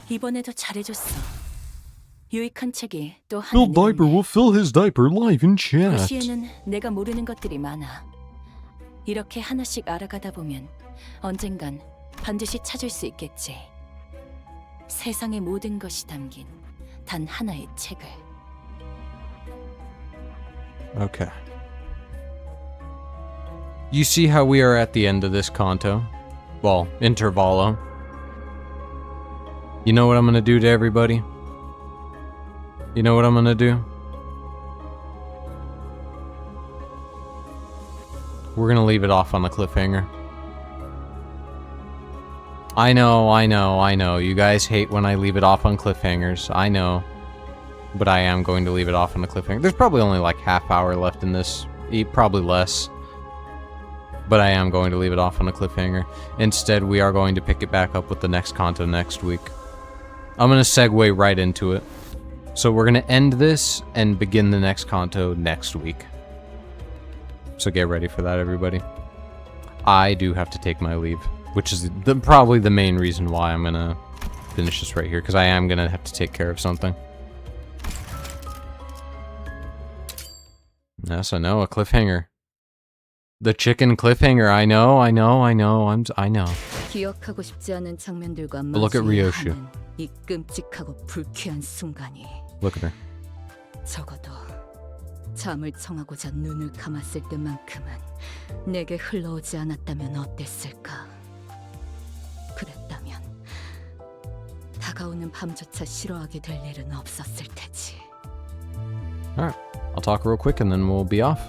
이번에도 잘해줬어. 유익한 책이 또 하나. Phil Diaper will fill his diaper live in chat. 도시에는 내가 모르는 것들이 많아. 이렇게 하나씩 알아가다 보면 언젠간 반드시 찾을 수 있겠지. 세상의 모든 것이 담긴 단 하나의 책을. Okay. You see how we are at the end of this canto? Well, intervallo. You know what I'm gonna do to everybody? You know what I'm gonna do? We're gonna leave it off on the cliffhanger. I know. You guys hate when I leave it off on cliffhangers. I know. But I am going to leave it off on the cliffhanger. There's probably only like half hour left in this. Probably less. But I am going to leave it off on a cliffhanger. Instead, we are going to pick it back up with the next conto next week. I'm going to segue right into it. So we're going to end this and begin the next conto next week. So get ready for that, everybody. I do have to take my leave, which is probably the main reason why I'm going to finish this right here, because I am going to have to take care of something. Yes, I know, a cliffhanger. The chicken cliffhanger, I know. 기억하고 싶지 않은 장면들과 But look at Ryoshu. 마주하는 이 끔찍하고 불쾌한 순간이. Look at her. 적어도 잠을 청하고자 눈을 감았을 때만큼은 내게 흘러오지 않았다면 어땠을까? 그랬다면 다가오는 밤조차 싫어하게 될 일은 없었을 테지. Alright, I'll talk real quick and then we'll be off.